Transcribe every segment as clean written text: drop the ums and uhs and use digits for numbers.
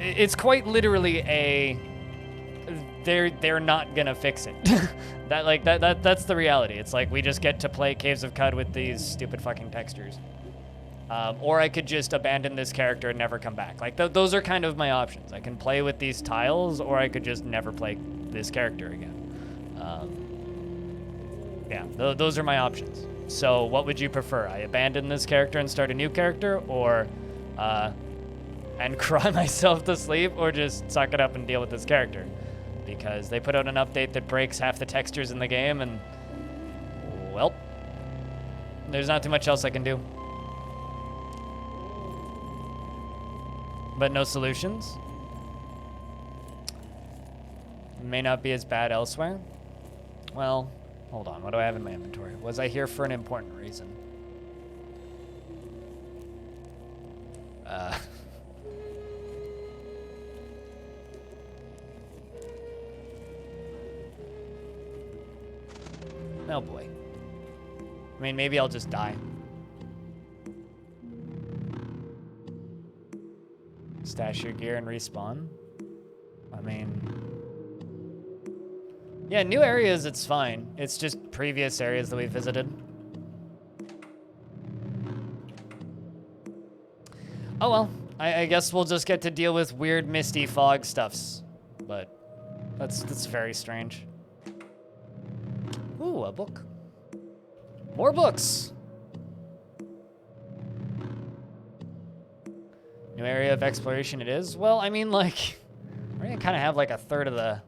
It's quite literally a... They're not gonna fix it. That's the reality. It's like we just get to play Caves of Cud with these stupid fucking textures. Or I could just abandon this character and never come back. Like, those are kind of my options. I can play with these tiles, or I could just never play this character again. Yeah, those are my options. So what would you prefer? I abandon this character and start a new character, or and cry myself to sleep, or just suck it up and deal with this character? Because they put out an update that breaks half the textures in the game, and, well, there's not too much else I can do. But no solutions. May not be as bad elsewhere. Well, hold on. What do I have in my inventory? Was I here for an important reason? Oh boy. I mean, maybe I'll just die. Stash your gear and respawn. I mean... Yeah, new areas, it's fine. It's just previous areas that we visited. Oh well, I guess we'll just get to deal with weird misty fog stuffs. But that's very strange. Ooh, a book. More books! New area of exploration it is. Well, I mean, like, we're gonna kind of have like a third of the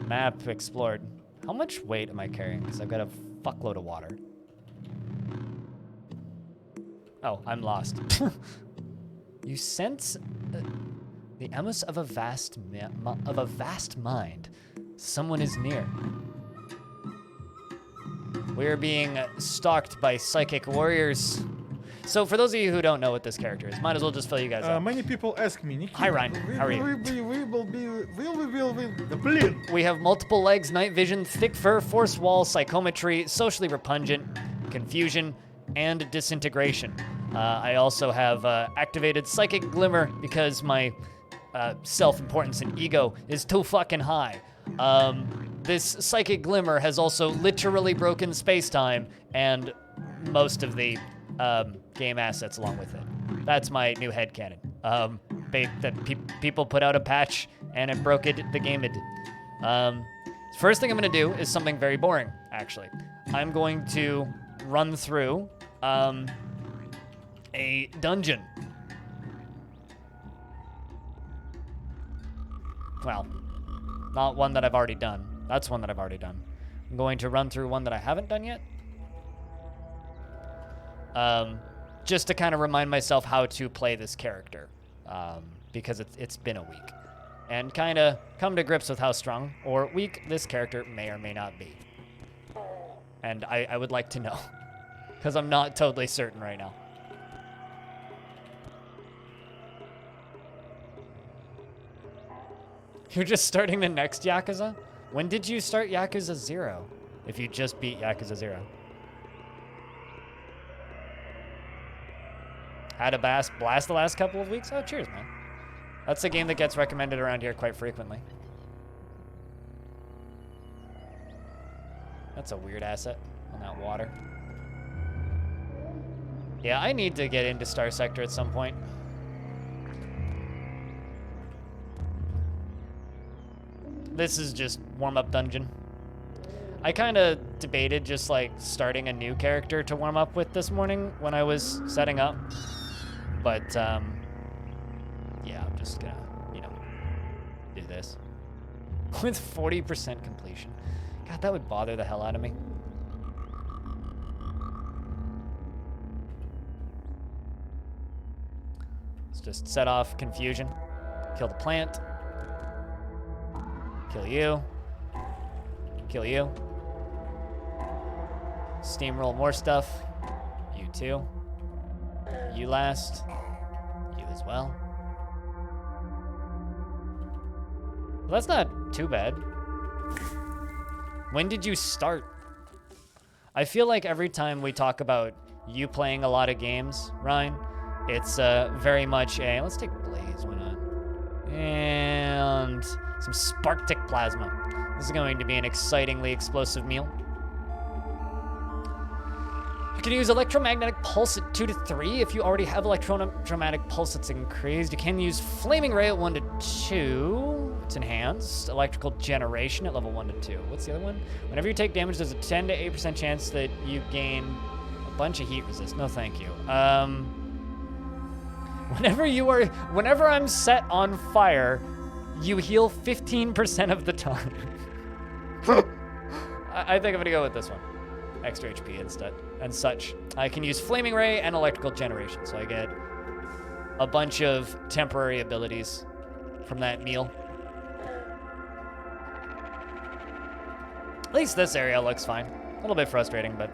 map explored. How much weight am I carrying? Because I've got a fuckload of water. Oh, I'm lost. You sense the emus of a vast mind. Someone is near. We are being stalked by psychic warriors. So for those of you who don't know what this character is, might as well just fill you guys up. Many people ask me, Nikki, hi Ryan, how are you? We have multiple legs, night vision, thick fur, force wall, psychometry, socially repugnant, confusion, and disintegration. I also have activated psychic glimmer because my self-importance and ego is too fucking high. This psychic glimmer has also literally broken space-time and most of the game assets along with it. That's my new headcanon. People put out a patch and it broke the game. First thing I'm gonna do is something very boring, actually. I'm going to run through a dungeon. Well, not one that I've already done. That's one that I've already done. I'm going to run through one that I haven't done yet. Just to kind of remind myself how to play this character, because it's been a week. And kind of come to grips with how strong or weak this character may or may not be. And I would like to know, because I'm not totally certain right now. You're just starting the next Yakuza? When did you start Yakuza 0? If you just beat Yakuza 0. Had a blast the last couple of weeks? Oh, cheers, man. That's a game that gets recommended around here quite frequently. That's a weird asset on that water. Yeah, I need to get into Star Sector at some point. This is just warm-up dungeon. I kind of debated just like starting a new character to warm up with this morning when I was setting up. But, yeah, I'm just gonna, do this. With 40% completion. God, that would bother the hell out of me. Let's just set off confusion. Kill the plant. Kill you. Kill you. Steamroll more stuff. You too. You last. You as well. Well, that's not too bad. When did you start? I feel like every time we talk about you playing a lot of games, Ryan, it's very much a... Let's take Blade. HPs, why not? And some Sparktic Plasma. This is going to be an excitingly explosive meal. You can use Electromagnetic Pulse at 2 to 3 if you already have Electromagnetic Pulse that's increased. You can use Flaming Ray at 1 to 2. It's enhanced. Electrical Generation at level 1 to 2. What's the other one? Whenever you take damage, there's a 10 to 8% chance that you gain a bunch of heat resist. No, thank you. Whenever I'm set on fire, you heal 15% of the time. I think I'm gonna go with this one. Extra HP instead and such. I can use Flaming Ray and Electrical Generation, so I get a bunch of temporary abilities from that meal. At least this area looks fine. A little bit frustrating, but...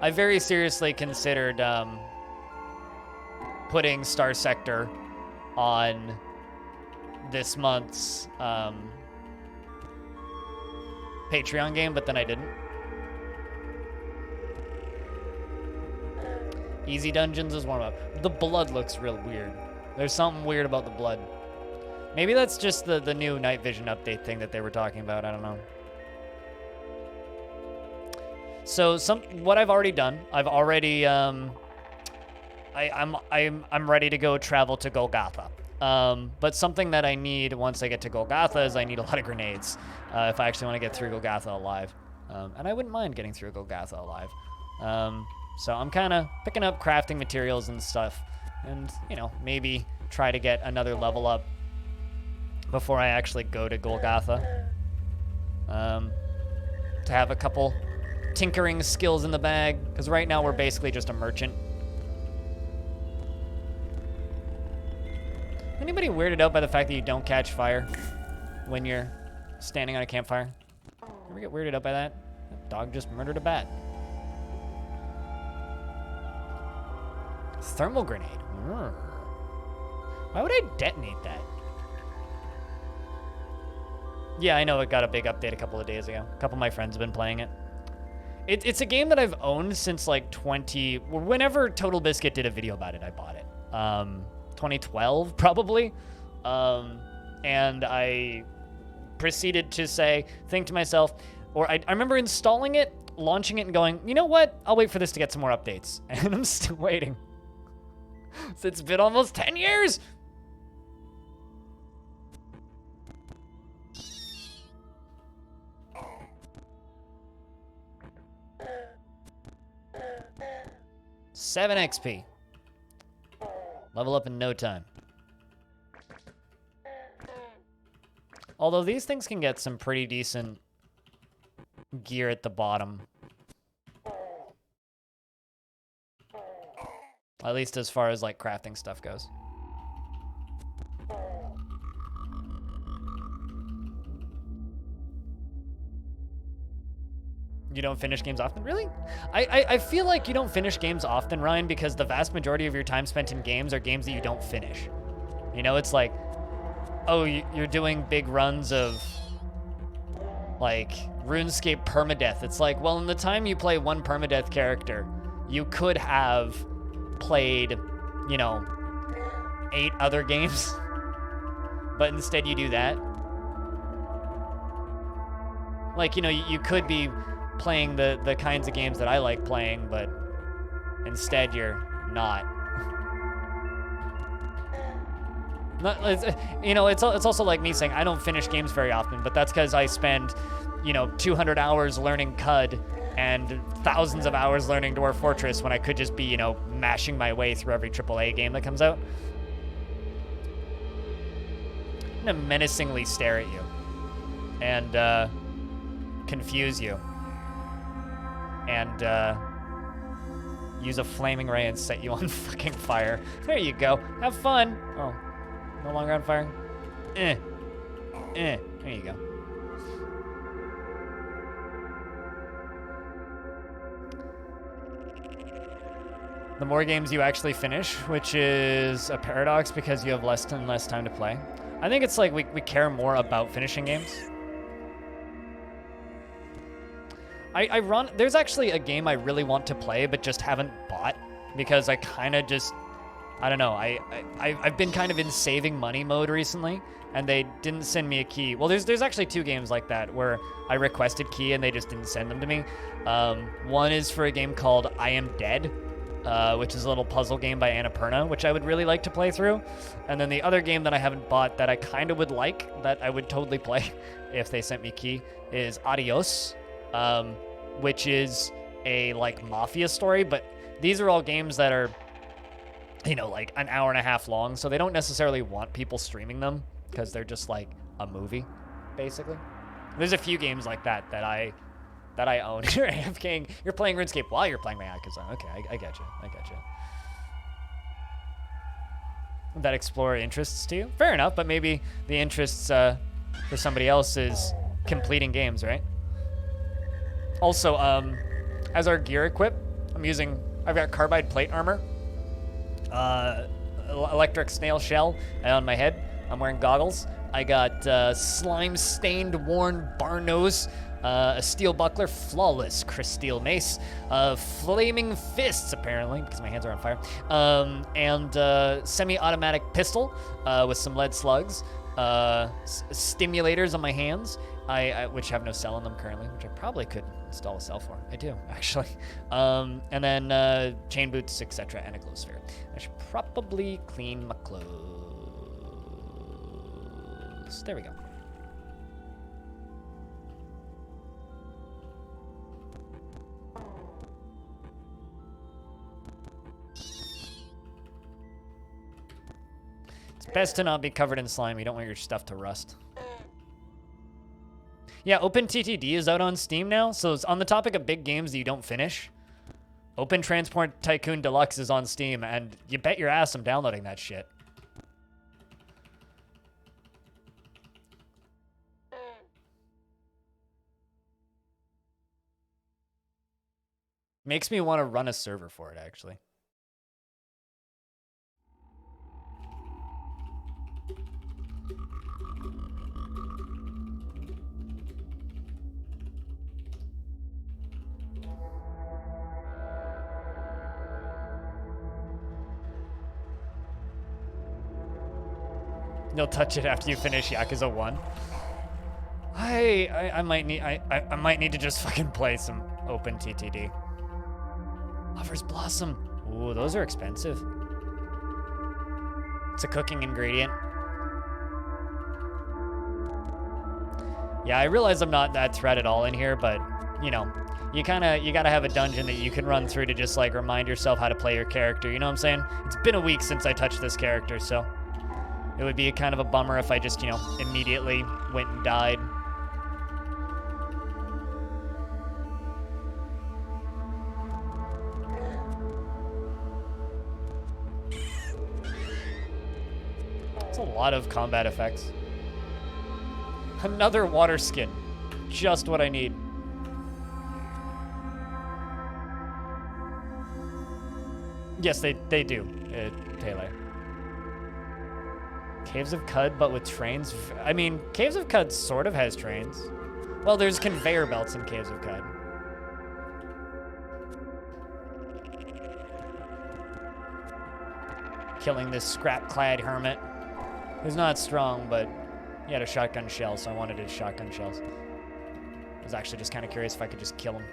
I very seriously considered putting Star Sector on this month's Patreon game, but then I didn't. Easy Dungeons is one of them. The blood looks real weird. There's something weird about the blood. Maybe that's just the new night vision update thing that they were talking about. I don't know. So what I've already done, I've already I'm ready to go travel to Golgotha. But something that I need once I get to Golgotha is I need a lot of grenades if I actually want to get through Golgotha alive. And I wouldn't mind getting through Golgotha alive. So I'm kind of picking up crafting materials and stuff, and maybe try to get another level up before I actually go to Golgotha. To have a couple tinkering skills in the bag, because right now we're basically just a merchant. Anybody weirded out by the fact that you don't catch fire when you're standing on a campfire? Ever get weirded out by that? That dog just murdered a bat. Thermal grenade. Why would I detonate that? Yeah, I know it got a big update a couple of days ago. A couple of my friends have been playing it. It's a game that I've owned since like whenever Total Biscuit did a video about it, I bought it. 2012 probably. And I proceeded to think to myself, or I remember installing it, launching it and going, you know what? I'll wait for this to get some more updates. And I'm still waiting. So it's been almost 10 years. Seven XP. Level up in no time. Although these things can get some pretty decent gear at the bottom. At least as far as like crafting stuff goes. You don't finish games often? Really? I feel like you don't finish games often, Ryan, because the vast majority of your time spent in games are games that you don't finish. It's like, oh, you're doing big runs of, like, RuneScape permadeath. It's like, well, in the time you play one permadeath character, you could have played, 8 other games. But instead you do that. Like, you could be playing the kinds of games that I like playing, but instead you're not. It's also like me saying I don't finish games very often, but that's because I spend, 200 hours learning CUD and thousands of hours learning Dwarf Fortress when I could just be, mashing my way through every AAA game that comes out. I'm gonna menacingly stare at you and confuse you. And use a flaming ray and set you on fucking fire. There you go. Have fun. Oh, no longer on fire? There you go. The more games you actually finish, which is a paradox because you have less and less time to play. I think it's like we care more about finishing games. I run. There's actually a game I really want to play, but just haven't bought because I kind of just, I don't know. I've been kind of in saving money mode recently, and they didn't send me a key. Well, there's actually 2 games like that where I requested key and they just didn't send them to me. One is for a game called I Am Dead, which is a little puzzle game by Annapurna, which I would really like to play through. And then the other game that I haven't bought that I kind of would like, that I would totally play if they sent me key, is Adios, which is a like mafia story, but these are all games that are, you know, like an hour and a half long, so they don't necessarily want people streaming them because they're just like a movie, basically. There's a few games like that that I own. You're AFKing, you're playing RuneScape while you're playing my Yakuza. Okay, I get you. That Explorer interests to you? Fair enough, but maybe the interests for somebody else is completing games, right? Also, as our gear equip, I've got carbide plate armor, electric snail shell on my head. I'm wearing goggles. I got slime-stained, worn bar nose, a steel buckler, flawless crystal mace, flaming fists, apparently, because my hands are on fire, and semi-automatic pistol with some lead slugs, stimulators on my hands, which have no cell in them currently, which I probably could install a cell for. I do, actually. And then chain boots, etc., and a glow sphere. I should probably clean my clothes. There we go. It's best to not be covered in slime. You don't want your stuff to rust. Yeah, OpenTTD is out on Steam now, so it's on the topic of big games that you don't finish. Open Transport Tycoon Deluxe is on Steam, and you bet your ass I'm downloading that shit. Makes me want to run a server for it, actually. You'll touch it after you finish Yakuza 1. I might need to just fucking play some OpenTTD. Lover's Blossom. Ooh, those are expensive. It's a cooking ingredient. Yeah, I realize I'm not that thread at all in here, but you know, you gotta have a dungeon that you can run through to just like remind yourself how to play your character. You know what I'm saying? It's been a week since I touched this character, so it would be a kind of a bummer if I just, you know, immediately went and died. It's a lot of combat effects. Another water skin. Just what I need. Yes, they do, Taylor. Caves of Cud, but with trains? I mean, Caves of Cud sort of has trains. Well, there's conveyor belts in Caves of Cud. Killing this scrap-clad hermit. Who's not strong, but he had a shotgun shell, so I wanted his shotgun shells. I was actually just kind of curious if I could just kill him.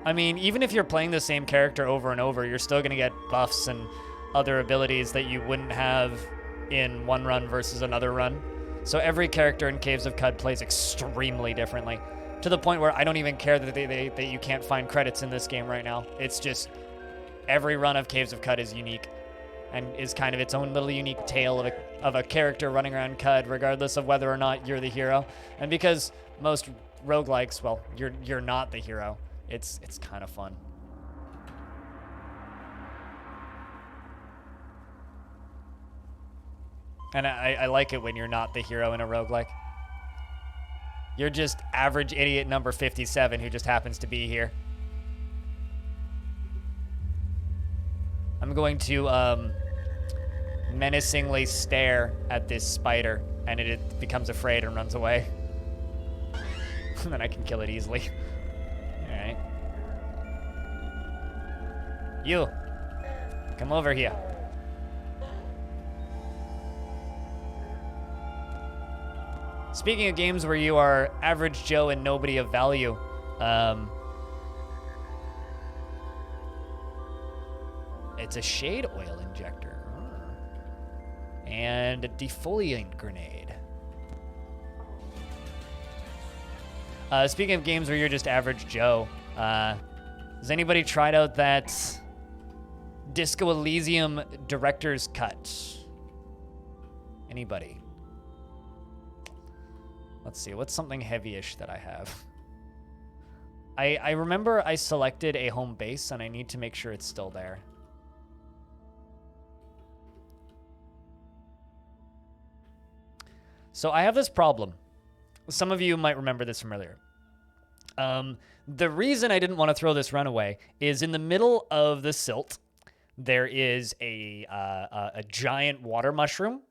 I mean, even if you're playing the same character over and over, you're still going to get buffs and other abilities that you wouldn't have in one run versus another run. So every character in Caves of Cud plays extremely differently, to the point where I don't even care that you can't find credits in this game right now. It's just every run of Caves of Cud is unique and is kind of its own little unique tale of a character running around Cud, regardless of whether or not you're the hero. And because most roguelikes, well, you're not the hero. It's kind of fun. And I like it when you're not the hero in a roguelike. You're just average idiot number 57 who just happens to be here. I'm going to menacingly stare at this spider, and it becomes afraid and runs away. And then I can kill it easily. All right. You, come over here. Speaking of games where you are average Joe and nobody of value, it's a shade oil injector. And a defoliant grenade. Speaking of games where you're just average Joe, has anybody tried out that Disco Elysium Director's Cut? Anybody? Let's see, what's something heavy-ish that I have? I remember I selected a home base, and I need to make sure it's still there. So I have this problem. Some of you might remember this from earlier. The reason I didn't want to throw this run away is in the middle of the silt, there is a giant water mushroom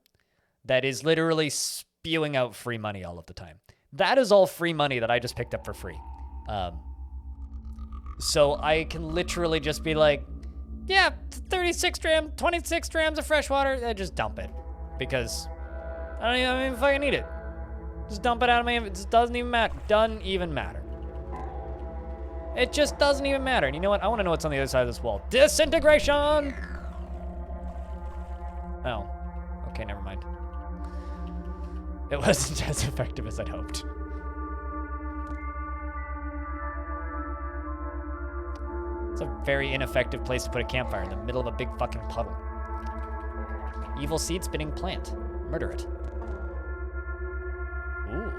that is literally spewing out free money all of the time. That is all free money that I just picked up for free. So I can literally just be like, yeah, 26 grams of fresh water, just dump it. Because I don't even fucking need it. Just dump it out of my inventory. It doesn't even matter. Doesn't even matter. It just doesn't even matter. And you know what? I want to know what's on the other side of this wall. Disintegration! Oh. Okay, never mind. It wasn't as effective as I'd hoped. It's a very ineffective place to put a campfire in the middle of a big fucking puddle. Evil seed spitting plant. Murder it. Ooh.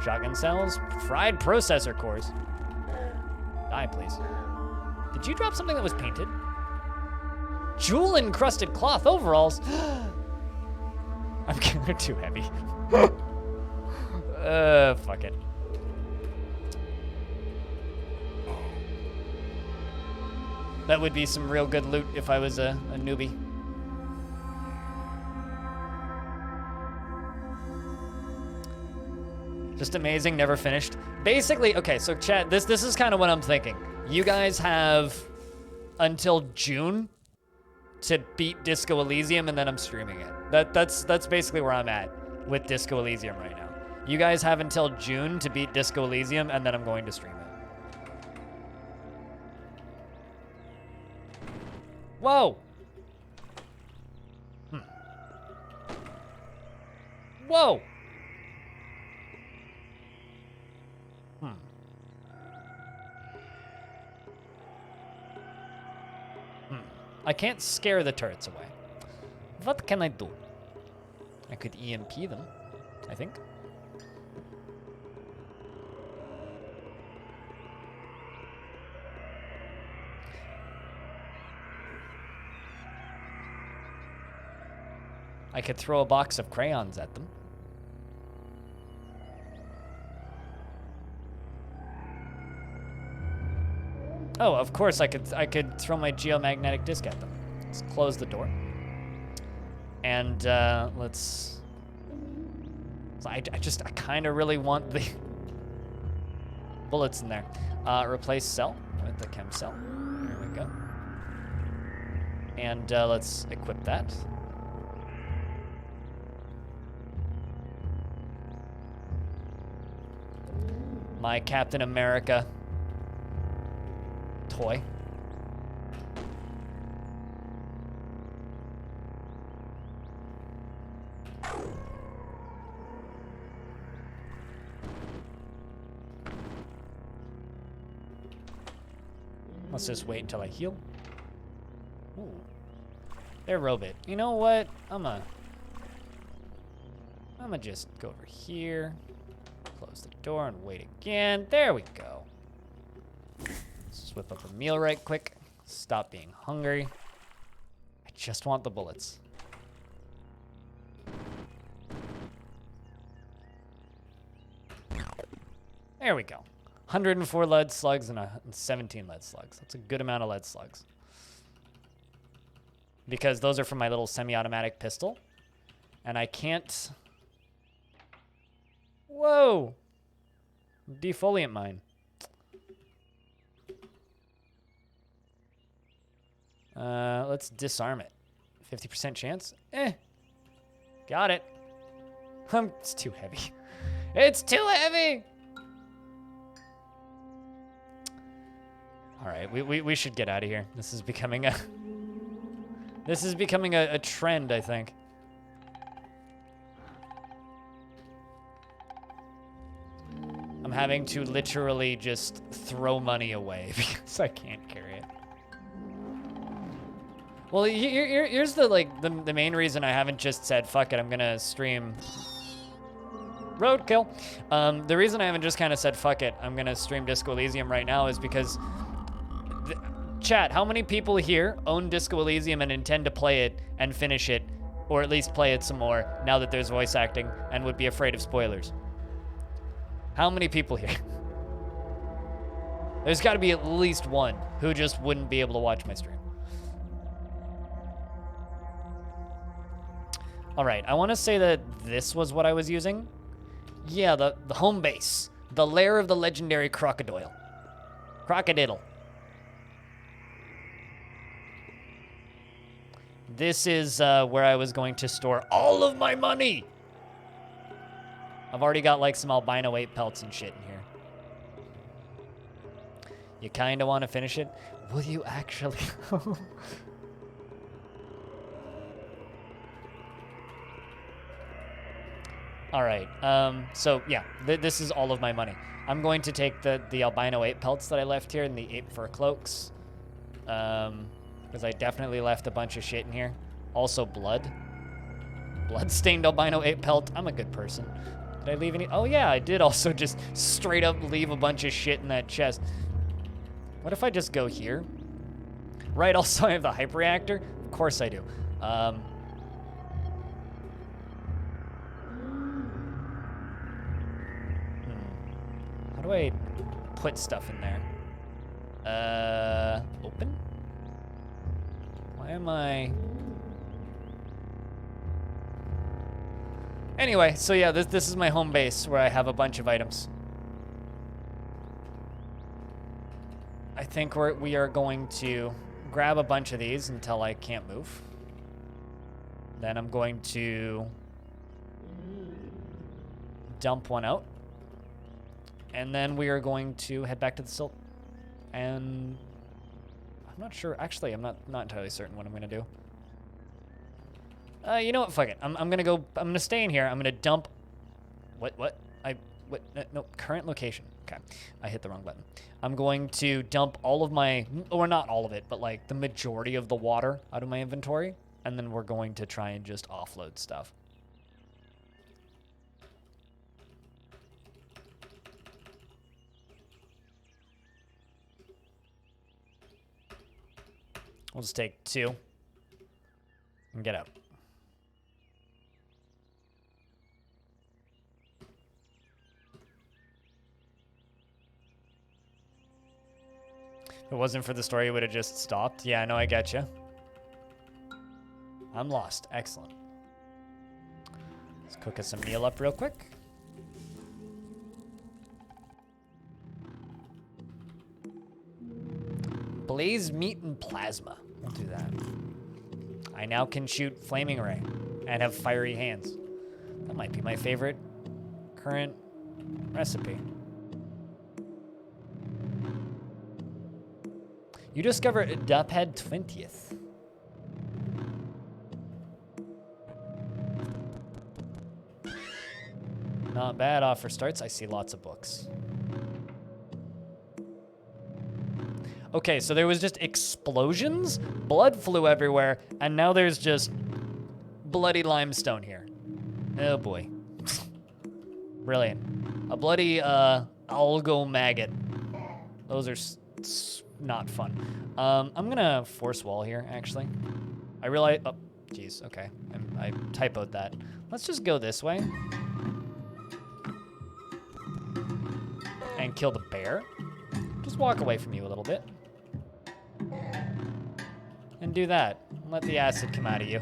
Shotgun cells. Fried processor cores. Die, please. Did you drop something that was painted? Jewel-encrusted cloth overalls. I'm they're too heavy. Fuck it. That would be some real good loot if I was a newbie. Just amazing, never finished. Basically, okay, so chat, this is kind of what I'm thinking. You guys have until June to beat Disco Elysium, and then I'm streaming it. That's basically where I'm at with Disco Elysium right now. You guys have until June to beat Disco Elysium, and then I'm going to stream it. Whoa! Whoa! I can't scare the turrets away. What can I do? I could EMP them, I think. I could throw a box of crayons at them. Oh, of course I could throw my geomagnetic disc at them. Let's close the door. And let's. So I kind of really want the bullets in there. Replace cell with the chem cell. There we go. And let's equip that. My Captain America toy. Let's just wait until I heal. Ooh. There, robot. You know what? I'ma just go over here, close the door, and wait again. There we go. Let's just whip up a meal right quick. Stop being hungry. I just want the bullets. There we go. 104 lead slugs and 17 lead slugs. That's a good amount of lead slugs. because those are from my little semi-automatic pistol. And I can't... Whoa! Defoliant mine. Let's disarm it. 50% chance? Got it. It's too heavy. It's too heavy! All right, we should get out of here. This is becoming a... This is becoming a trend, I think. I'm having to literally just throw money away because I can't carry it. Well, here's the main reason I haven't just said, fuck it, I'm gonna stream Roadkill. The reason I haven't just kind of said, fuck it, I'm gonna stream Disco Elysium right now is because, chat, how many people here own Disco Elysium and intend to play it and finish it, or at least play it some more now that there's voice acting and would be afraid of spoilers? How many people here? There's gotta be at least one who just wouldn't be able to watch my stream. All right, I wanna say that this was what I was using. Yeah, the home base. The lair of the legendary crocodile. Crocodiddle. This is where I was going to store all of my money. I've already got like some albino 8 pelts and shit in here. You kind of want to finish it? Will you actually? All right, so yeah, this is all of my money. I'm going to take the albino 8 pelts that I left here and the 8 fur cloaks. Because I definitely left a bunch of shit in here. Also blood. Blood-stained albino 8 pelt. I'm a good person. Did I leave any? Oh yeah, I did also just straight up leave a bunch of shit in that chest. What if I just go here? Right, also I have the hyper reactor. Of course I do. How do I put stuff in there? Open? Why am I... Anyway, so yeah, this is my home base where I have a bunch of items. I think we are going to grab a bunch of these until I can't move. Then I'm going to dump one out. And then we are going to head back to the silt. And I'm not sure. Actually, I'm not entirely certain what I'm going to do. You know what? Fuck it. I'm going to go. I'm going to stay in here. I'm going to dump. What? No, current location. Okay. I hit the wrong button. I'm going to dump all of my, or not all of it, but like the majority of the water out of my inventory. And then we're going to try and just offload stuff. We'll just take 2 and get out. If it wasn't for the story, it would have just stopped. Yeah, I know, I get you. I'm lost. Excellent. Let's cook us some meal up real quick. Blaze meat and plasma. We'll do that. I now can shoot flaming ray and have fiery hands. That might be my favorite current recipe. You discover Duphead 20th. Not bad offer starts. I see lots of books. Okay, so there was just explosions, blood flew everywhere, and now there's just bloody limestone here. Oh boy. Brilliant. A bloody algo maggot. Those are not fun. I'm gonna force wall here, actually. I realize, oh, geez, okay. I typoed that. Let's just go this way. And kill the bear. Just walk away from you a little bit. And do that. Let the acid come out of you.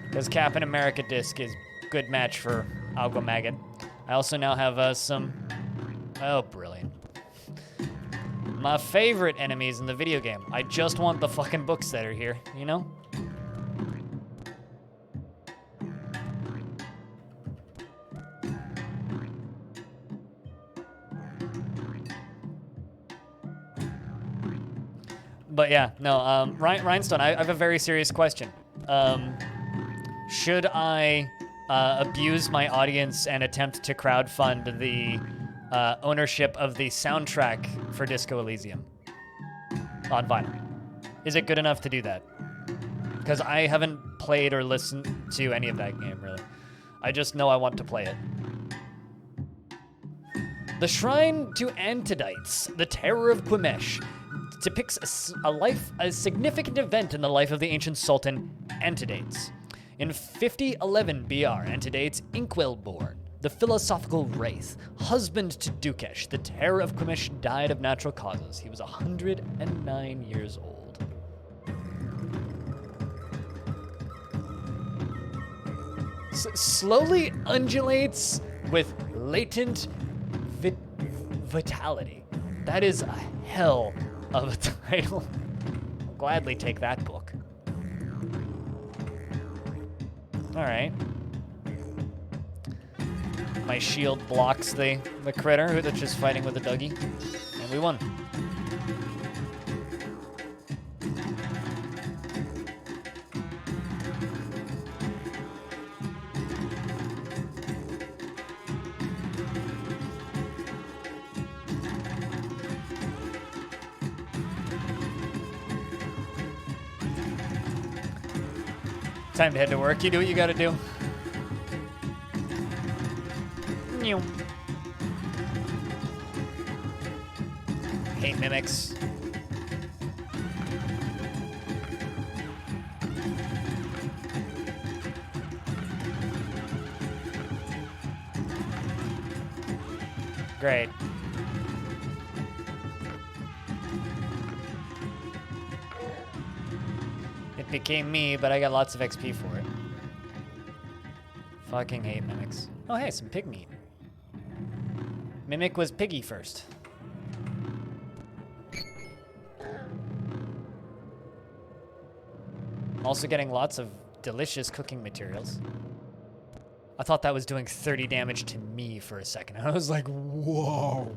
Because Captain America disc is good match for Algo Maggot. I also now have some... Oh, brilliant. My favorite enemies in the video game. I just want the fucking books that are here, you know? But yeah, no, Rhinestone, I have a very serious question. Should I abuse my audience and attempt to crowdfund the ownership of the soundtrack for Disco Elysium on vinyl? Is it good enough to do that? Because I haven't played or listened to any of that game, really. I just know I want to play it. The Shrine to Antidites, the Terror of Quimesh, depicts a significant event in the life of the ancient Sultan Antidates. In 5011 BR, Antidates Inkwell-born, the philosophical wraith, husband to Dukesh, the Terror of Quimesh, died of natural causes. He was 109 years old. Slowly undulates with latent vitality. That is a hell of a title. I'll gladly take that book. All right. My shield blocks the critter that's just fighting with a Dougie, and we won. Time to head to work. You do what you gotta do. Hate mimics. Great. It became me, but I got lots of XP for it. Fucking hate mimics. Oh hey, some pig meat. Mimic was piggy first. Also getting lots of delicious cooking materials. I thought that was doing 30 damage to me for a second. I was like, whoa.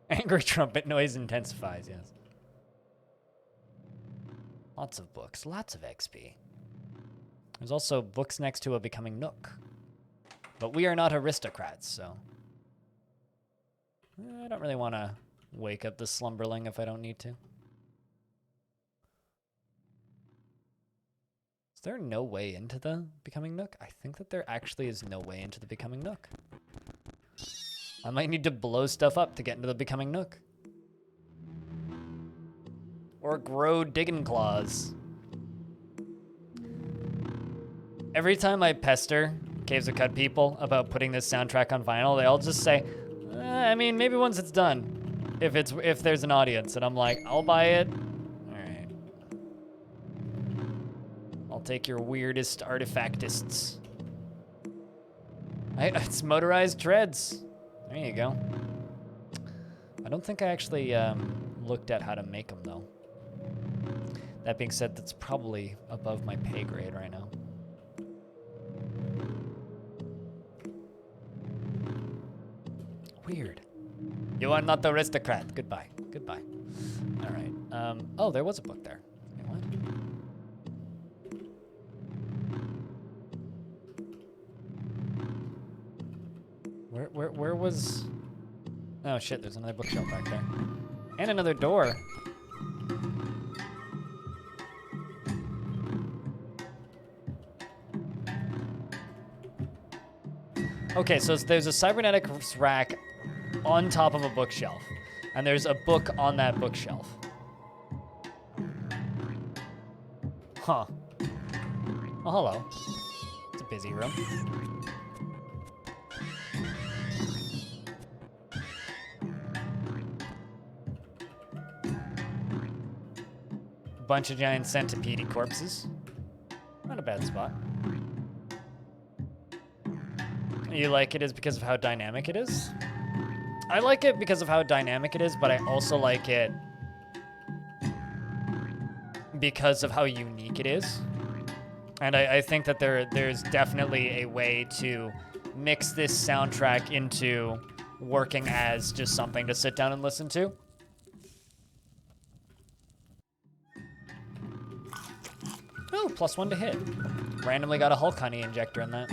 Angry trumpet noise intensifies, yes. Lots of books, lots of XP. There's also books next to a becoming nook. But we are not aristocrats, so... I don't really want to wake up the slumberling if I don't need to. Is there no way into the becoming nook? I think that there actually is no way into the becoming nook. I might need to blow stuff up to get into the becoming nook. Or grow digging claws. Every time I pester Caves of Cut people about putting this soundtrack on vinyl, they all just say, I mean, maybe once it's done, if there's an audience. And I'm like, I'll buy it. All right. I'll take your weirdest artifactists. It's motorized treads. There you go. I don't think I actually looked at how to make them, though. That being said, that's probably above my pay grade right now. Weird. You are not the aristocrat. Goodbye. Goodbye. All right. Oh, there was a book there. Wait, what? Where was... Oh, shit, there's another bookshelf back there. And another door. Okay, so there's a cybernetics rack on top of a bookshelf. And there's a book on that bookshelf. Huh. Oh, hello. It's a busy room. bunch of giant centipede corpses. Not a bad spot. You like it is because of how dynamic it is? I like it because of how dynamic it is, but I also like it because of how unique it is. And I think that there's definitely a way to mix this soundtrack into working as just something to sit down and listen to. Oh, +1 to hit. Randomly got a Hulk Honey injector in that.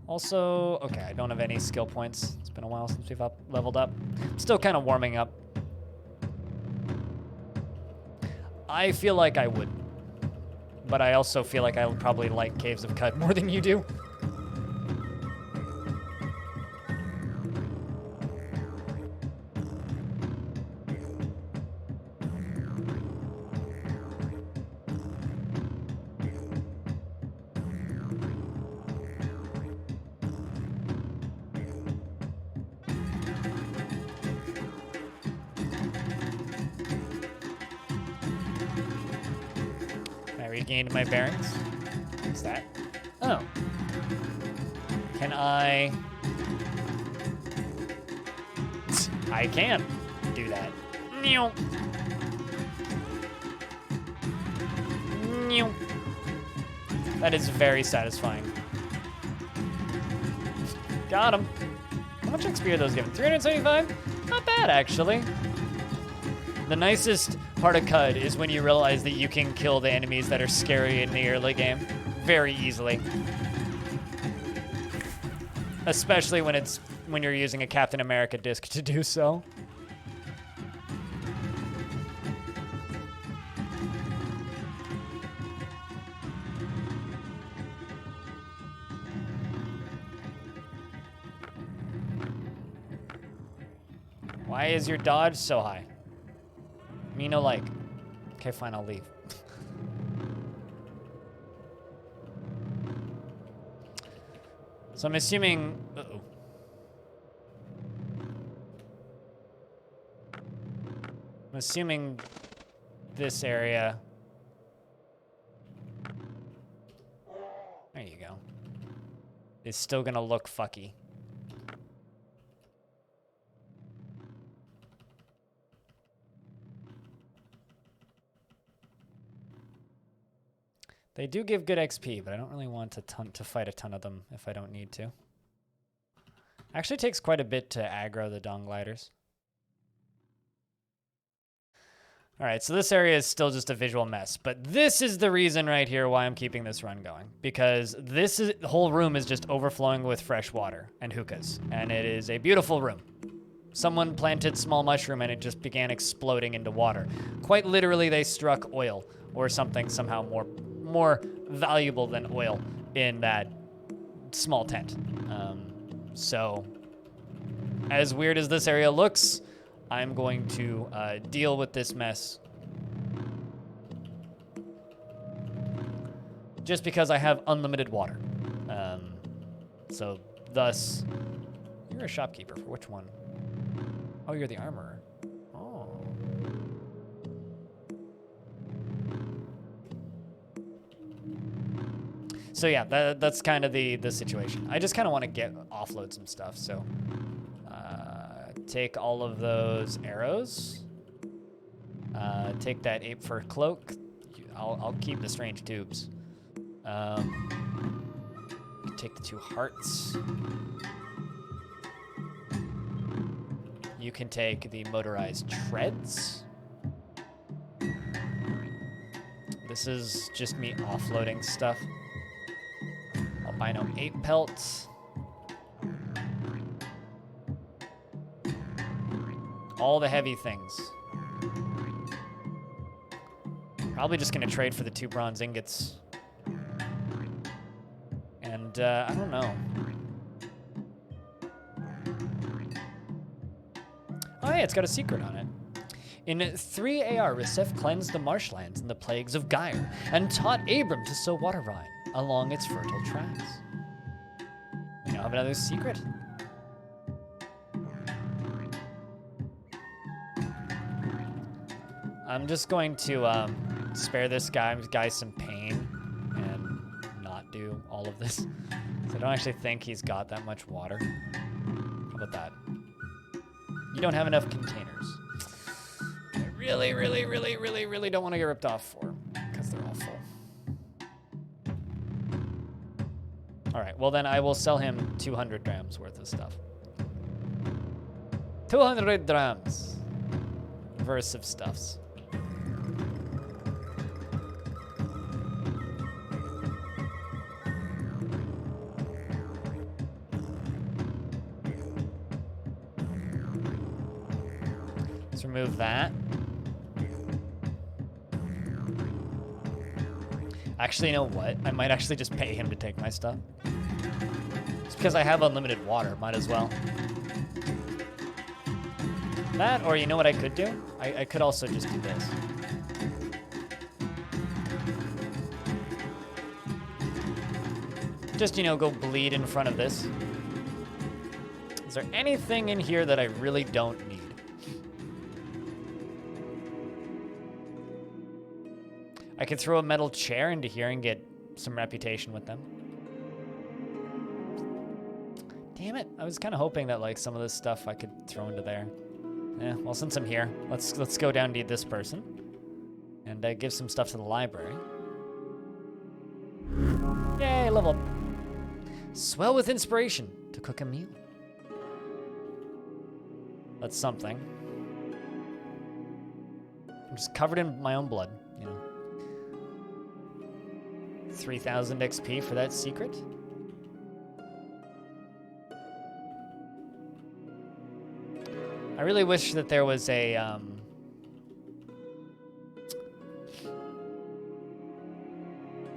Also, okay, I don't have any skill points. It's been a while since we've leveled up. Still kind of warming up. I feel like I would, but I also feel like I would probably like Caves of Cud more than you do. Regained my bearings. What's that? Oh. Can I... I can do that. That is very satisfying. Got him. How much XP are those given? 375? Not bad, actually. The nicest part of Cud is when you realize that you can kill the enemies that are scary in the early game very easily. Especially when you're using a Captain America disc to do so. Why is your dodge so high? Me no like. Okay, fine, I'll leave. So I'm assuming... Uh-oh. I'm assuming this area... There you go. Is still gonna look fucky. They do give good XP, but I don't really want to fight a ton of them if I don't need to. Actually takes quite a bit to aggro the Dong Gliders. All right, so this area is still just a visual mess, but this is the reason right here why I'm keeping this run going, because the whole room is just overflowing with fresh water and hookahs, and it is a beautiful room. Someone planted small mushroom and it just began exploding into water. Quite literally, they struck oil or something somehow more valuable than oil in that small tent. So as weird as this area looks, I'm going to deal with this mess. Just because I have unlimited water. So thus, you're a shopkeeper for which one? Oh, you're the armorer. Oh. So yeah, that's kind of the situation. I just kind of want to offload some stuff. So take all of those arrows. Take that ape fur cloak. I'll keep the strange tubes. Take the 2 hearts. You can take the motorized treads. This is just me offloading stuff. Albino ape pelts. All the heavy things. Probably just gonna trade for the 2 bronze ingots. And I don't know. Oh hey, it's got a secret on it. In 3 AR, Recef cleansed the marshlands and the plagues of Gyre, and taught Abram to sow water vine along its fertile tracks. We now have another secret. I'm just going to spare this guy some pain and not do all of this. So I don't actually think he's got that much water. How about that? You don't have enough containers. I really, really, really, really, really don't want to get ripped off for, because they're all full. All right, well then I will sell him 200 drams worth of stuff. 200 drams. Verse of stuffs. Let's remove that. Actually, you know what? I might actually just pay him to take my stuff. It's because I have unlimited water, might as well. That, or you know what I could do? I could also just do this. Just, you know, go bleed in front of this. Is there anything in here that I really don't need? I could throw a metal chair into here and get some reputation with them. Damn it, I was kind of hoping that like some of this stuff I could throw into there. Yeah, well, since I'm here, let's go down to this person and give some stuff to the library. Yay, level up. Swell with inspiration to cook a meal. That's something. I'm just covered in my own blood, you know. 3,000 XP for that secret. I really wish that there was a,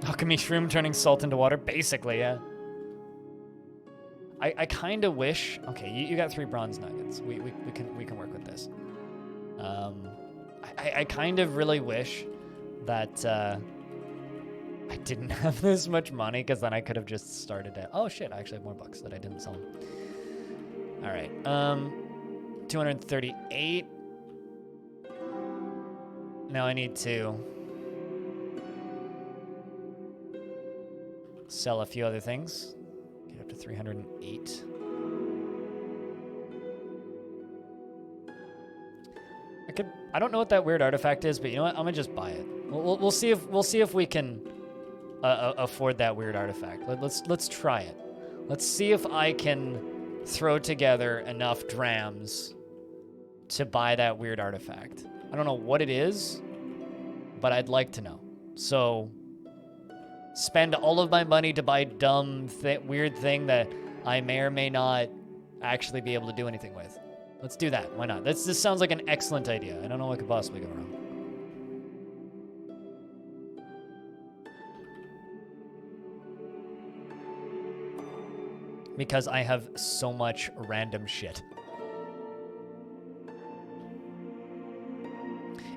alchemy shroom turning salt into water, basically, yeah. I kind of wish, okay, you got 3 bronze nuggets. We can work with this. I kind of really wish that, I didn't have this much money, because then I could have just started it. Oh shit, I actually have more books that I didn't sell. All right, 238. Now I need to sell a few other things. Get up to 308. I don't know what that weird artifact is, but you know what? I'm gonna just buy it. We'll see if we can afford that weird artifact. Let's try it. Let's see if I can throw together enough drams to buy that weird artifact. I don't know what it is, but I'd like to know. So spend all of my money to buy dumb weird thing that I may or may not actually be able to do anything with. Let's do that. Why not? This sounds like an excellent idea. I don't know what could possibly go wrong. Because I have so much random shit.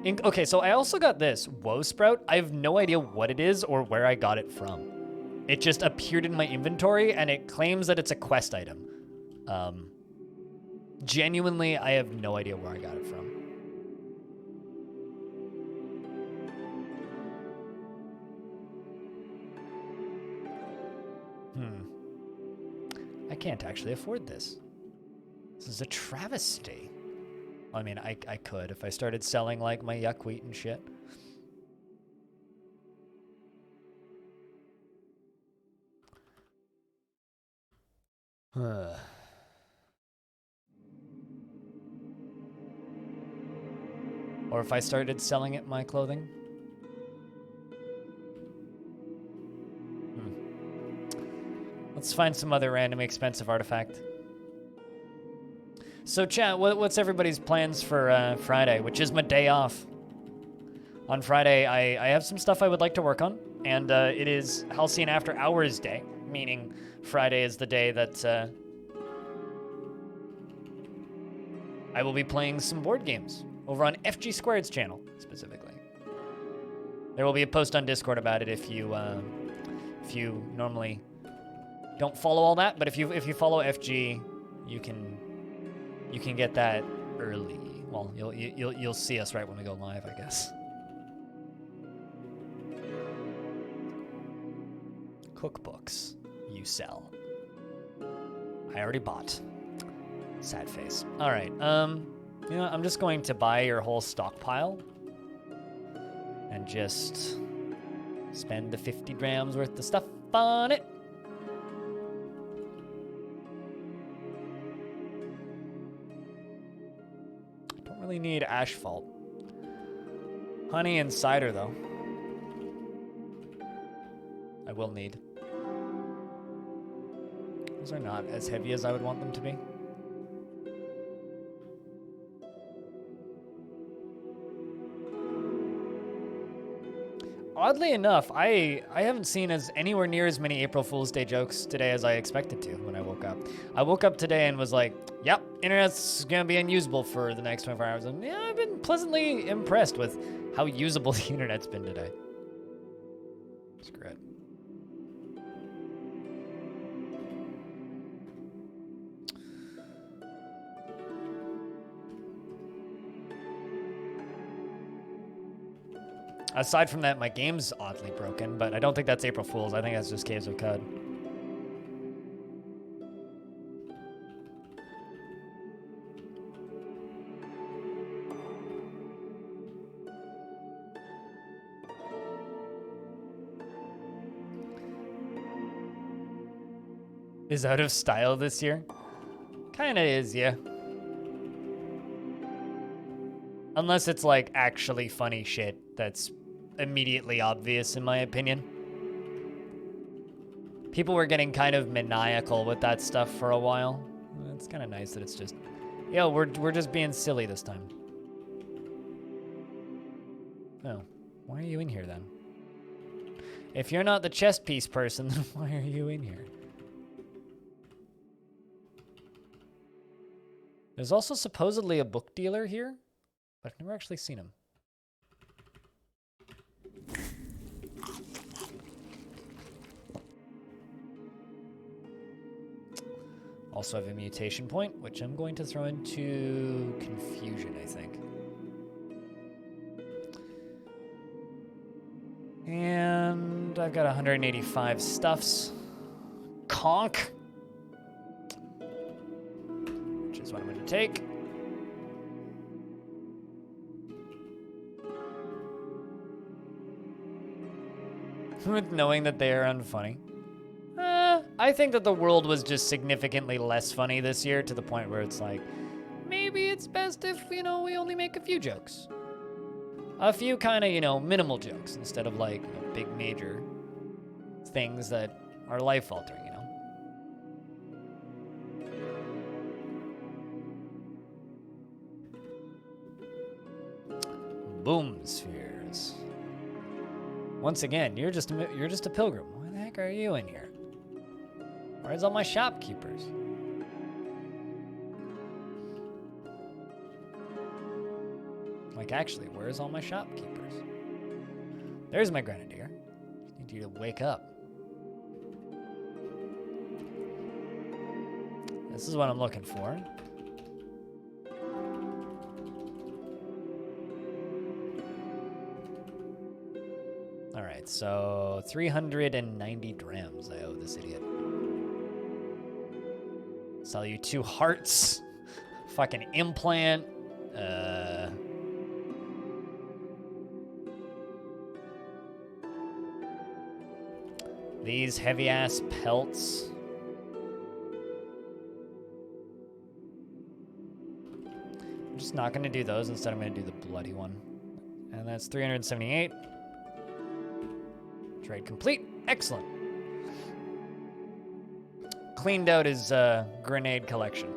Okay, so I also got this Woe Sprout. I have no idea what it is or where I got it from. It just appeared in my inventory, and it claims that it's a quest item. Genuinely, I have no idea where I got it from. I can't actually afford this. This is a travesty. I mean, I could if I started selling, like, my yuck wheat and shit. Or if I started selling it my clothing. Let's find some other random expensive artifact. So chat, what's everybody's plans for Friday, which is my day off? On Friday, I have some stuff I would like to work on, and it is Halcyon After Hours Day, meaning Friday is the day that I will be playing some board games over on FG Squared's channel, specifically. There will be a post on Discord about it if you normally don't follow all that, but if you follow FG, you can get that early. Well, you'll see us right when we go live, I guess. Cookbooks you sell. I already bought. Sad face. All right. You know, I'm just going to buy your whole stockpile and just spend the 50 grams worth of stuff on it. I don't really need asphalt. Honey and cider, though. I will need. Those are not as heavy as I would want them to be. Oddly enough, I haven't seen anywhere near as many April Fool's Day jokes today as I expected to when I woke up. I woke up today and was like, yep, internet's gonna be unusable for the next 24 hours. And yeah, I've been pleasantly impressed with how usable the internet's been today. Screw it. Aside from that, my game's oddly broken, but I don't think that's April Fool's. I think that's just Caves of Cud. Is out of style this year? Kinda is, yeah. Unless it's like actually funny shit that's immediately obvious in my opinion. People were getting kind of maniacal with that stuff for a while. It's kind of nice that it's just, yo, we're just being silly this time. Oh, why are you in here then? If you're not the chess piece person, then why are you in here? There's also supposedly a book dealer here, but I've never actually seen him. Also have a mutation point, which I'm going to throw into confusion, I think. And I've got 185 stuffs. Conk. Which is what I'm going to take. With knowing that they are unfunny. I think that the world was just significantly less funny this year to the point where it's like, maybe it's best if, you know, we only make a few jokes. A few kind of, you know, minimal jokes instead of like big major things that are life-altering, you know? Boom spheres. Once again, you're just a pilgrim. Why the heck are you in here? Where's all my shopkeepers? Like, actually, where's all my shopkeepers? There's my grenadier. I need you to wake up. This is what I'm looking for. All right, so 390 drams I owe this idiot. Sell you 2 hearts. Fucking implant. These heavy-ass pelts. I'm just not going to do those. Instead, I'm going to do the bloody one. And that's 378. Trade complete. Excellent. Cleaned out his grenade collection.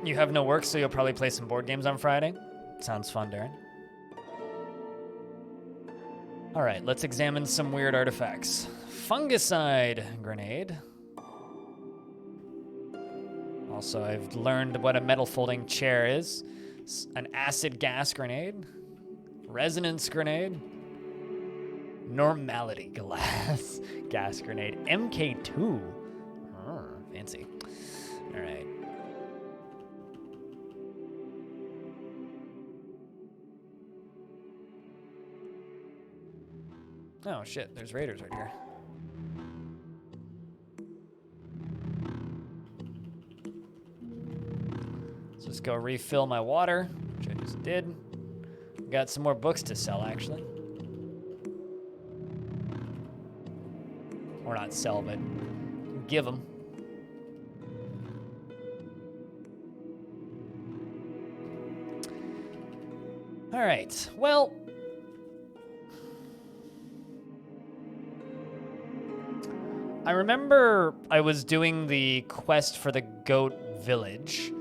You have no work, so you'll probably play some board games on Friday? Sounds fun, Darren. All right, let's examine some weird artifacts. Fungicide grenade. Also, I've learned what a metal folding chair is. An acid gas grenade. Resonance grenade. Normality glass. Gas grenade. MK2. Oh, fancy. All right. Oh shit, there's raiders right here. Let's just go refill my water, which I just did. Got some more books to sell, actually. Or not sell, but give them. All right, well. I remember I was doing the quest for the goat village.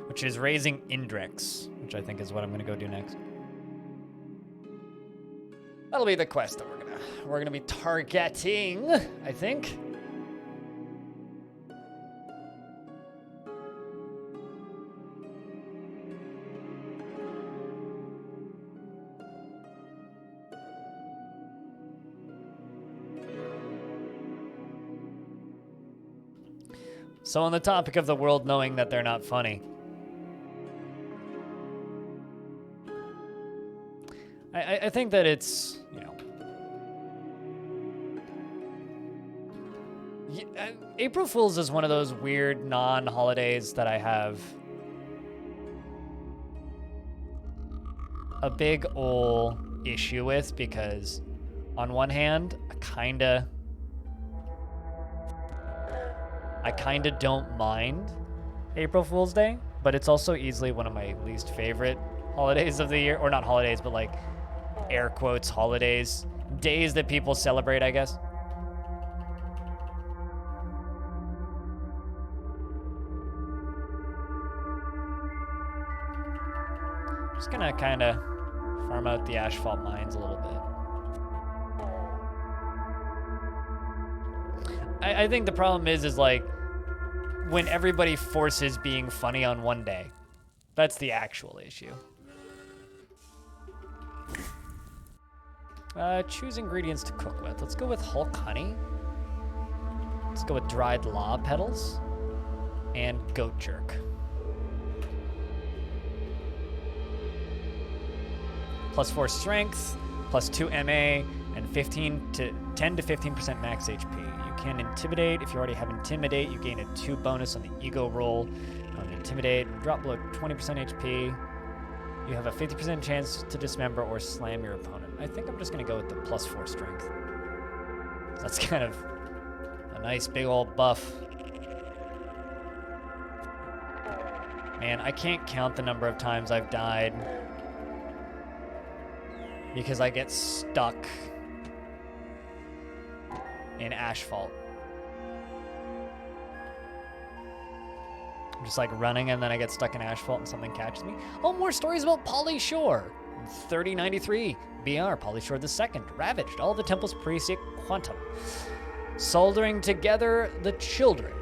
Which is raising Indrex, which I think is what I'm gonna go do next. That'll be the quest that we're gonna be targeting, I think. So on the topic of the world knowing that they're not funny, I think that it's, you know, April Fool's is one of those weird non-holidays that I have a big ol' issue with, because on one hand, I kinda don't mind April Fool's Day, but it's also easily one of my least favorite holidays of the year. Or not holidays, but like air quotes holidays. Days that people celebrate, I guess. Just gonna kinda farm out the asphalt mines a little bit. I think the problem is like when everybody forces being funny on one day. That's the actual issue. Choose ingredients to cook with. Let's go with Hulk honey. Let's go with dried law petals and goat jerk. +4 strength, +2 MA, and 10 to 15% max HP. You can intimidate. If you already have intimidate, you gain a 2 bonus on the ego roll on intimidate. Drop below 20% HP. You have a 50% chance to dismember or slam your opponent. I think I'm just gonna go with the +4 strength. That's kind of a nice big old buff. Man, I can't count the number of times I've died because I get stuck in asphalt. I'm just like running and then I get stuck in asphalt and something catches me. Oh, more stories about Polly Shore. 3093 BR, Polly Shore II, ravaged all the temple's preciate quantum. Soldiering together the children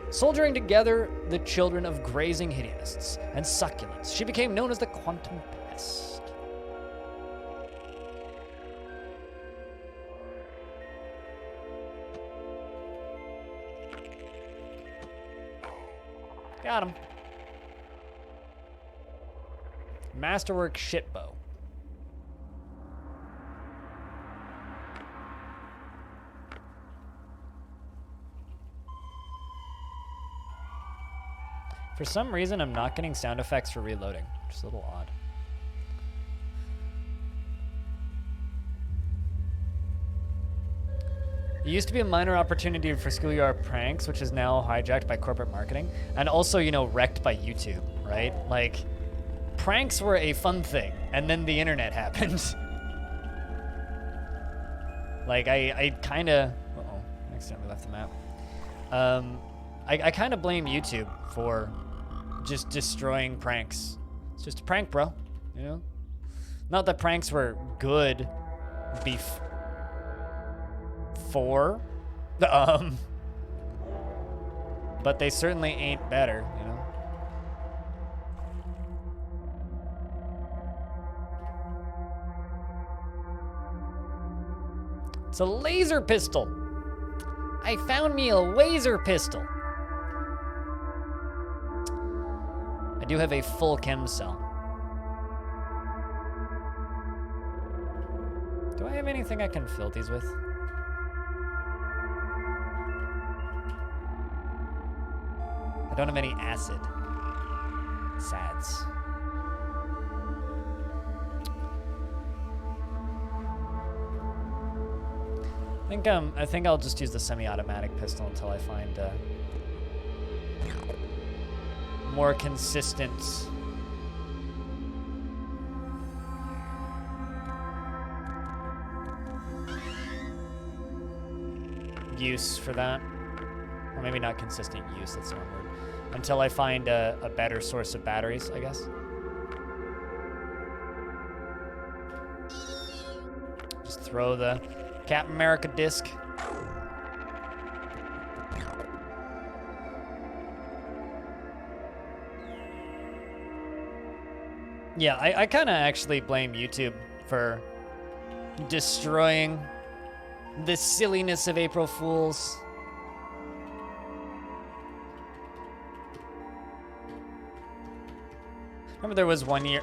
of grazing hideousists and succulents, she became known as the Quantum Pest. Got him. Masterwork shitbow. For some reason, I'm not getting sound effects for reloading, which is a little odd. It used to be a minor opportunity for schoolyard pranks, which is now hijacked by corporate marketing, and also, you know, wrecked by YouTube, right? Like, pranks were a fun thing, and then the internet happened. Like, I kinda, uh-oh, I accidentally left the map. I kinda blame YouTube for just destroying pranks. It's just a prank, bro, you know? Not that pranks were good before, but they certainly ain't better, you know? It's a laser pistol. I found me a laser pistol. I do have a full chem cell. Do I have anything I can fill these with? I don't have any acid. Sads. I think I'll just use the semi-automatic pistol until I find more consistent use for that. Or maybe not consistent use, that's the wrong word. Until I find a better source of batteries, I guess. Just throw the Captain America disc. Yeah, I kind of actually blame YouTube for destroying the silliness of April Fools. Remember there was one year...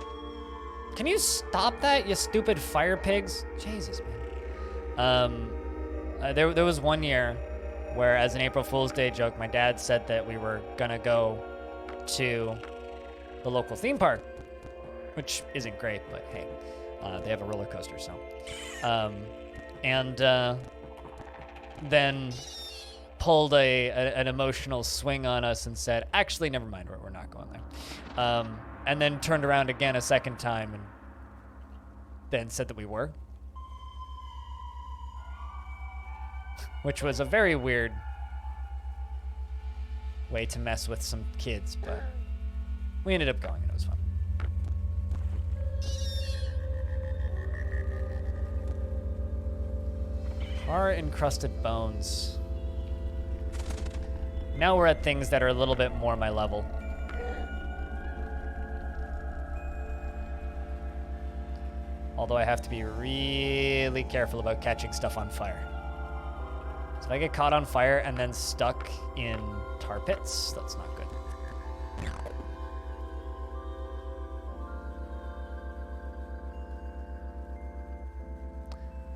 Can you stop that, you stupid fire pigs? Jesus, man. There was one year where, as an April Fool's Day joke, my dad said that we were gonna go to the local theme park, which isn't great, but hey, they have a roller coaster, so. Then pulled an emotional swing on us and said, actually, never mind, we're not going there. And then turned around again a second time and then said that we were. Which was a very weird way to mess with some kids, but we ended up going and it was fun. Tar-encrusted bones. Now we're at things that are a little bit more my level. Although I have to be really careful about catching stuff on fire. So if I get caught on fire and then stuck in tar pits, that's not good.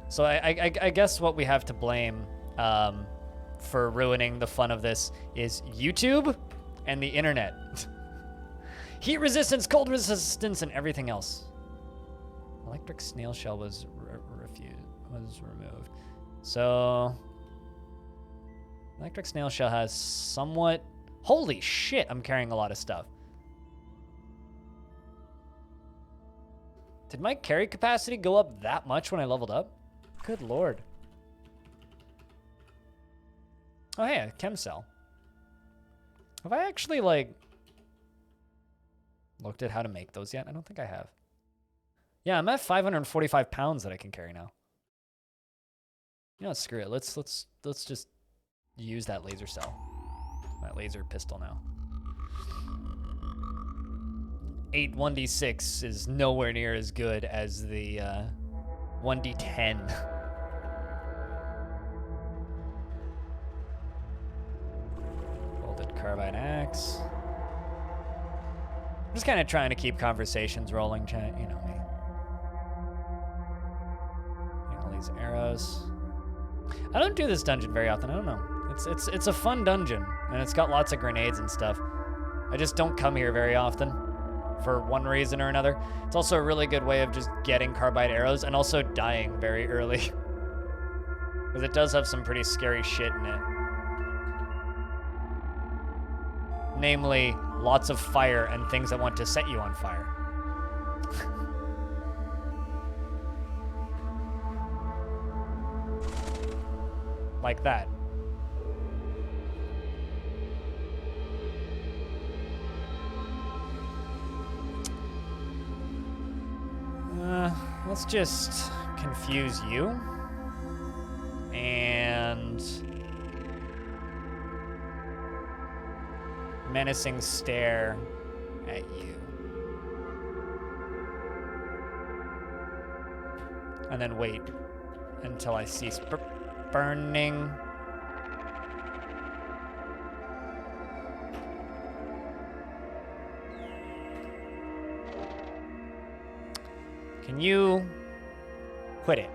So I guess what we have to blame for ruining the fun of this is YouTube and the internet. Heat resistance, cold resistance, and everything else. Electric snail shell was removed. So electric snail shell has somewhat... Holy shit, I'm carrying a lot of stuff. Did my carry capacity go up that much when I leveled up? Good lord. Oh hey, a chem cell. Have I actually, like, looked at how to make those yet? I don't think I have. Yeah, I'm at 545 pounds that I can carry now. You know, screw it. Let's just use that laser cell. That laser pistol now. 8 1d6 is nowhere near as good as the 1d10. Bolted carbide axe. I'm just kind of trying to keep conversations rolling, chat. You know me. Getting all these arrows. I don't do this dungeon very often. I don't know. It's a fun dungeon, and it's got lots of grenades and stuff. I just don't come here very often for one reason or another. It's also a really good way of just getting carbide arrows and also dying very early. Because it does have some pretty scary shit in it. Namely, lots of fire and things that want to set you on fire. Like that. Let's just confuse you. And menacing stare at you. And then wait until I cease burning. Can you quit it?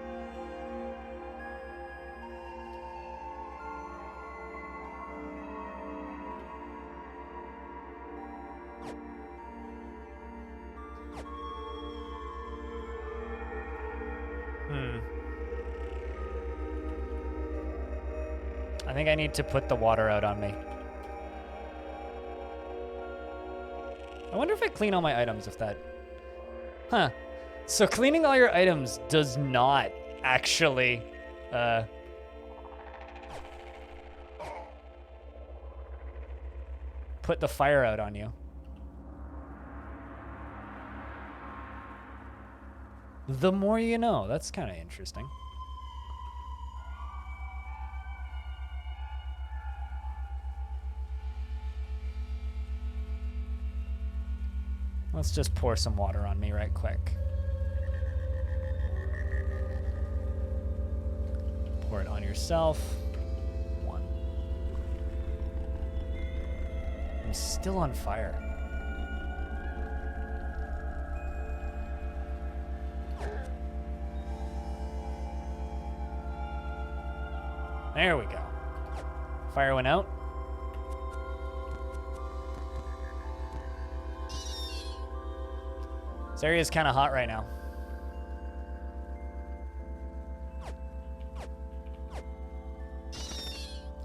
I think I need to put the water out on me. I wonder if I clean all my items, if that... Huh. So cleaning all your items does not actually, put the fire out on you. The more you know. That's kind of interesting. Let's just pour some water on me right quick. Pour it on yourself. 1. I'm still on fire. There we go. Fire went out. This area is kind of hot right now.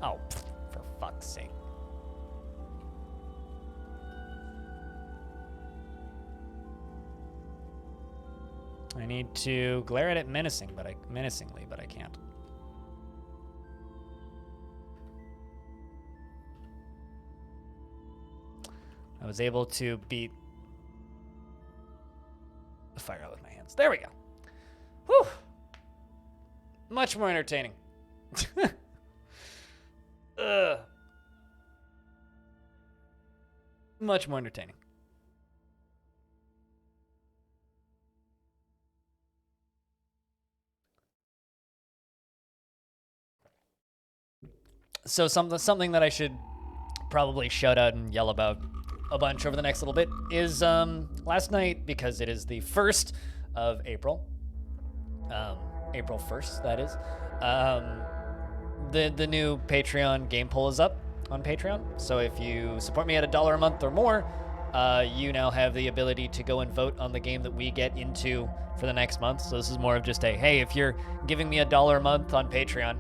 Oh, for fuck's sake. I need to glare at it menacingly, but I can't. I was able to beat the fire out with my hands. There we go. Whew. Much more entertaining. Much more entertaining. So something that I should probably shout out and yell about a bunch over the next little bit is last night, because it is the 1st of April. April 1st, that is. The new Patreon game poll is up on Patreon. So if you support me at $1 a month or more, you now have the ability to go and vote on the game that we get into for the next month. So this is more of just a, hey, if you're giving me $1 a month on Patreon,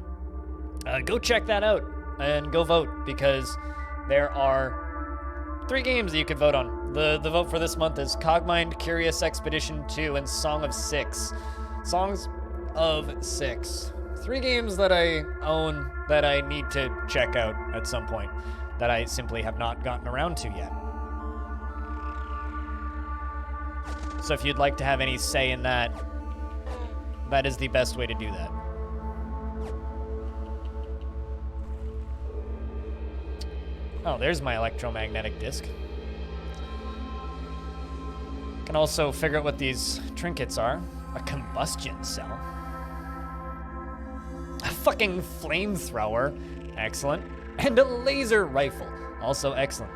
go check that out and go vote, because there are 3 games that you could vote on. The vote for this month is Cogmind, Curious Expedition 2, and Song of Six. Songs of Six. 3 games that I own that I need to check out at some point, that I simply have not gotten around to yet. So if you'd like to have any say in that, that is the best way to do that. Oh, there's my electromagnetic disc. Can also figure out what these trinkets are. A combustion cell. A fucking flamethrower. Excellent. And a laser rifle. Also excellent.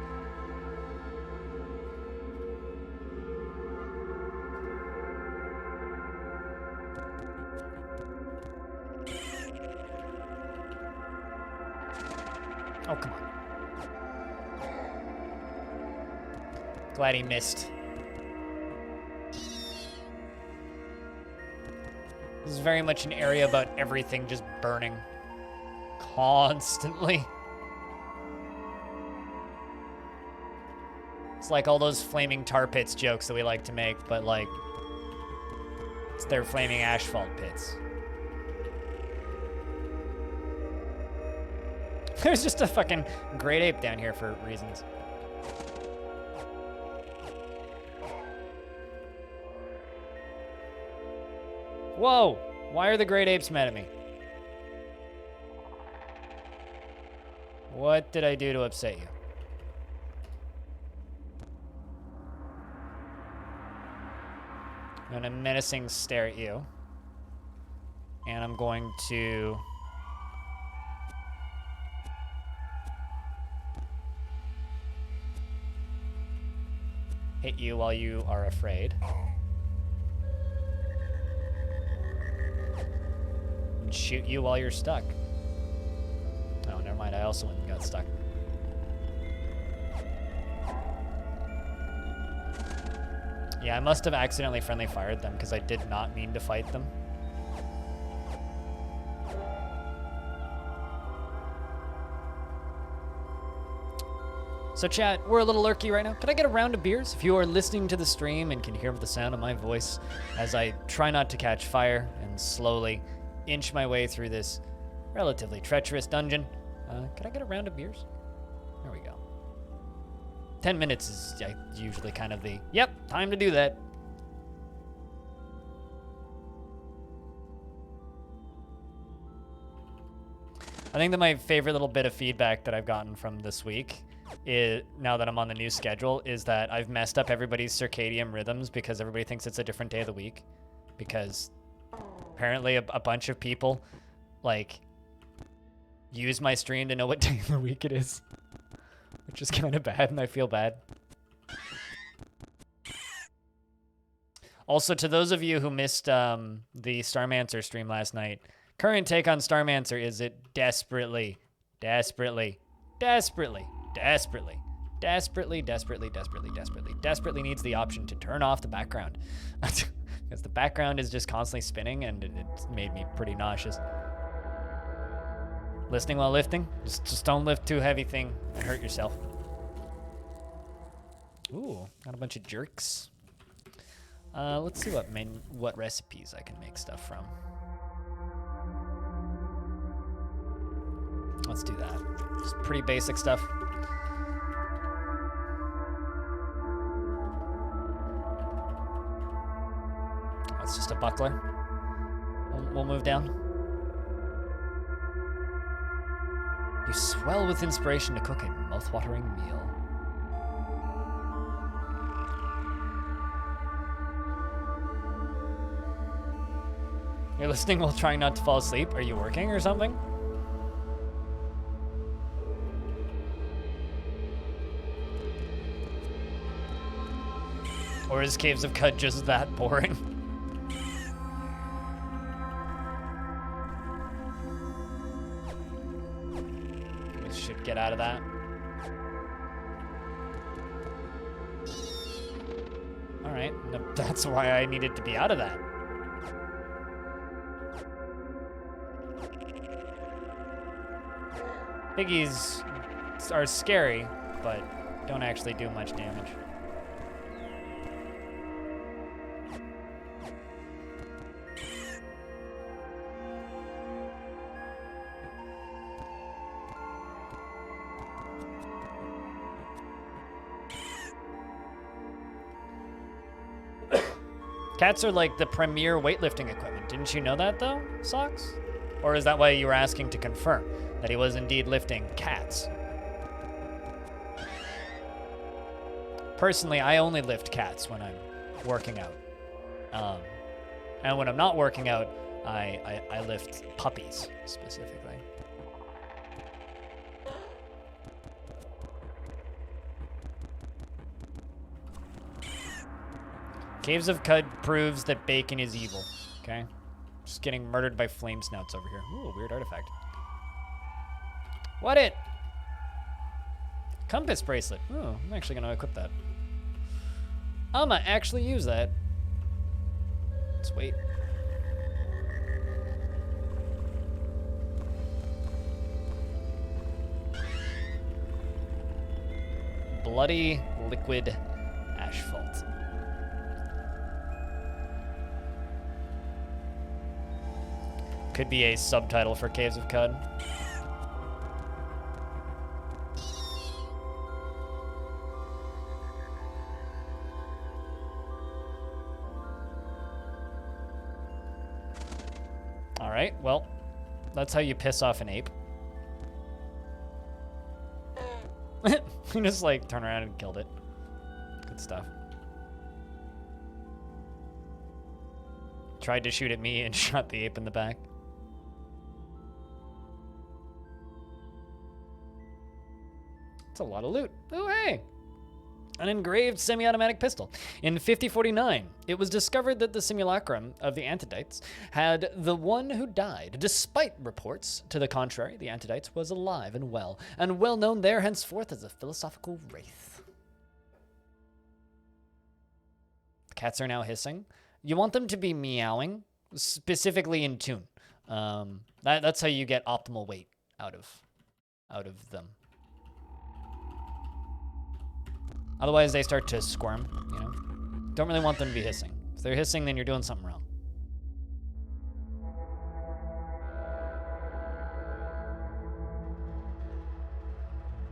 Oh, come on. Glad he missed. This is very much an area about everything just burning constantly. It's like all those flaming tar pits jokes that we like to make, but like, it's their flaming asphalt pits. There's just a fucking great ape down here for reasons. Whoa! Why are the great apes mad at me? What did I do to upset you? I'm gonna menacing stare at you. And I'm going to hit you while you are afraid. And shoot you while you're stuck. Oh, never mind. I also went and got stuck. Yeah, I must have accidentally friendly fired them because I did not mean to fight them. So chat, we're a little lurky right now. Could I get a round of beers? If you are listening to the stream and can hear the sound of my voice as I try not to catch fire and slowly inch my way through this relatively treacherous dungeon, could I get a round of beers? There we go. 10 minutes is usually kind of the, yep, time to do that. I think that my favorite little bit of feedback that I've gotten from this week now that I'm on the new schedule, is that I've messed up everybody's circadian rhythms because everybody thinks it's a different day of the week. Because apparently a bunch of people, like, use my stream to know what day of the week it is. Which is kind of bad, and I feel bad. Also, to those of you who missed the Starmancer stream last night, current take on Starmancer is it desperately needs the option to turn off the background. Because the background is just constantly spinning and it's made me pretty nauseous. Listening while lifting? Just don't lift too heavy thing and hurt yourself. Ooh, got a bunch of jerks. Let's see what recipes I can make stuff from. Let's do that. Just pretty basic stuff. It's just a buckler. We'll move down. You swell with inspiration to cook a mouth-watering meal. You're listening while trying not to fall asleep? Are you working or something? Or is Caves of Cud just that boring? We should get out of that. Alright, that's why I needed to be out of that. Piggies are scary, but don't actually do much damage. Cats are like the premier weightlifting equipment. Didn't you know that, though, Socks? Or is that why you were asking to confirm that he was indeed lifting cats? Personally, I only lift cats when I'm working out. And when I'm not working out, I lift puppies, specifically. Caves of Cud proves that bacon is evil, okay? Just getting murdered by flame snouts over here. Ooh, weird artifact. What it? Compass bracelet. Oh, I'm actually gonna equip that. I'ma actually use that. Let's wait. Bloody liquid asphalt. Could be a subtitle for Caves of Cud. Alright, well, that's how you piss off an ape. You just like turn around and killed it. Good stuff. Tried to shoot at me and shot the ape in the back. It's a lot of loot. Oh, hey. An engraved semi-automatic pistol. In 5049, it was discovered that the simulacrum of the Antidites had the one who died. Despite reports to the contrary, the Antidites was alive and well known there henceforth as a philosophical wraith. The cats are now hissing. You want them to be meowing, specifically in tune. That's how you get optimal weight out of them. Otherwise, they start to squirm, you know? Don't really want them to be hissing. If they're hissing, then you're doing something wrong.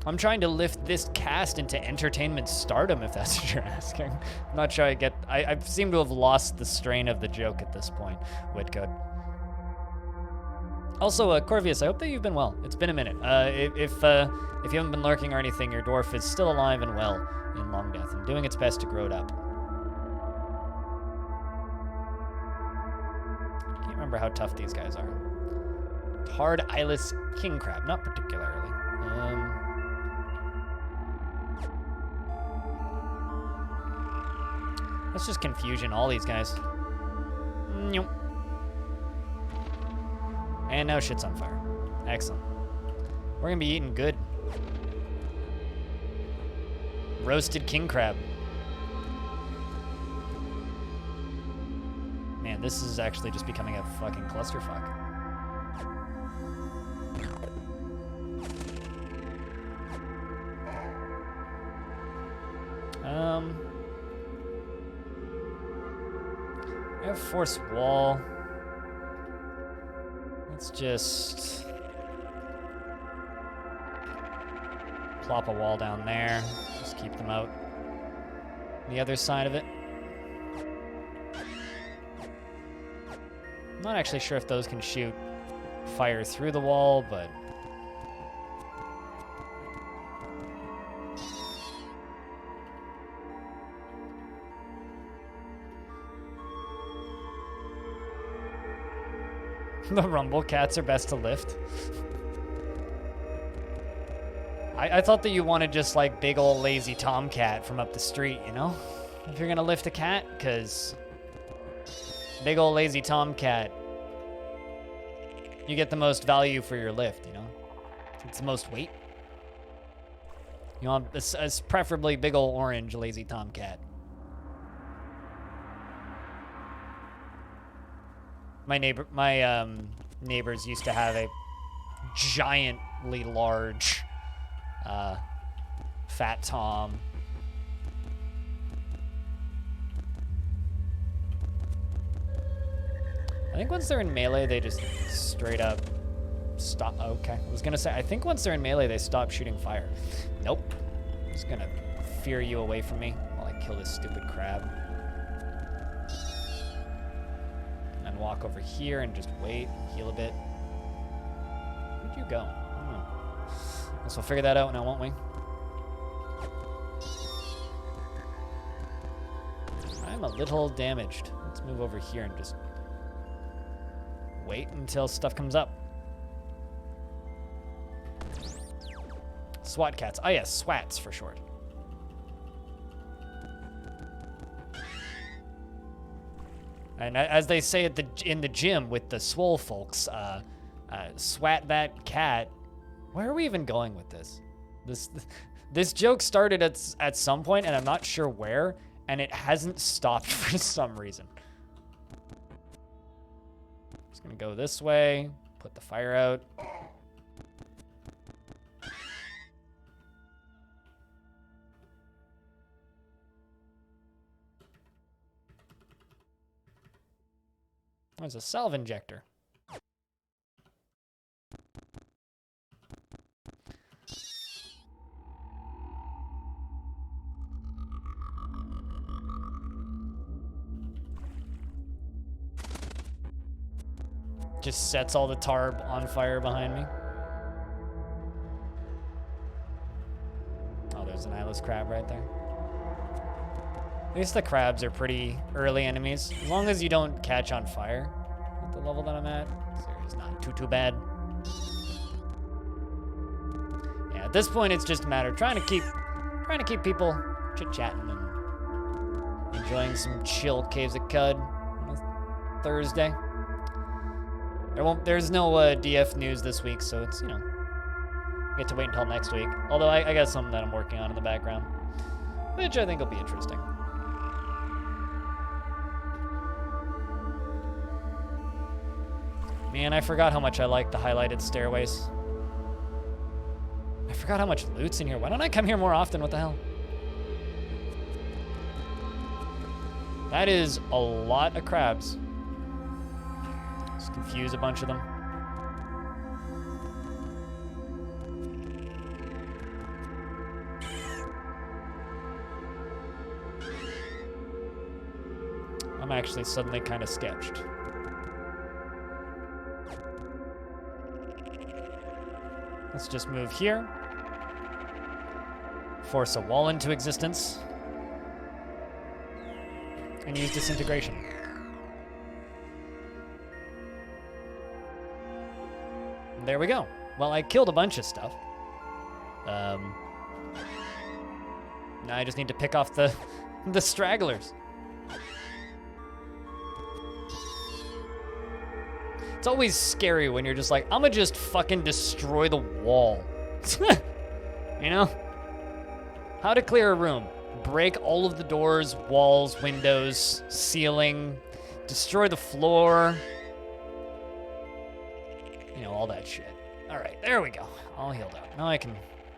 I'm trying to lift this cast into entertainment stardom, if that's what you're asking. I'm not sure I seem to have lost the strain of the joke at this point, Whitcode. Also, Corvius, I hope that you've been well. It's been a minute. If you haven't been lurking or anything, your dwarf is still alive and well in Long Death and doing its best to grow it up. Can't remember how tough these guys are. Hard eyeless king crab, not particularly. That's just confusion, all these guys. Nope. And now shit's on fire. Excellent. We're gonna be eating good. Roasted king crab. Man, this is actually just becoming a fucking clusterfuck. I have force wall. Let's just plop a wall down there. Just keep them out. The other side of it. I'm not actually sure if those can shoot fire through the wall, but the rumble cats are best to lift. I thought that you wanted just like big old lazy tomcat from up the street, you know? If you're gonna lift a cat, because big old lazy tomcat, you get the most value for your lift, you know? It's the most weight. You want preferably big old orange lazy tomcat. My neighbors used to have a giantly large fat tom. I think once they're in melee, they just straight up stop. Okay, I was gonna say, I think once they're in melee, they stop shooting fire. Nope. I'm just gonna fear you away from me while I kill this stupid crab. And walk over here and just wait, heal a bit. Where'd you go? I don't know. Guess we'll figure that out now, won't we? I'm a little damaged. Let's move over here and just wait until stuff comes up. SWAT cats. Ah, yes, SWATs for short. And as they say in the gym with the swole folks, swat that cat. Where are we even going with this? This joke started at some point, and I'm not sure where, and it hasn't stopped for some reason. Just gonna go this way, put the fire out. There's a salve injector. Just sets all the tar on fire behind me. Oh, there's an eyeless crab right there. At least the crabs are pretty early enemies. As long as you don't catch on fire at the level that I'm at, it's not too bad. Yeah, At this point, it's just a matter of trying to keep people chit-chatting and enjoying some chill Caves of Cud on a Thursday. There's no DF news this week, so it's, get to wait until next week. Although I got something that I'm working on in the background, which I think will be interesting. Man, I forgot how much I like the highlighted stairways. I forgot how much loot's in here. Why don't I come here more often? What the hell? That is a lot of crabs. Just confuse a bunch of them. I'm actually suddenly kind of sketched. Let's just move here. Force a wall into existence. And use disintegration. And there we go. Well, I killed a bunch of stuff. Now I just need to pick off the stragglers. It's always scary when you're just like, I'm gonna just fucking destroy the wall. You know? How to clear a room. Break all of the doors, walls, windows, ceiling, destroy the floor. All that shit. All right, there we go. All healed up. Now I can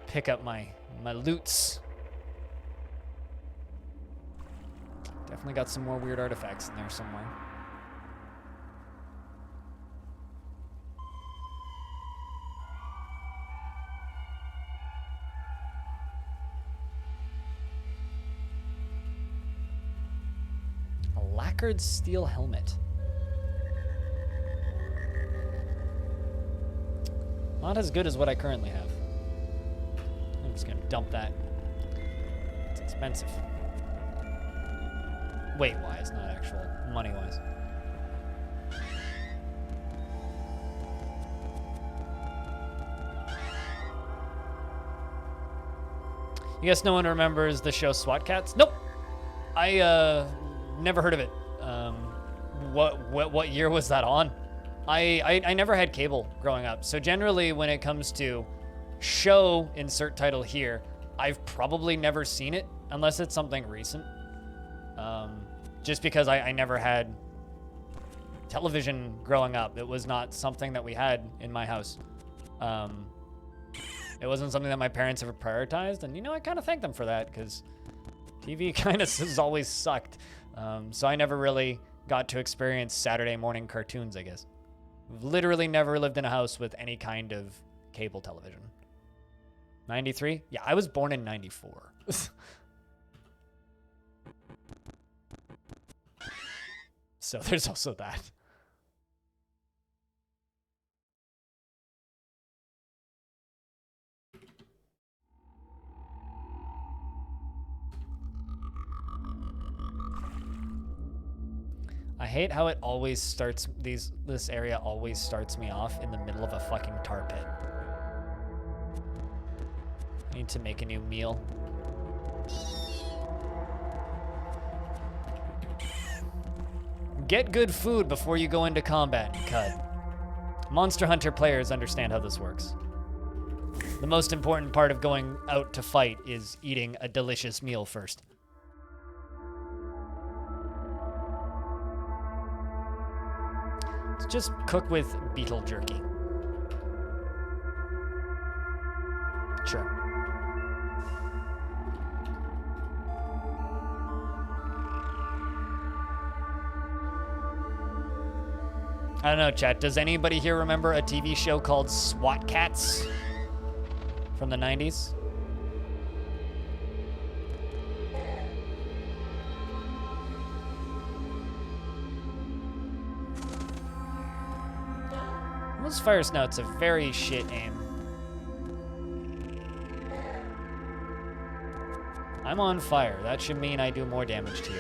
pick up my loots. Definitely got some more weird artifacts in there somewhere. Lacquered steel helmet. Not as good as what I currently have. I'm just gonna dump that. It's expensive. Weight-wise, not actual money-wise. You guess no one remembers the show SWAT Cats? Nope. I never heard of it. What year was that on? I never had cable growing up, so generally when it comes to show insert title here, I've probably never seen it unless it's something recent. Just because I never had television growing up. It was not something that we had in my house. It wasn't something that my parents ever prioritized, and I kind of thank them for that because TV kind of has always sucked. So I never really got to experience Saturday morning cartoons, I guess. I've literally never lived in a house with any kind of cable television. 93? Yeah, I was born in 94. So there's also that. I hate how it always starts, this area always starts me off in the middle of a fucking tar pit. I need to make a new meal. Get good food before you go into combat, Cud. Monster Hunter players understand how this works. The most important part of going out to fight is eating a delicious meal first. Let's just cook with beetle jerky. Sure. I don't know, chat. Does anybody here remember a TV show called SWAT Cats from the 90s? Those fire snouts have very shit aim. I'm on fire. That should mean I do more damage to you.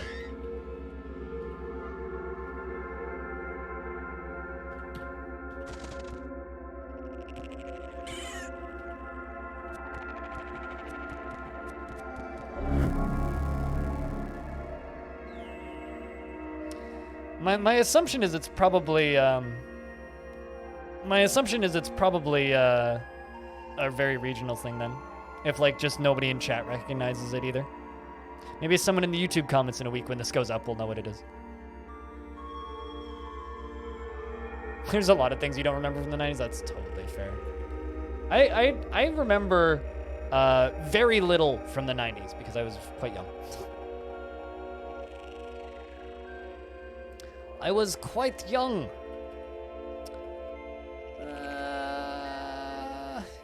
My assumption is it's probably a very regional thing then. If like just nobody in chat recognizes it either. Maybe someone in the YouTube comments in a week when this goes up will know what it is. There's a lot of things you don't remember from the 90s. That's totally fair. I remember very little from the 90s because I was quite young. I was quite young.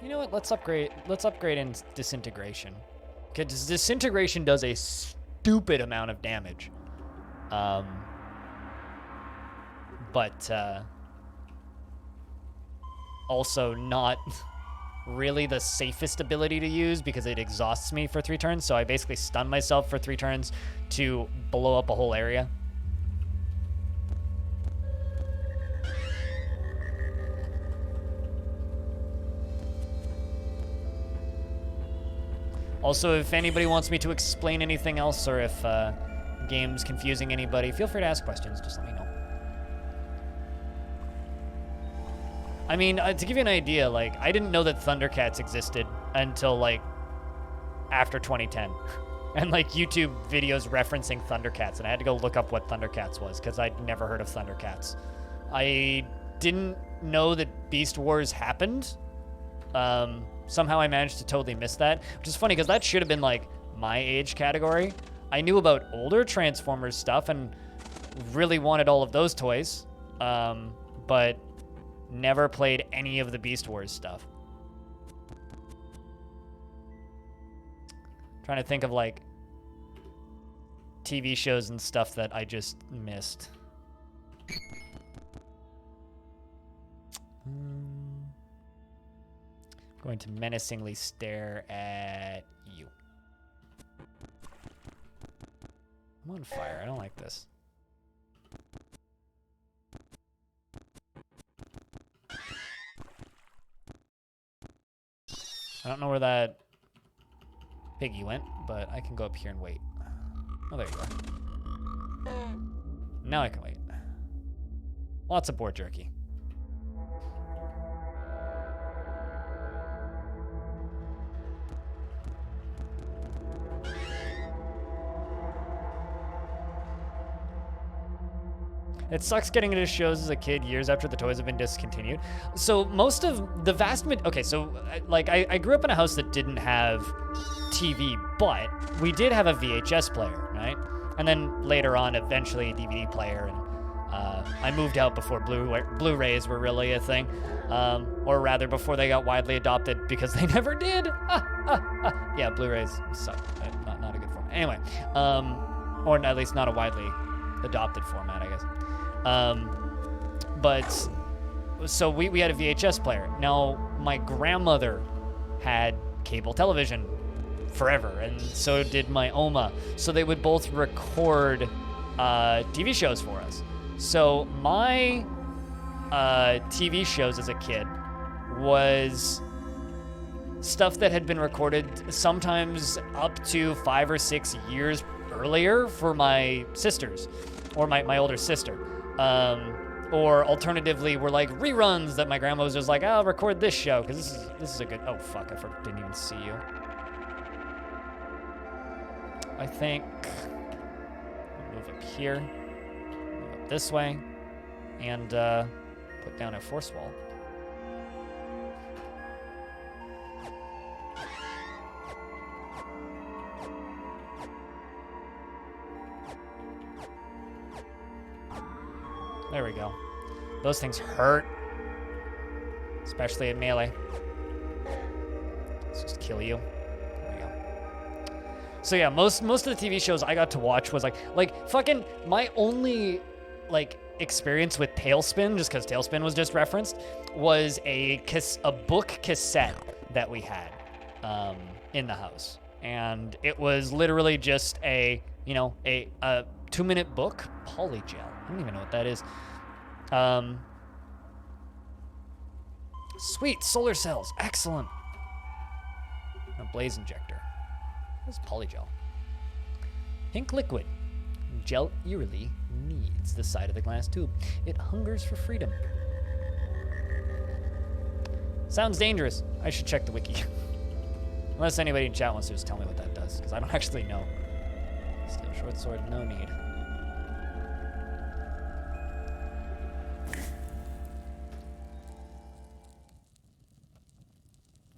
You know what? Let's upgrade in disintegration. Because disintegration does a stupid amount of damage. But also not really the safest ability to use because it exhausts me for 3 turns. So I basically stun myself for 3 turns to blow up a whole area. Also, if anybody wants me to explain anything else or if game's confusing anybody, feel free to ask questions. Just let me know. I mean, to give you an idea, like, I didn't know that Thundercats existed until, like, after 2010. And, like, YouTube videos referencing Thundercats, and I had to go look up what Thundercats was, because I'd never heard of Thundercats. I didn't know that Beast Wars happened. Somehow I managed to totally miss that, which is funny, because that should have been, like, my age category. I knew about older Transformers stuff and really wanted all of those toys, but never played any of the Beast Wars stuff. Trying to think of, like, TV shows and stuff that I just missed. Going to menacingly stare at you. I'm on fire. I don't like this. I don't know where that piggy went, but I can go up here and wait. Oh, there you are. Now I can wait. Lots of boar jerky. It sucks getting into shows as a kid years after the toys have been discontinued. So most of the okay, so like I grew up in a house that didn't have TV, but we did have a VHS player, right? And then later on, eventually a DVD player, and I moved out before Blu-rays were really a thing, or rather before they got widely adopted because they never did. Yeah, Blu-rays suck. Not a good format. Anyway, or at least not a widely adopted format, I guess. But so we had a VHS player. Now my grandmother had cable television forever, and so did my Oma. So they would both record TV shows for us. So my TV shows as a kid was stuff that had been recorded sometimes up to 5 or 6 years earlier for my sisters, or my older sister. Or alternatively, were like reruns that my grandma was just like, I'll record this show, because this is a good, oh fuck, I didn't even see you. I think, move up here, move up this way, and put down a force wall. There we go. Those things hurt, especially at melee. Let's just kill you. There we go. So yeah, most of the TV shows I got to watch was like fucking my only like experience with Tailspin, just because Tailspin was just referenced, was a book cassette that we had in the house, and it was literally just a 2-minute book, polygel. I don't even know what that is. Sweet, solar cells, excellent. A blaze injector. What's polygel? Pink liquid. Gel eerily needs the side of the glass tube. It hungers for freedom. Sounds dangerous. I should check the wiki. Unless anybody in chat wants to just tell me what that does, because I don't actually know. Steel short sword, no need.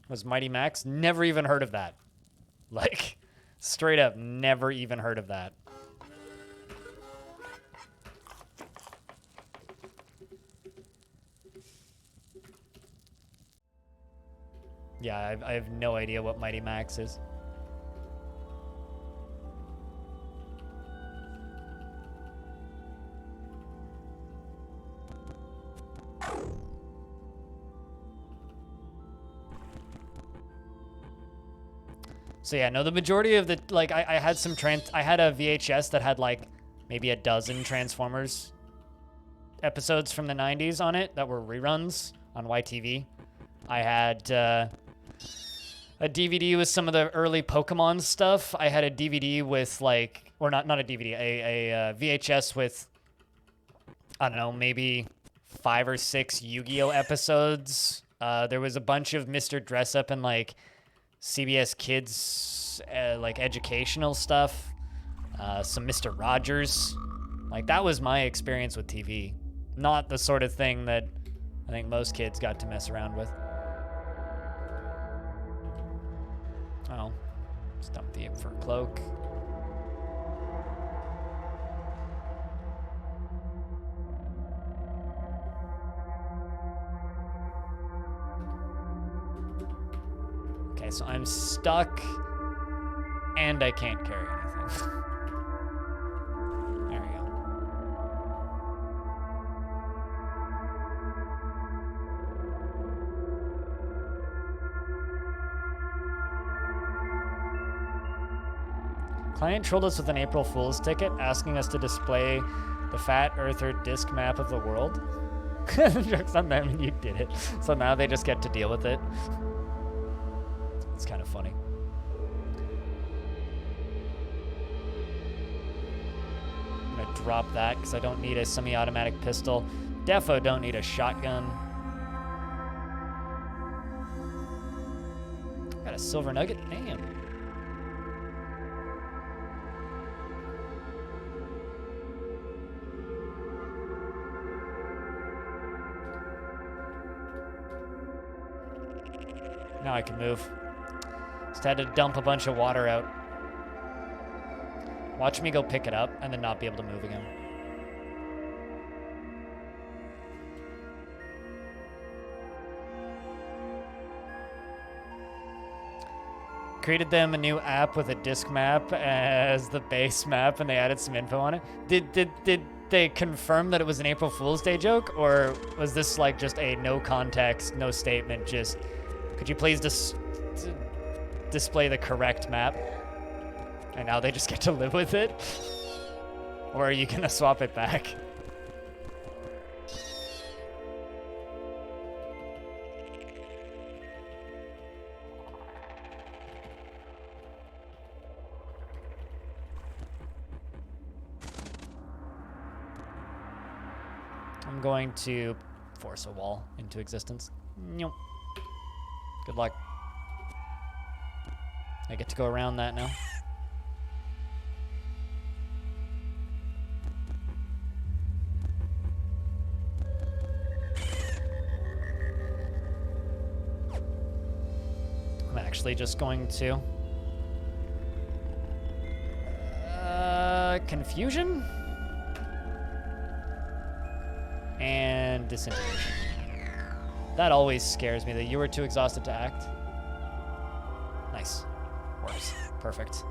Was Mighty Max? Never even heard of that. Like, straight up, never even heard of that. Yeah, I have no idea what Mighty Max is. So yeah, no, the majority of the, like, I had some I had a VHS that had like maybe a dozen Transformers episodes from the 90s on it that were reruns on YTV. I had a DVD with some of the early Pokemon stuff. I had a DVD with like, or not a DVD, a VHS with, I don't know, maybe 5 or 6 Yu-Gi-Oh episodes. There was a bunch of Mr. Dress-Up and like CBS Kids, like educational stuff. Some Mr. Rogers. Like that was my experience with TV. Not the sort of thing that I think most kids got to mess around with. Oh, stump the ape for a cloak. Okay, so I'm stuck and I can't carry anything. There we go. Client trolled us with an April Fool's ticket asking us to display the Fat Earther disc map of the world. Joke's on them and you did it. So now they just get to deal with it. It's kind of funny. I'm gonna drop that because I don't need a semi-automatic pistol. Defo don't need a shotgun. Got a silver nugget? Damn. Now I can move. Just had to dump a bunch of water out. Watch me go pick it up and then not be able to move again. Created them a new app with a disc map as the base map and they added some info on it. Did they confirm that it was an April Fool's Day joke, or was this like just a no context, no statement, just could you please display the correct map? And now they just get to live with it? Or are you gonna swap it back? I'm going to force a wall into existence. Nope. Good luck. I get to go around that now. I'm actually just going to... confusion? And disintegration. That always scares me, that you were too exhausted to act. Nice. Works. Perfect.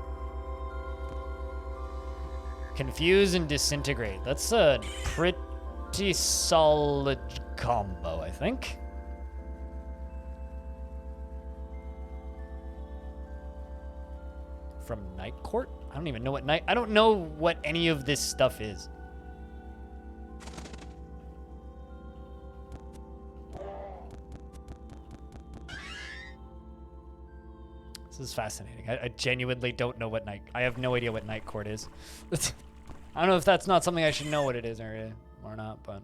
Confuse and disintegrate. That's a pretty solid combo, I think. From Night Court? I don't even know what I don't know what any of this stuff is. This is fascinating. I genuinely don't know what I have no idea what Night Court is. I don't know if that's not something I should know what it is or not, but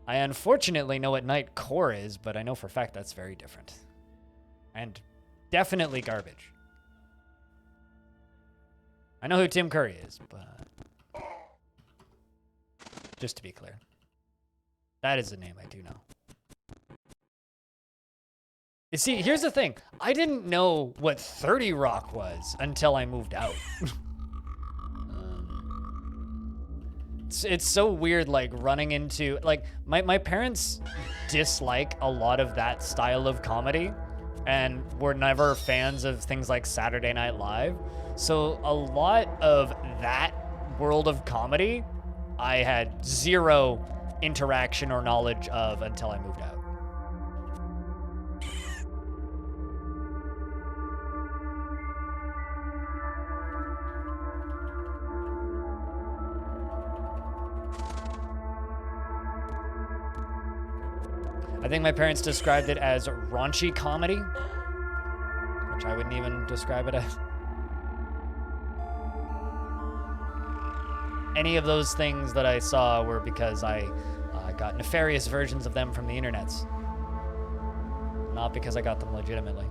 I unfortunately know what Night Core is, but I know for a fact that's very different. And definitely garbage. I know who Tim Curry is, but just to be clear, that is a name I do know. You see, here's the thing. I didn't know what 30 Rock was until I moved out. It's so weird, like, running into, like, my parents dislike a lot of that style of comedy and were never fans of things like Saturday Night Live. So a lot of that world of comedy, I had zero interaction or knowledge of until I moved out. I think my parents described it as raunchy comedy, which I wouldn't even describe it as. Any of those things that I saw were because I got nefarious versions of them from the internets, not because I got them legitimately.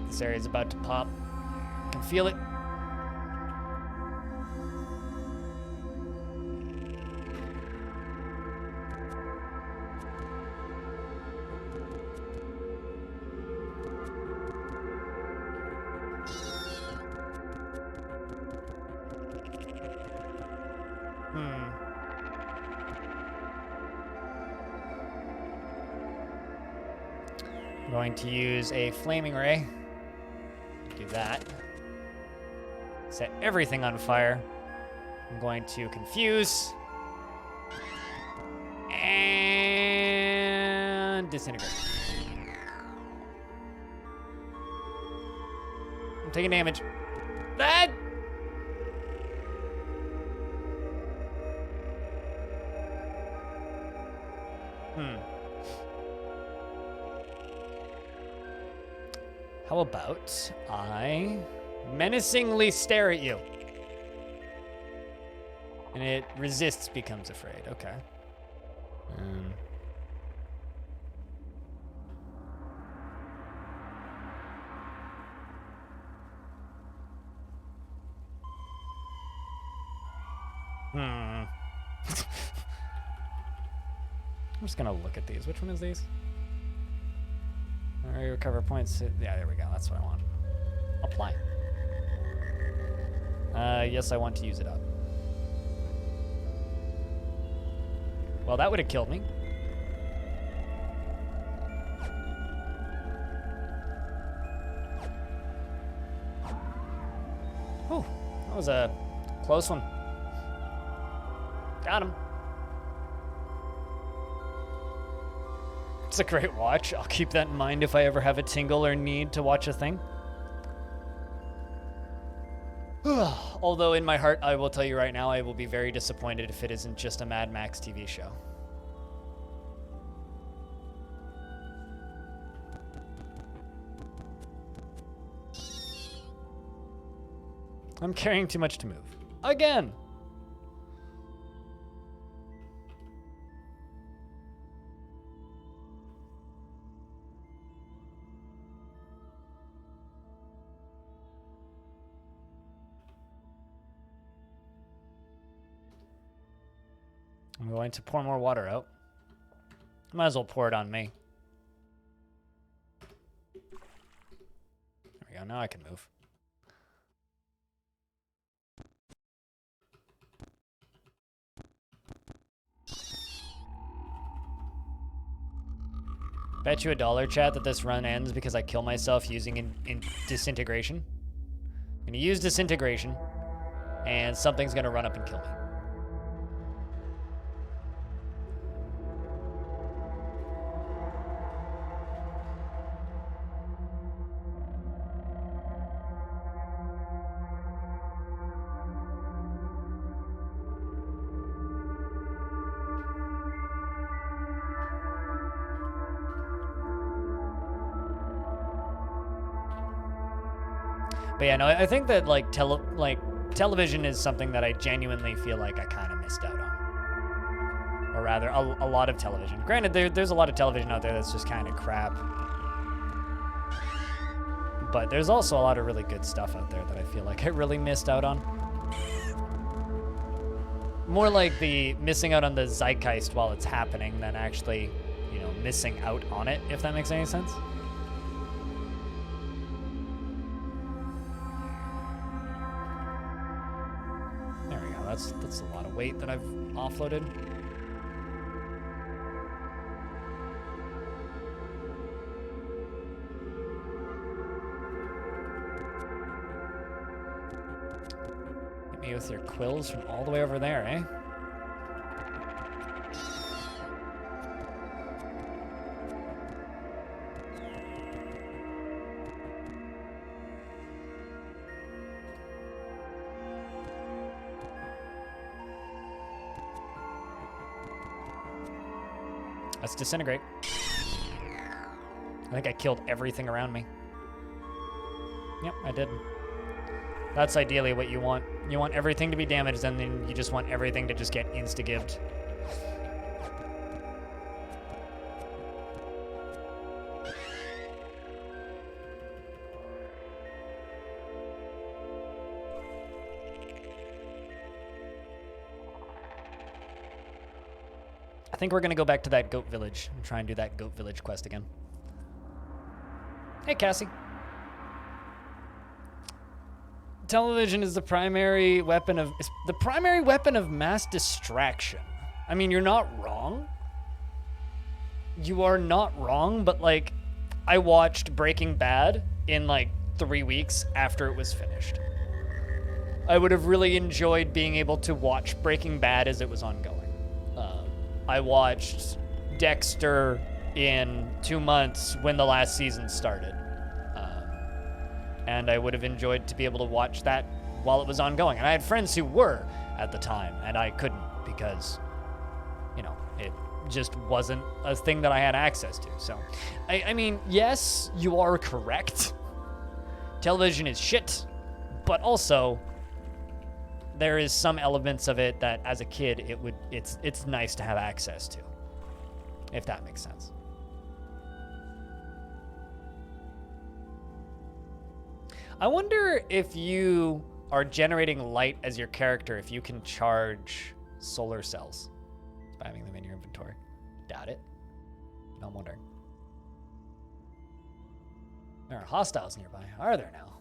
This area's about to pop. I can feel it. I'm going to use a flaming ray. Do that. Set everything on fire. I'm going to confuse. And disintegrate. I'm taking damage. That! How about I menacingly stare at you? And it resists, becomes afraid. Okay. I'm just gonna look at these. Which one is these? Alright, recover points. Yeah, there we go. That's what I want. Apply. Yes, I want to use it up. Well, that would have killed me. Whew, that was a close one. Got him. It's a great watch. I'll keep that in mind if I ever have a tingle or need to watch a thing. Although in my heart, I will tell you right now, I will be very disappointed if it isn't just a Mad Max TV show. I'm carrying too much to move. Again! I'm going to pour more water out. Might as well pour it on me. There we go, now I can move. Bet you $1, chat, that this run ends because I kill myself using in disintegration. I'm gonna use disintegration, and something's gonna run up and kill me. But yeah, no, I think that like television is something that I genuinely feel like I kind of missed out on, or rather, a lot of television. Granted, there's a lot of television out there that's just kind of crap, but there's also a lot of really good stuff out there that I feel like I really missed out on. More like the missing out on the zeitgeist while it's happening than actually, you know, missing out on it, if that makes any sense. There we go. That's a lot of weight that I've offloaded. Hit me with your quills from all the way over there, eh? Let's disintegrate. I think I killed everything around me. Yep, I did. That's ideally what you want. You want everything to be damaged, and then you just want everything to just get insta-gibbed. I think we're gonna go back to that goat village and try and do that goat village quest again. Hey, Cassie. Television is the primary weapon of mass distraction. I mean, you're not wrong. You are not wrong, but like, I watched Breaking Bad in like 3 weeks after it was finished. I would have really enjoyed being able to watch Breaking Bad as it was ongoing. I watched Dexter in 2 months when the last season started. And I would have enjoyed to be able to watch that while it was ongoing. And I had friends who were at the time, and I couldn't because, you know, it just wasn't a thing that I had access to. So, I mean, yes, you are correct. Television is shit, but also there is some elements of it that as a kid it's nice to have access to, if that makes sense. I wonder if you are generating light as your character, if you can charge solar cells by having them in your inventory. Doubt it. No, I'm wondering. There are hostiles nearby. Are there now?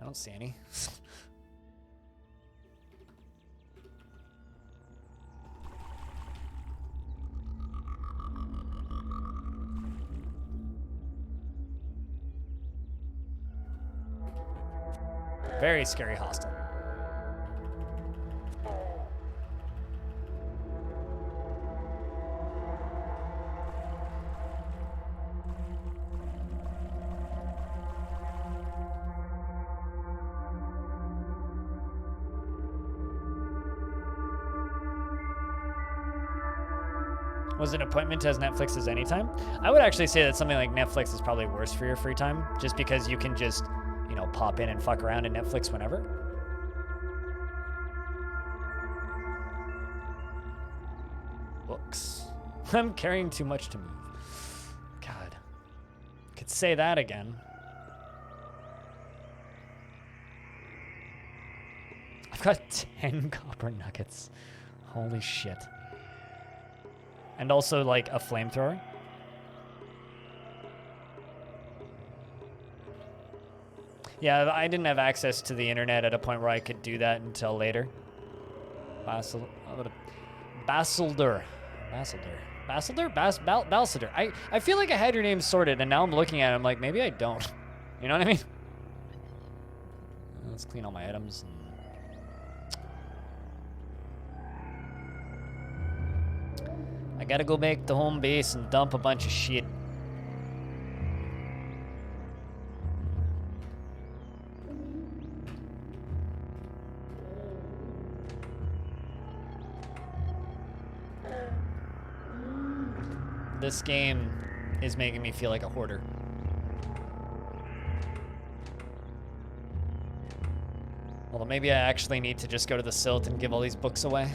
I don't see any. Very scary hostile. Was it an appointment as Netflix as Anytime? I would actually say that something like Netflix is probably worse for your free time, just because you can just, you know, pop in and fuck around in Netflix whenever. Books. I'm carrying too much to move. God. Could say that again. I've got 10 copper nuggets. Holy shit. And also, like, a flamethrower. Yeah, I didn't have access to the internet at a point where I could do that until later. Basildor. I feel like I had your name sorted, and now I'm looking at it, I'm like, maybe I don't. You know what I mean? Let's clean all my items. I gotta go back to home base and dump a bunch of shit. This game is making me feel like a hoarder. Well, maybe I actually need to just go to the Silt and give all these books away.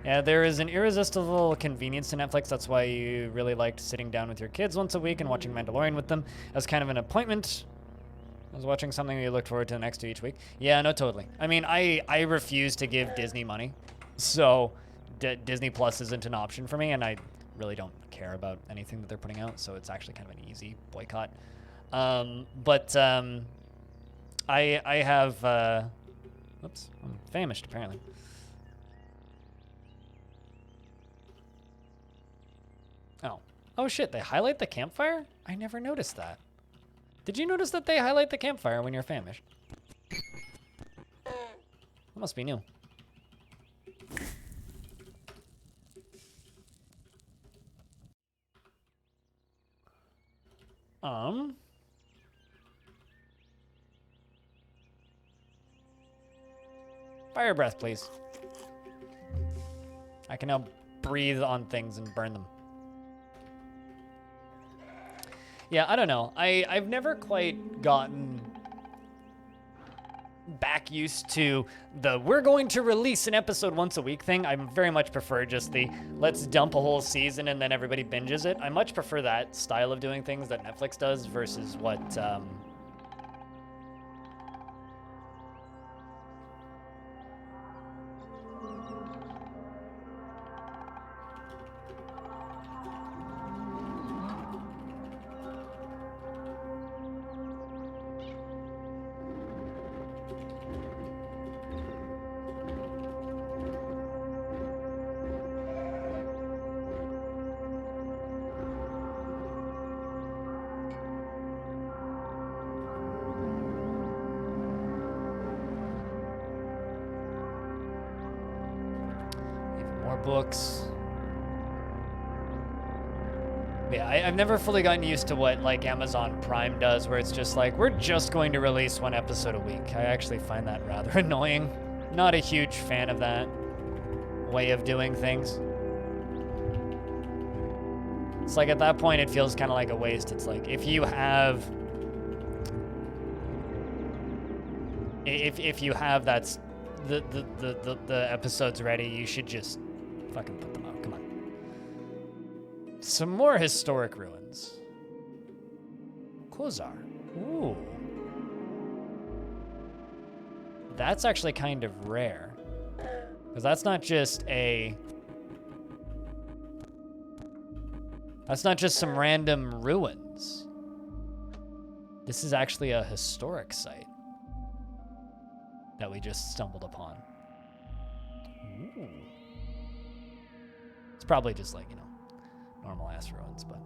Yeah, there is an irresistible convenience to Netflix. That's why you really liked sitting down with your kids once a week and watching Mandalorian with them as kind of an appointment. I was watching something you looked forward to next to each week. Yeah, no, totally. I mean, I refuse to give Disney money, so Disney Plus isn't an option for me, and I really don't care about anything that they're putting out, so it's actually kind of an easy boycott. I have, whoops, I'm famished apparently. Oh shit, they highlight the campfire? I never noticed that. Did you notice that they highlight the campfire when you're famished? That must be new. Fire breath, please. I can now breathe on things and burn them. Yeah, I don't know. I've never quite gotten back used to the we're going to release an episode once a week thing. I very much prefer just the let's dump a whole season and then everybody binges it. I much prefer that style of doing things that Netflix does versus what books. Yeah, I've never fully gotten used to what like Amazon Prime does, where it's just like, we're just going to release one episode a week. I actually find that rather annoying. Not a huge fan of that way of doing things. It's like at that point, it feels kind of like a waste. It's like, if you have that's the episodes ready, you should just fucking put them out. Come on. Some more historic ruins. Kozar. Ooh. That's actually kind of rare. Because that's not just some random ruins. This is actually a historic site that we just stumbled upon. Ooh. It's probably just like, normal ass ruins, but.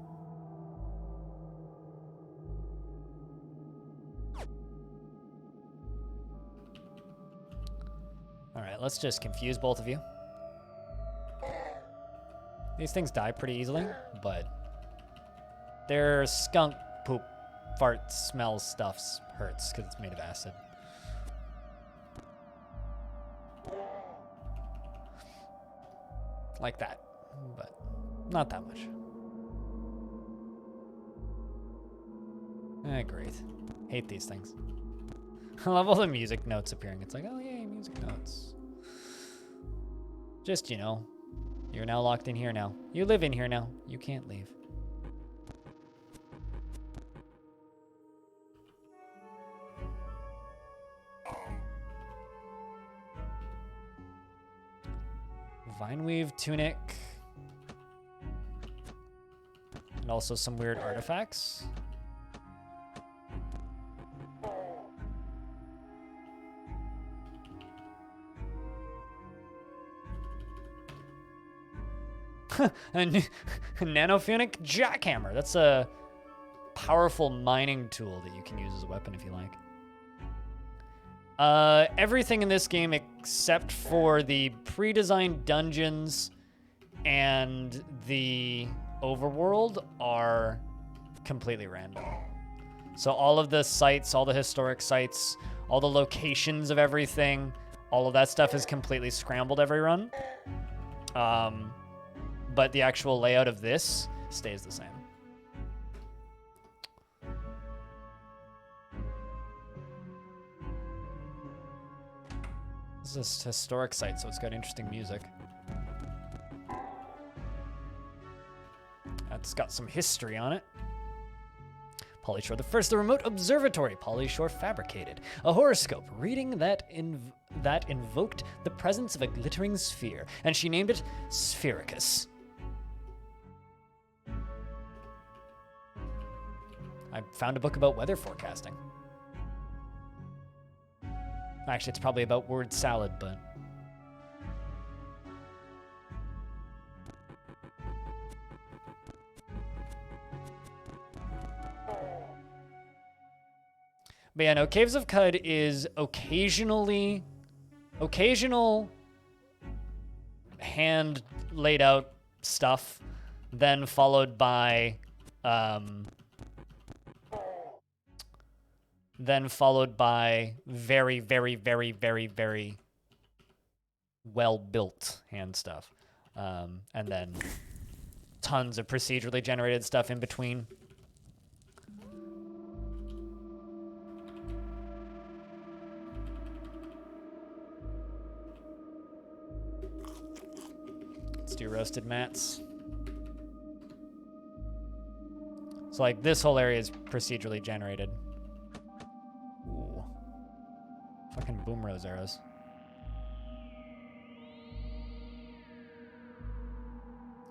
All right, let's just confuse both of you. These things die pretty easily, but their skunk poop, fart, smell stuffs hurts because it's made of acid. Like that, but not that much. Great. Hate these things. I love all the music notes appearing. It's like, oh yay, music notes. Just, you're now locked in here now. You live in here now. You can't leave. Vineweave tunic. And also some weird artifacts. A nanofunic jackhammer. That's a powerful mining tool that you can use as a weapon if you like. Everything in this game except for the pre-designed dungeons and the overworld are completely random. So all of the sites, all the historic sites, all the locations of everything all of that stuff is completely scrambled every run. But the actual layout of this stays the same. This is a historic site, so it's got interesting music. It's got some history on it. Polyshore the First, the remote observatory Polyshore fabricated. A horoscope reading that invoked the presence of a glittering sphere, and she named it Sphericus. I found a book about weather forecasting. Actually, it's probably about word salad, but... But yeah, no, Caves of Cud is occasional hand laid out stuff, then followed by very, very, very, very, very well-built hand stuff. And then tons of procedurally generated stuff in between. Let's do roasted mats. So like this whole area is procedurally generated. Ooh. Fucking boom rose arrows.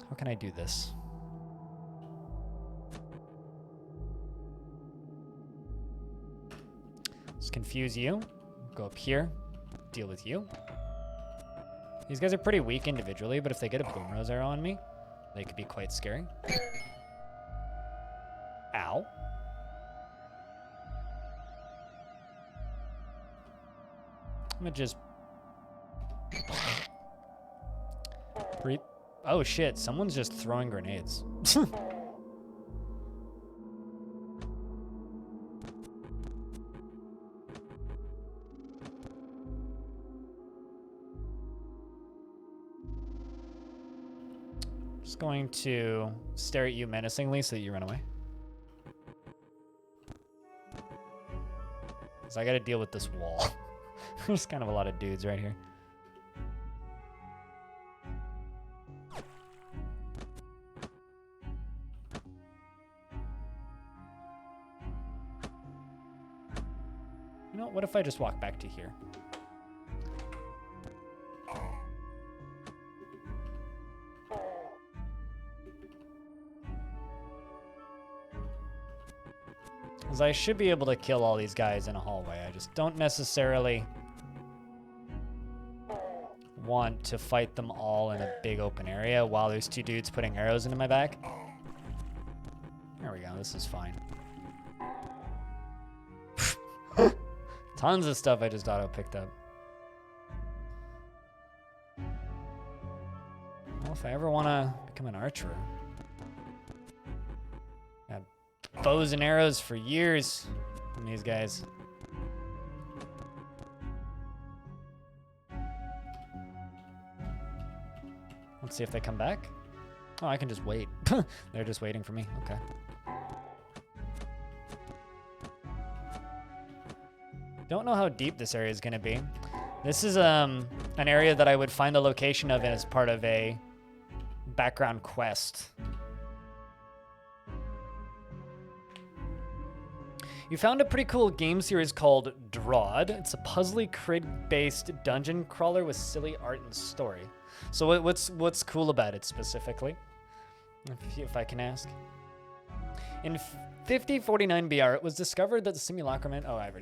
How can I do this? Let's confuse you. Go up here. Deal with you. These guys are pretty weak individually, but if they get a boom rose arrow on me, they could be quite scary. Ow. I'm gonna just... breathe. Oh shit, someone's just throwing grenades. Just going to stare at you menacingly so that you run away. So I gotta deal with this wall. There's kind of a lot of dudes right here. You know, what if I just walk back to here? Because I should be able to kill all these guys in a hallway. I just don't necessarily want to fight them all in a big open area while there's two dudes putting arrows into my back. There we go. This is fine. Tons of stuff I just auto-picked up. Well, if I ever want to become an archer... Got bows and arrows for years from these guys. Let's see if they come back. Oh, I can just wait. They're just waiting for me. Okay. Don't know how deep this area is going to be. This is an area that I would find the location of as part of a background quest. You found a pretty cool game series called Drawd. It's a puzzly crid-based dungeon crawler with silly art and story. So what's cool about it specifically, if I can ask? In 5049 BR, it was discovered that the simulacrum... Oh, I've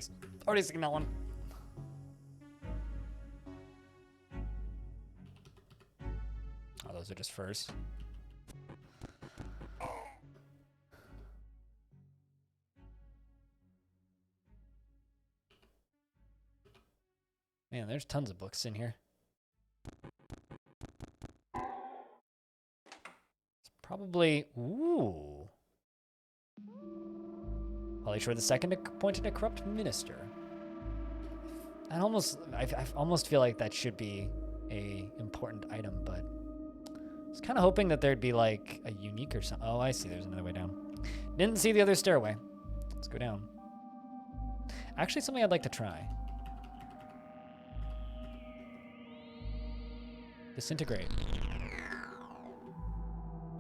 already seen that one. Oh, those are just furs. Man, there's tons of books in here. It's probably... Ooh. Polyshore II appointed a corrupt minister. I almost feel like that should be a important item, but I was kind of hoping that there'd be like a unique or something. Oh, I see. There's another way down. Didn't see the other stairway. Let's go down. Actually, something I'd like to try. Disintegrate.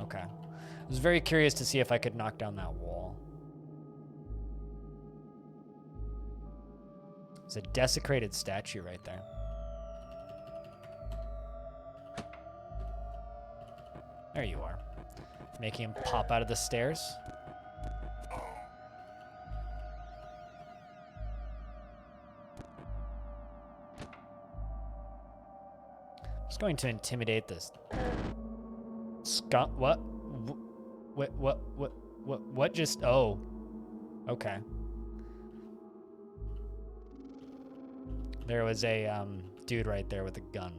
Okay. I was very curious to see if I could knock down that wall. There's a desecrated statue right there. There you are. Making him pop out of the stairs. Just going to intimidate this skunk. What just, oh, okay. There was a dude right there with a gun.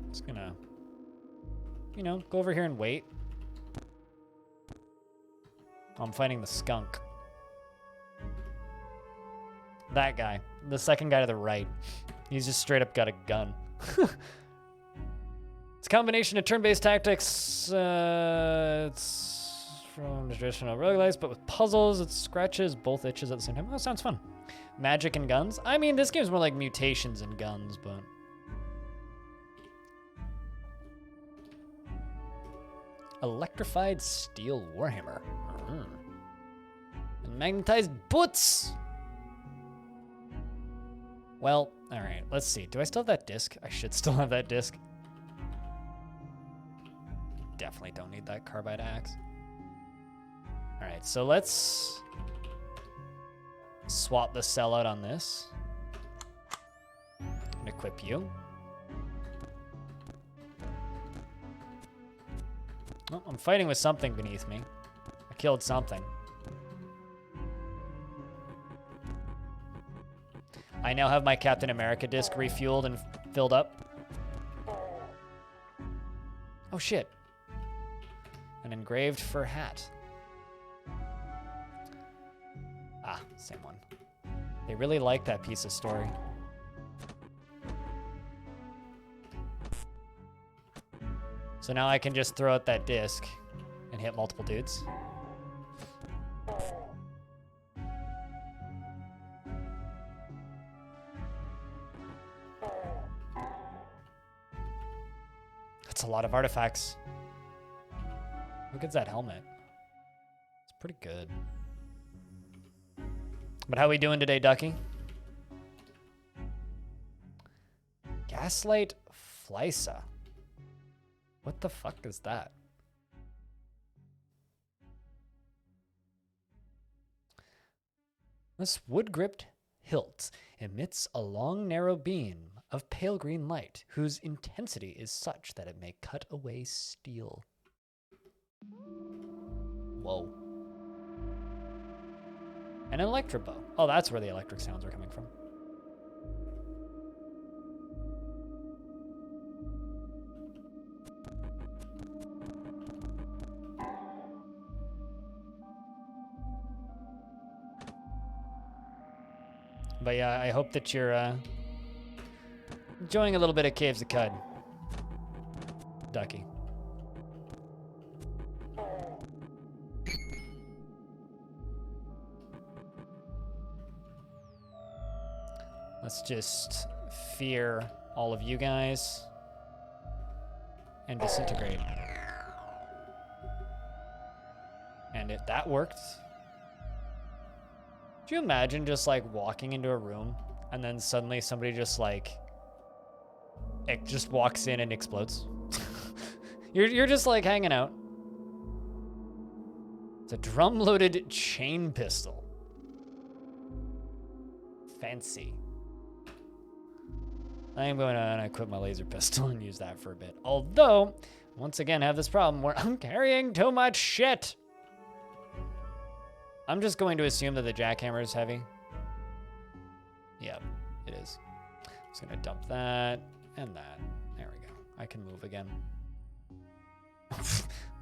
Just gonna, you know, go over here and wait. I'm fighting the skunk. That guy, the second guy to the right. He's just straight up got a gun. It's a combination of turn-based tactics. It's from traditional roguelikes, but with puzzles, it scratches both itches at the same time. Oh, sounds fun. Magic and guns. I mean, this game's more like mutations and guns, but... Electrified steel warhammer. And magnetized boots! Well, all right, let's see. Do I still have that disc? I should still have that disc. Definitely don't need that carbide axe. All right, so let's swap the cell out on this and equip you. Oh, I'm fighting with something beneath me. I killed something. I now have my Captain America disc refueled and filled up. Oh shit. An engraved fur hat. Ah, same one. They really like that piece of story. So now I can just throw out that disc and hit multiple dudes. That's a lot of artifacts. Look at that helmet. It's pretty good. But how we doing today, Ducky? Gaslight Flysa. What the fuck is that? This wood-gripped hilt emits a long, narrow beam of pale green light, whose intensity is such that it may cut away steel. Whoa. An electro bow. Oh, that's where the electric sounds are coming from. But yeah, I hope that you're enjoying a little bit of Caves of Cud, Ducky. Let's just fear all of you guys and disintegrate. And that worked. Could you imagine just like walking into a room and then suddenly somebody just like, it just walks in and explodes? You're just like hanging out. It's a drum-loaded chain pistol. Fancy. I'm going to equip my laser pistol and use that for a bit. Although, once again, I have this problem where I'm carrying too much shit. I'm just going to assume that the jackhammer is heavy. Yep, it is. I'm just going to dump that and that. There we go. I can move again.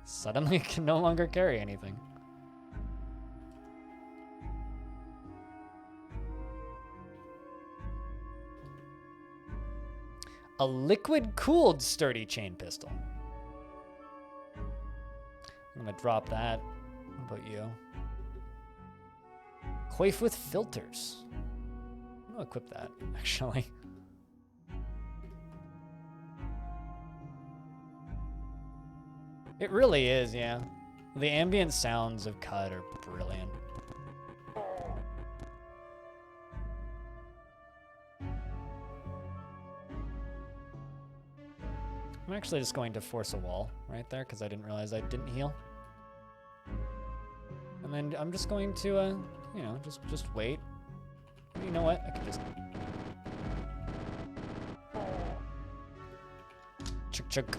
Suddenly, I can no longer carry anything. A liquid-cooled sturdy chain pistol. I'm gonna drop that. What about you? Coif with filters. I'm gonna equip that, actually. It really is, yeah. The ambient sounds of Cut are brilliant. I'm actually just going to force a wall right there because I didn't realize I didn't heal. And then I'm just going to, you know, just wait. You know what? I could just... Chuk chuk.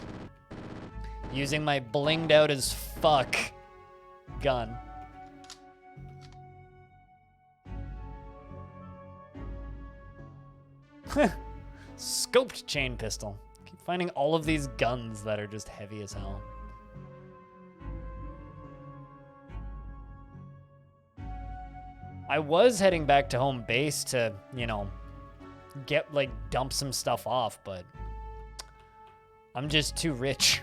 Using my blinged out as fuck gun. Scoped chain pistol. Keep finding all of these guns that are just heavy as hell. I was heading back to home base to, you know, dump some stuff off, but I'm just too rich.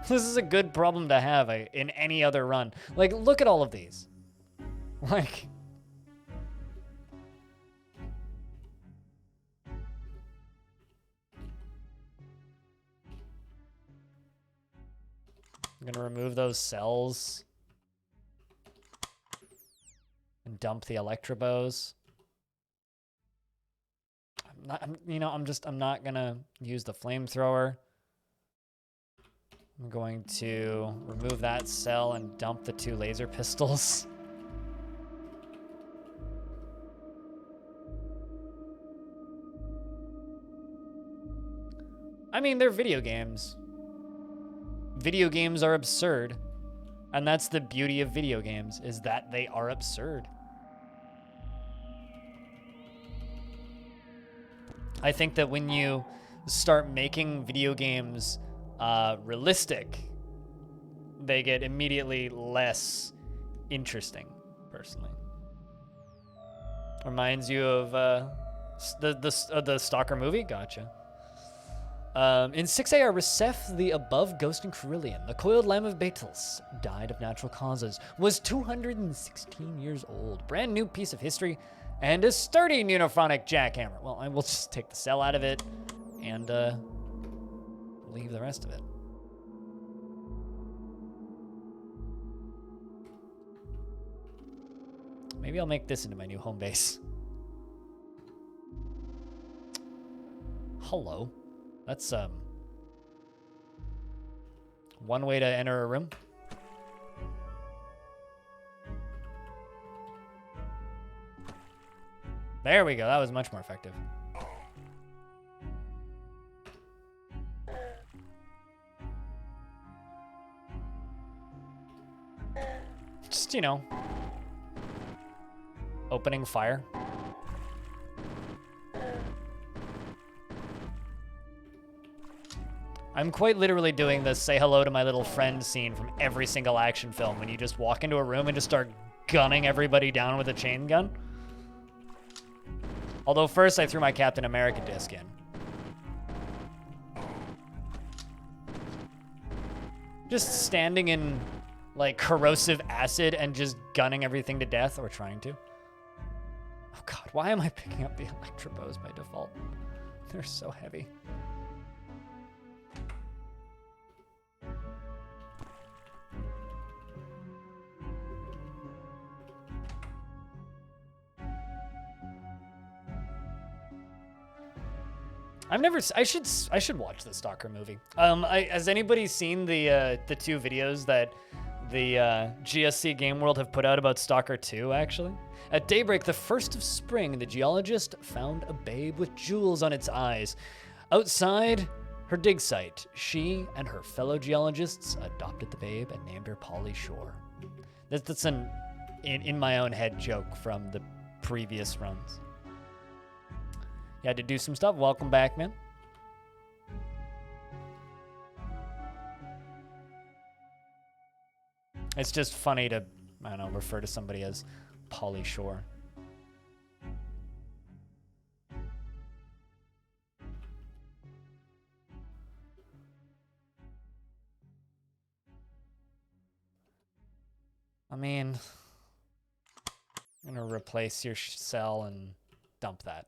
This is a good problem to have in any other run. Like, look at all of these. Like... I'm gonna remove those cells. And dump the Electrobows. I'm not gonna use the flamethrower. I'm going to remove that cell and dump the 2 laser pistols. I mean, they're video games. Video games are absurd. And that's the beauty of video games, is that they are absurd. I think that when you start making video games realistic, they get immediately less interesting, personally. Reminds you of the Stalker movie? Gotcha. In 6AR Recef, the above ghost in Carillion, the coiled lamb of Beetles, died of natural causes, was 216 years old. Brand new piece of history, and a sturdy neurophonic jackhammer. Well, I will just take the cell out of it, and leave the rest of it. Maybe I'll make this into my new home base. Hello. That's, one way to enter a room. There we go. That was much more effective. Just, you know, opening fire. I'm quite literally doing the say hello to my little friend scene from every single action film when you just walk into a room and just start gunning everybody down with a chain gun. Although first I threw my Captain America disc in. Just standing in like corrosive acid and just gunning everything to death, or trying to. Oh God, why am I picking up the Electrobows by default? They're so heavy. I should watch the Stalker movie. Has anybody seen the 2 videos that the GSC Game World have put out about Stalker 2, actually? At daybreak, the 1st of spring, the geologist found a babe with jewels on its eyes. Outside her dig site, she and her fellow geologists adopted the babe and named her Polly Shore. That's an in my own head joke from the previous runs. You had to do some stuff. Welcome back, man. It's just funny to, I don't know, refer to somebody as Polly Shore. I mean, I'm gonna replace your cell and dump that.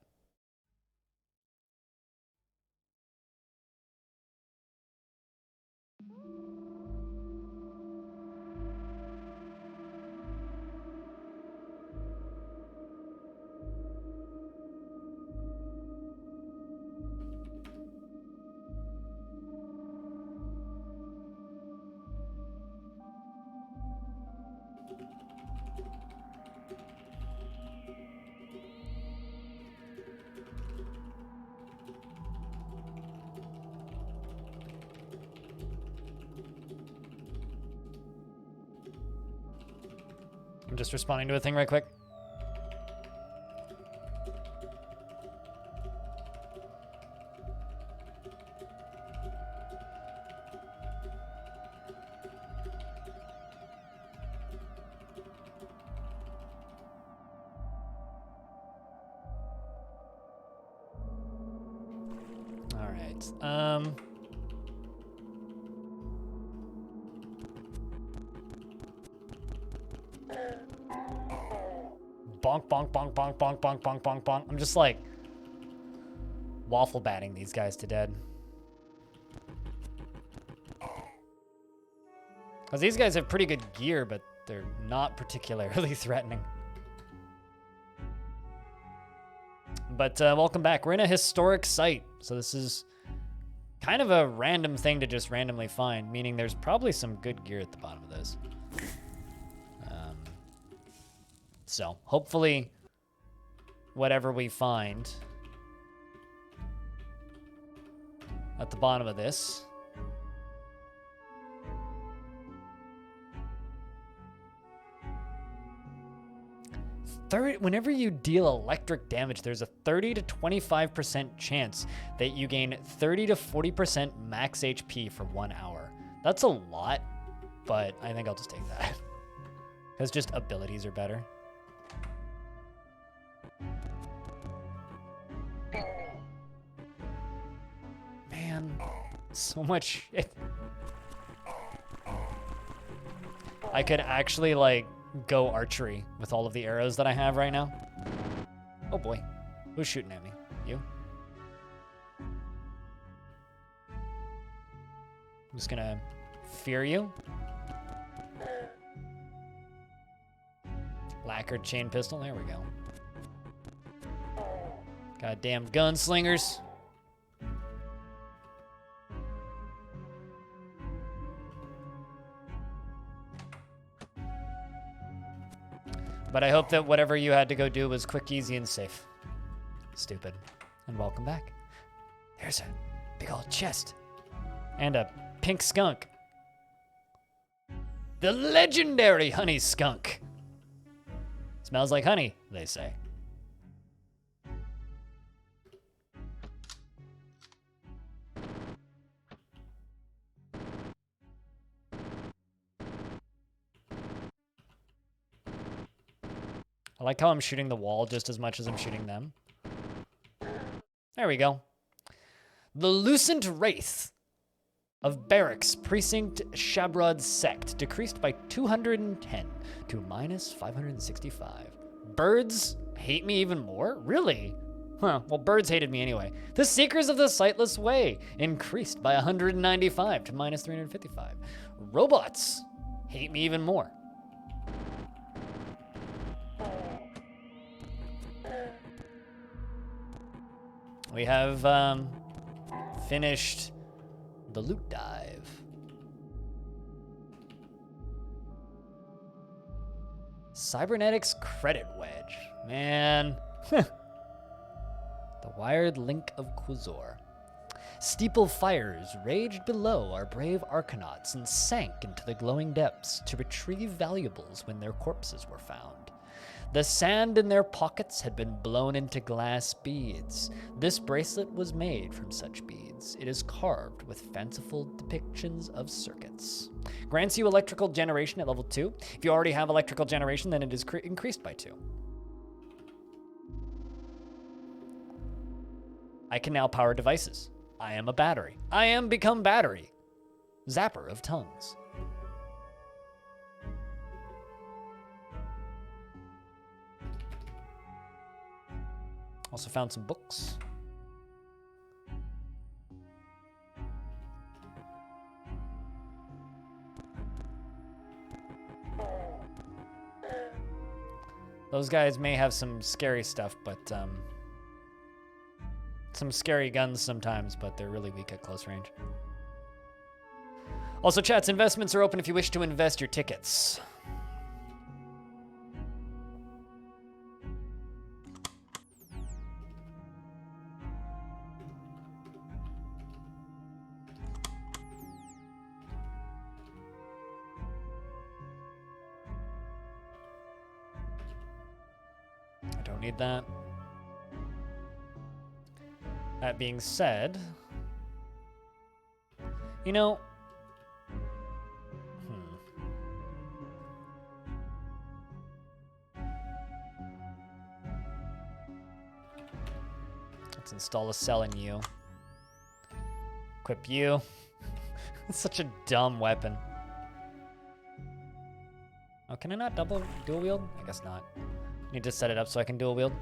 I'm just responding to a thing right quick. All right. Bonk, bonk, bonk, bonk, bonk, bonk, bonk, bonk, bonk. I'm just like waffle batting these guys to dead. Because these guys have pretty good gear, but they're not particularly threatening. But welcome back. We're in a historic site, so this is kind of a random thing to just randomly find, meaning there's probably some good gear at the bottom of this. So hopefully whatever we find at the bottom of this whenever you deal electric damage, there's a 30 to 25% chance that you gain 30 to 40% max HP for 1 hour. That's a lot, but I think I'll just take that. Because just abilities are better. Man, so much shit. I could actually, like, go archery with all of the arrows that I have right now. Oh boy. Who's shooting at me? You? I'm just gonna fear you. Lacquered chain pistol. There we go. Goddamn gunslingers. But I hope that whatever you had to go do was quick, easy, and safe. Stupid. And welcome back. There's a big old chest. And a pink skunk. The legendary honey skunk. Smells like honey, they say. I like how I'm shooting the wall just as much as I'm shooting them. There we go. The Lucent Wraith of Barracks Precinct Shabrod Sect decreased by 210 to minus 565. Birds hate me even more? Really? Huh, well, birds hated me anyway. The Seekers of the Sightless Way increased by 195 to minus 355. Robots hate me even more. We have finished the loot dive. Cybernetics Credit Wedge. Man. The Wired Link of Quazor. Steeple fires raged below our brave Arcanauts and sank into the glowing depths to retrieve valuables when their corpses were found. The sand in their pockets had been blown into glass beads. This bracelet was made from such beads. It is carved with fanciful depictions of circuits. Grants you electrical generation at level 2. If you already have electrical generation, then it is increased by 2. I can now power devices. I am a battery. I am become battery. Zapper of tongues. Also found some books. Those guys may have some scary stuff, but some scary guns sometimes, but they're really weak at close range. Also, chat's investments are open if you wish to invest your tickets. I don't need that. That being said, you know, let's install a cell in you. Equip you. It's such a dumb weapon. Oh, can I not dual wield? I guess not. Need to set it up so I can dual wield.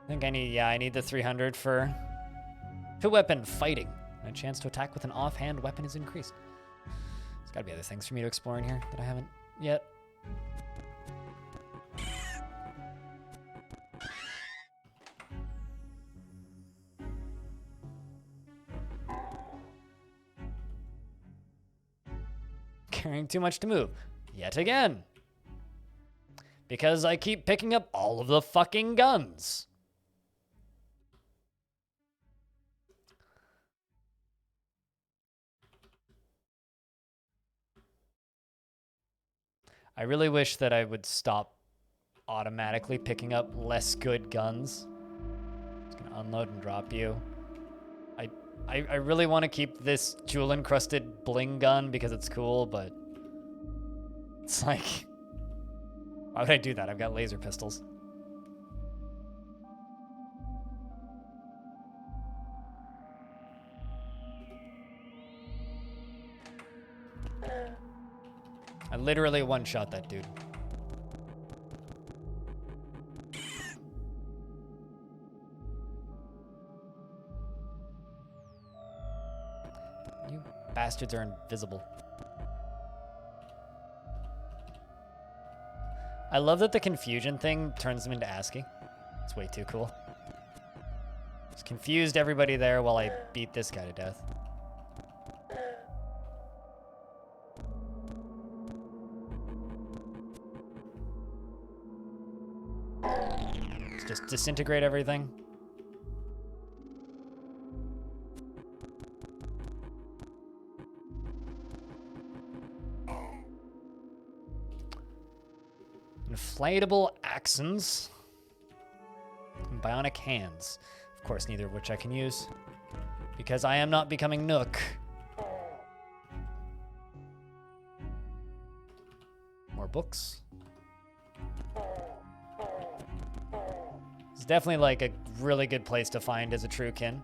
I think I need the 300 for two weapon fighting. My chance to attack with an offhand weapon is increased. There's gotta be other things for me to explore in here that I haven't yet. Carrying too much to move. Yet again. Because I keep picking up all of the fucking guns. I really wish that I would stop automatically picking up less good guns. Just gonna unload and drop you. I really want to keep this jewel-encrusted bling gun because it's cool, but it's like, why would I do that? I've got laser pistols. I literally one-shot that dude. You bastards are invisible. I love that the confusion thing turns them into ASCII. It's way too cool. Just confused everybody there while I beat this guy to death. Let's just disintegrate everything. Inflatable axons. And bionic hands. Of course, neither of which I can use. Because I am not becoming Nook. More books. It's definitely like a really good place to find as a true kin.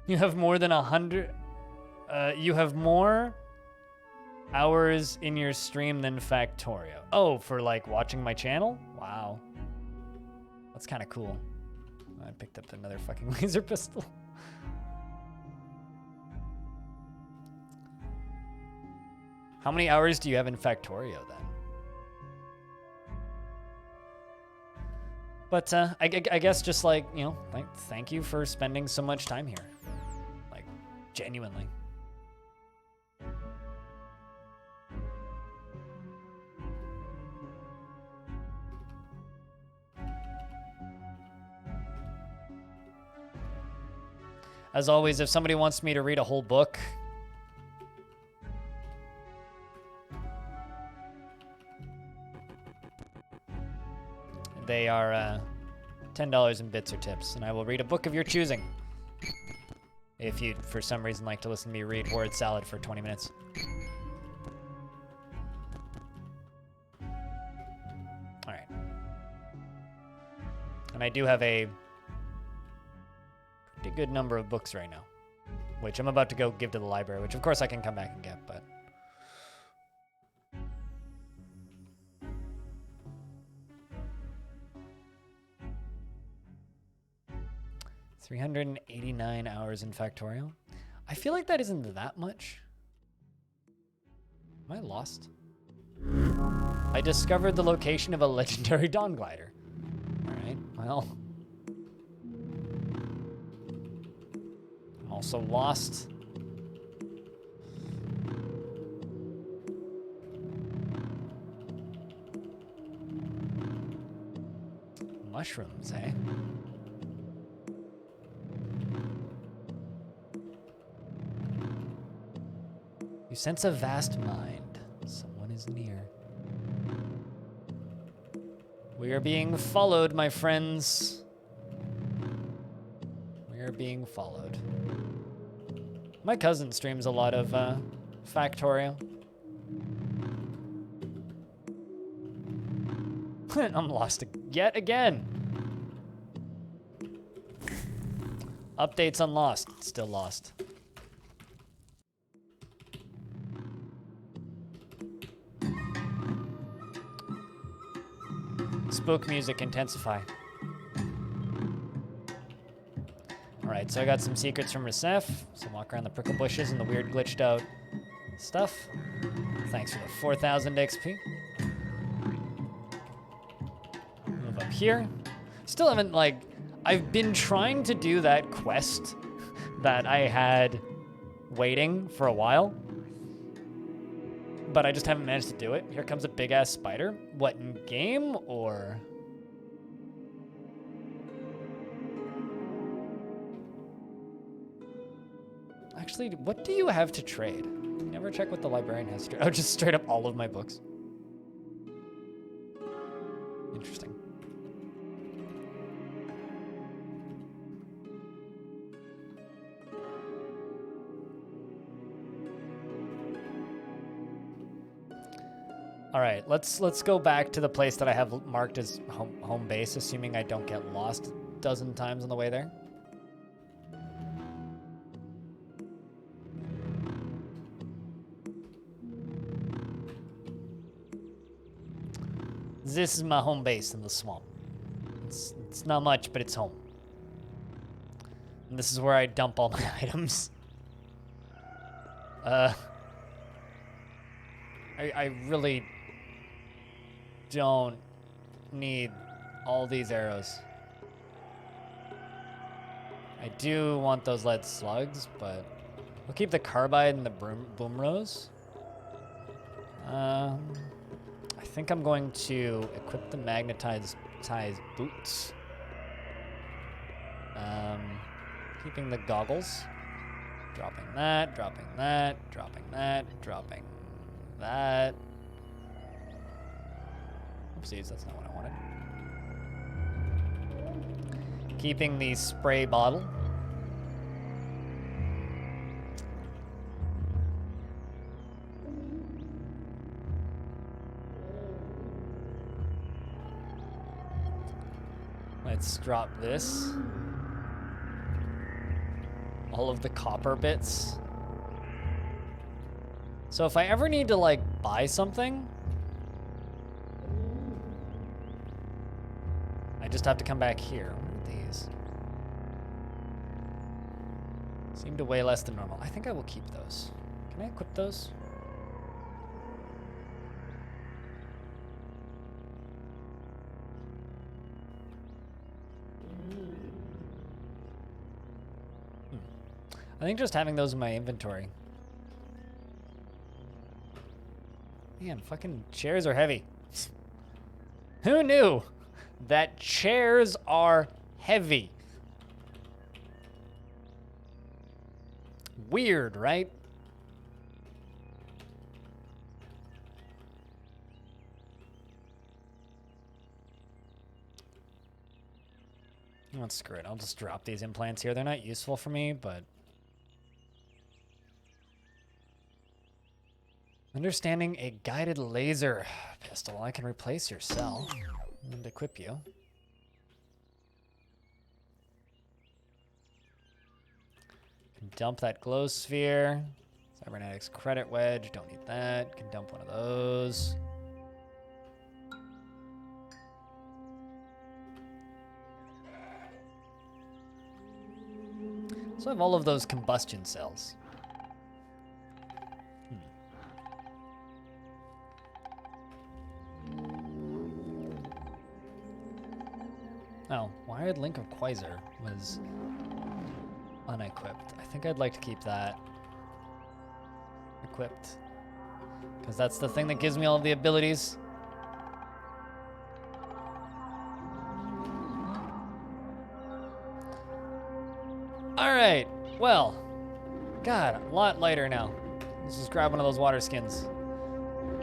You have more than 100... you have more hours in your stream than Factorio. Oh, for like watching my channel? Wow. That's kind of cool. I picked up another fucking laser pistol. How many hours do you have in Factorio then? But I guess just like, you know, thank you for spending so much time here. Like, genuinely. As always, if somebody wants me to read a whole book, they are $10 in bits or tips, and I will read a book of your choosing. If you'd, for some reason, like to listen to me read word salad for 20 minutes. All right. And I do have a pretty good number of books right now, which I'm about to go give to the library, which of course I can come back and get, but... 389 hours in Factorial. I feel like that isn't that much. Am I lost? I discovered the location of a legendary dawn glider. All right, well. I'm also lost. Mushrooms, eh? You sense a vast mind. Someone is near. We are being followed, my friends. We are being followed. My cousin streams a lot of Factorial. I'm lost yet again. Updates on Lost. Still lost. Spook music intensify. Alright, so I got some secrets from Rasef. So walk around the prickle bushes and the weird glitched out stuff. Thanks for the 4,000 XP. Move up here. Still haven't, like, I've been trying to do that quest that I had waiting for a while, but I just haven't managed to do it. Here comes a big ass spider. What, in game or? Actually, what do you have to trade? Never check what the librarian has to trade. Oh, just straight up all of my books. Interesting. All right, let's go back to the place that I have marked as home base, assuming I don't get lost a dozen times on the way there. This is my home base in the swamp. It's not much, but it's home. And this is where I dump all my items. I really don't need all these arrows. I do want those lead slugs, but we'll keep the carbide and the boom rose. I think I'm going to equip the magnetized boots. Keeping the goggles. Dropping that, dropping that, dropping that, dropping that. Oopsies, that's not what I wanted. Keeping the spray bottle. Let's drop this. All of the copper bits. So if I ever need to, like, buy something, I just have to come back here. What are these? Seem to weigh less than normal. I think I will keep those. Can I equip those? I think just having those in my inventory. Man, fucking chairs are heavy. Who knew that chairs are heavy? Weird, right? Oh, screw it. I'll just drop these implants here. They're not useful for me, but... Understanding a guided laser pistol. I can replace your cell and equip you. dump that glow sphere. Cybernetics credit wedge, don't need that. Can dump one of those. So I have all of those combustion cells. Oh, Wired Link of Quasar was unequipped. I think I'd like to keep that equipped, because that's the thing that gives me all of the abilities. All right, well, God, a lot lighter now. Let's just grab one of those water skins.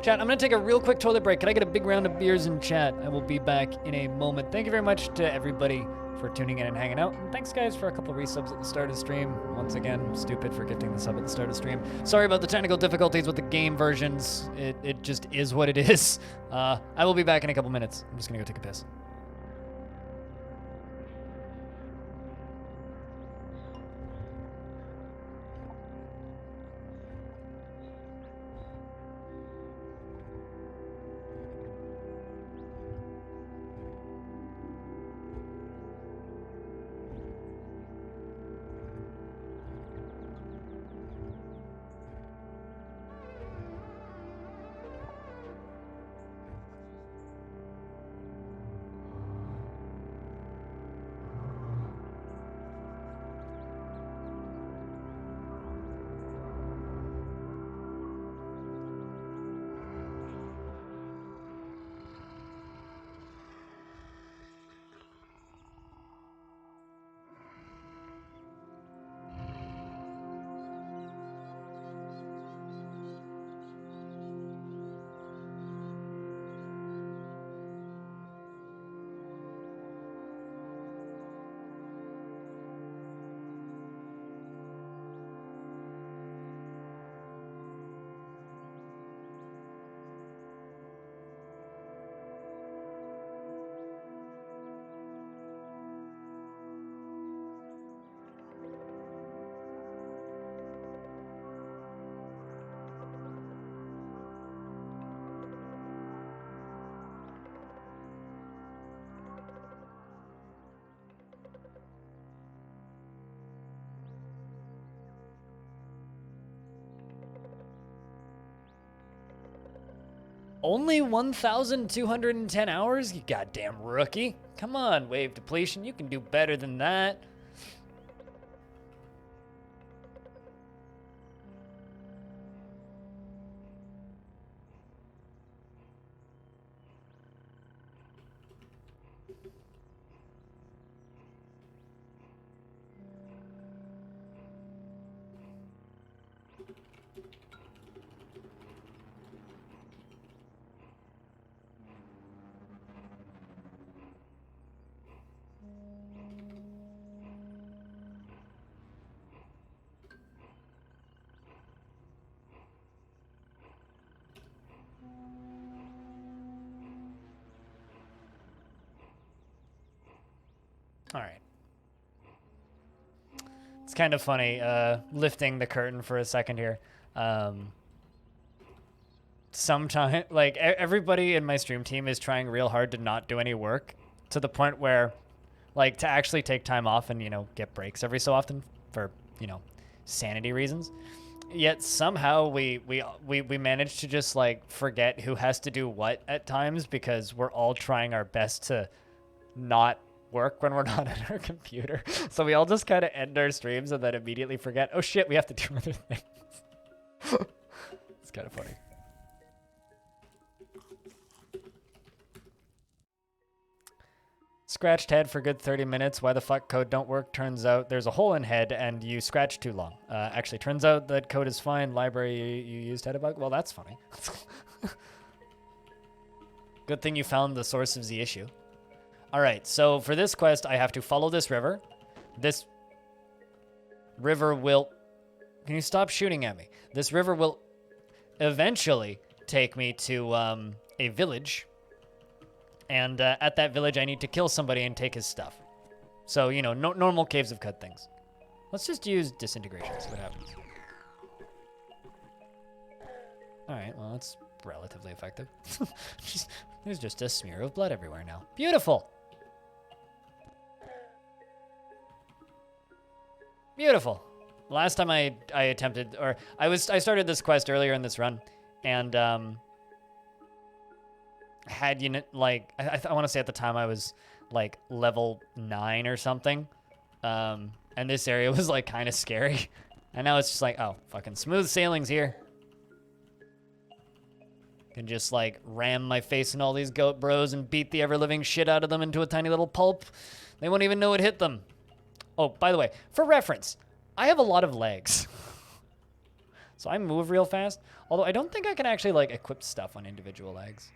Chat, I'm gonna take a real quick toilet break. Can I get a big round of beers in chat? I will be back in a moment. Thank you very much to everybody for tuning in and hanging out. And thanks, guys, for a couple of resubs at the start of the stream. Once again, stupid for gifting the sub at the start of the stream. Sorry about the technical difficulties with the game versions. It just is what it is. I will be back in a couple minutes. I'm just gonna go take a piss. Only 1,210 hours? You goddamn rookie. Come on, Wave Depletion. You can do better than that. All right. It's kind of funny, lifting the curtain for a second here. Sometimes, like, everybody in my stream team is trying real hard to not do any work, to the point where, like, to actually take time off and, you know, get breaks every so often for, you know, sanity reasons. Yet somehow we manage to just, like, forget who has to do what at times, because we're all trying our best to not work when we're not at our computer. So we all just kind of end our streams and then immediately forget, oh shit, we have to do other things. It's kind of funny. Scratched head for good 30 minutes. Why the fuck code don't work? Turns out there's a hole in head and you scratched too long. Actually, turns out that code is fine. Library you used had a bug. Well, that's funny. Good thing you found the source of the issue. All right, so for this quest, I have to follow this river. This river will... Can you stop shooting at me? This river will eventually take me to a village. And at that village, I need to kill somebody and take his stuff. So, you know, normal Caves of Cut things. Let's just use disintegration, see what happens. All right, well, that's relatively effective. There's just a smear of blood everywhere now. Beautiful. Beautiful. Last time I attempted, or I started this quest earlier in this run, and had like I want to say at the time I was like level 9 or something, and this area was like kind of scary, and now it's just like, oh, fucking smooth sailings here. Can just like ram my face in all these goat bros and beat the ever-living shit out of them into a tiny little pulp. They won't even know it hit them. Oh, by the way, for reference, I have a lot of legs. So I move real fast. Although I don't think I can actually like equip stuff on individual legs.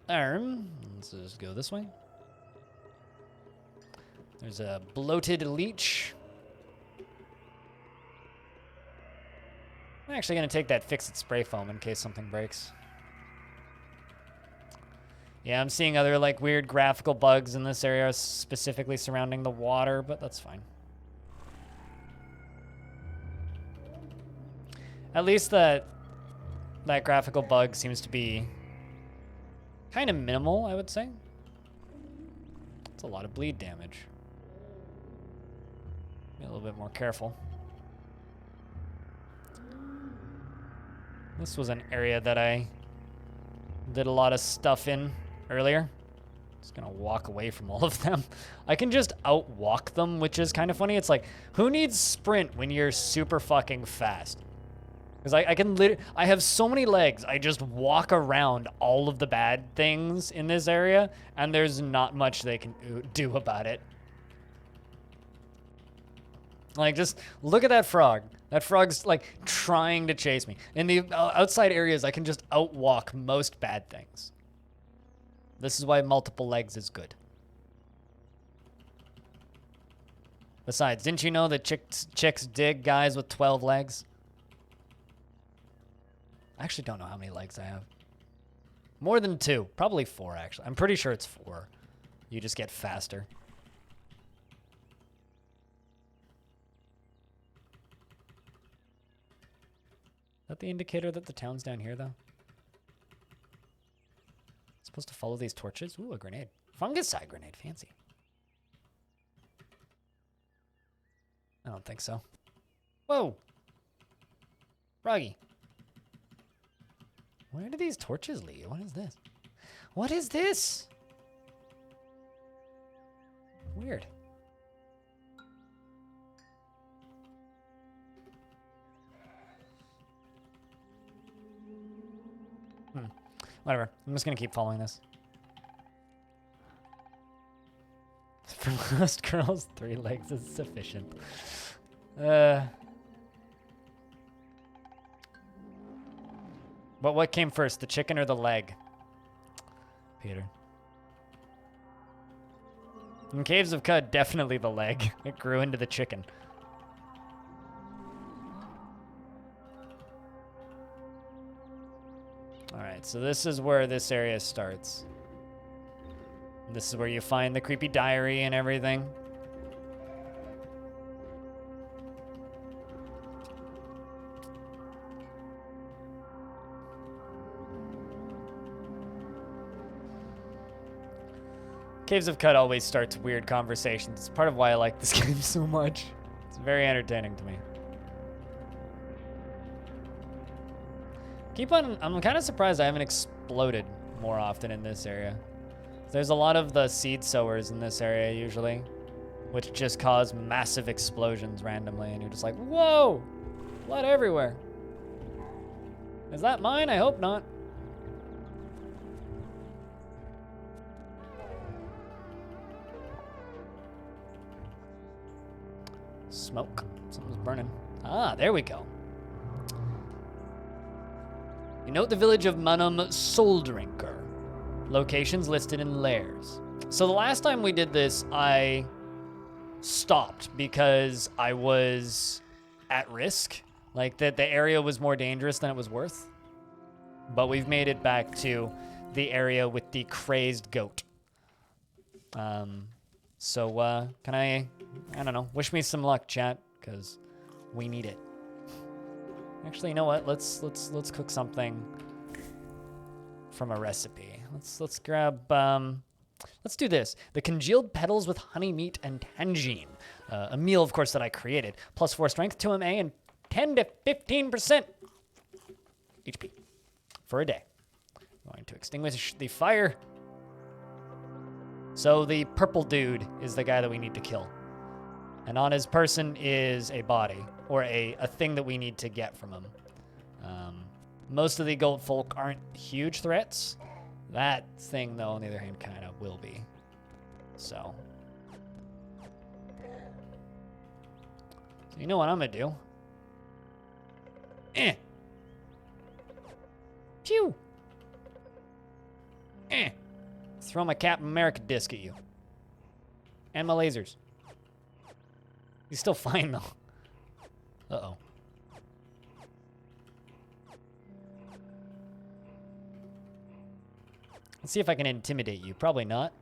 Let's just go this way. There's a bloated leech. I'm actually going to take that fix-it spray foam in case something breaks. Yeah, I'm seeing other like weird graphical bugs in this area specifically surrounding the water, but that's fine. At least that graphical bug seems to be kind of minimal, I would say. It's a lot of bleed damage. Be a little bit more careful. This was an area that I did a lot of stuff in earlier. Just gonna walk away from all of them. I can just outwalk them, which is kind of funny. It's like, who needs sprint when you're super fucking fast? Because I can literally, I have so many legs, I just walk around all of the bad things in this area, and there's not much they can do about it. Like, just look at that frog. That frog's, like, trying to chase me. In the outside areas, I can just outwalk most bad things. This is why multiple legs is good. Besides, didn't you know that chicks dig guys with 12 legs? I actually don't know how many legs I have. More than 2. Probably 4, actually. I'm pretty sure it's 4. You just get faster. Is that the indicator that the town's down here, though? Supposed to follow these torches? Ooh, a grenade. Fungicide grenade. Fancy. I don't think so. Whoa! Froggy. Where do these torches lead? What is this? What is this? Weird. Whatever. I'm just gonna keep following this. For most girls, 3 legs is sufficient. But what came first, the chicken or the leg? Peter. In Caves of Cud, definitely the leg. It grew into the chicken. Alright, so this is where this area starts. This is where you find the creepy diary and everything. Caves of Cud always starts weird conversations. It's part of why I like this game so much. It's very entertaining to me. I'm kind of surprised I haven't exploded more often in this area. There's a lot of the seed sowers in this area usually, which just cause massive explosions randomly, and you're just like, whoa! Blood everywhere. Is that mine? I hope not. Smoke. Something's burning. Ah, there we go. You note the village of Manum Soldrinker. Locations listed in layers. So the last time we did this, I stopped because I was at risk Like, that the area was more dangerous than it was worth. But we've made it back to the area with the crazed goat. So, can I don't know, wish me some luck, chat, because we need it. Actually, you know what? Let's cook something from a recipe. Let's grab, let's do this. The congealed petals with honey meat and tangine. A meal, of course, that I created. +4 strength, 2 MA, and 10 to 15% HP for a day. I'm going to extinguish the fire. So the purple dude is the guy that we need to kill. And on his person is a body, or a thing that we need to get from him. Most of the goat folk aren't huge threats. That thing, though, on the other hand, kind of will be. So you know what I'm gonna do? Pew! Throw my Captain America disc at you. And my lasers. He's still fine, though. Uh-oh. Let's see if I can intimidate you. Probably not.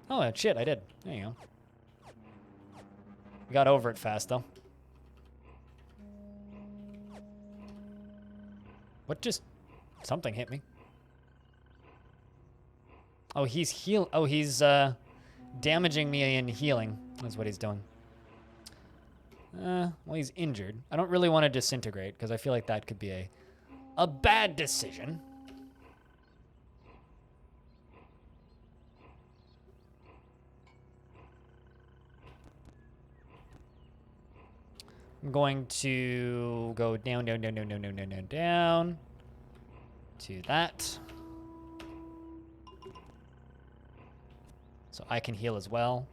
Oh, shit, I did. There you go. We got over it fast, though. What just... Something hit me. Oh, he's damaging me and healing. That's what he's doing. Well, he's injured. I don't really want to disintegrate, because I feel like that could be a bad decision. I'm going to go down to that. So I can heal as well.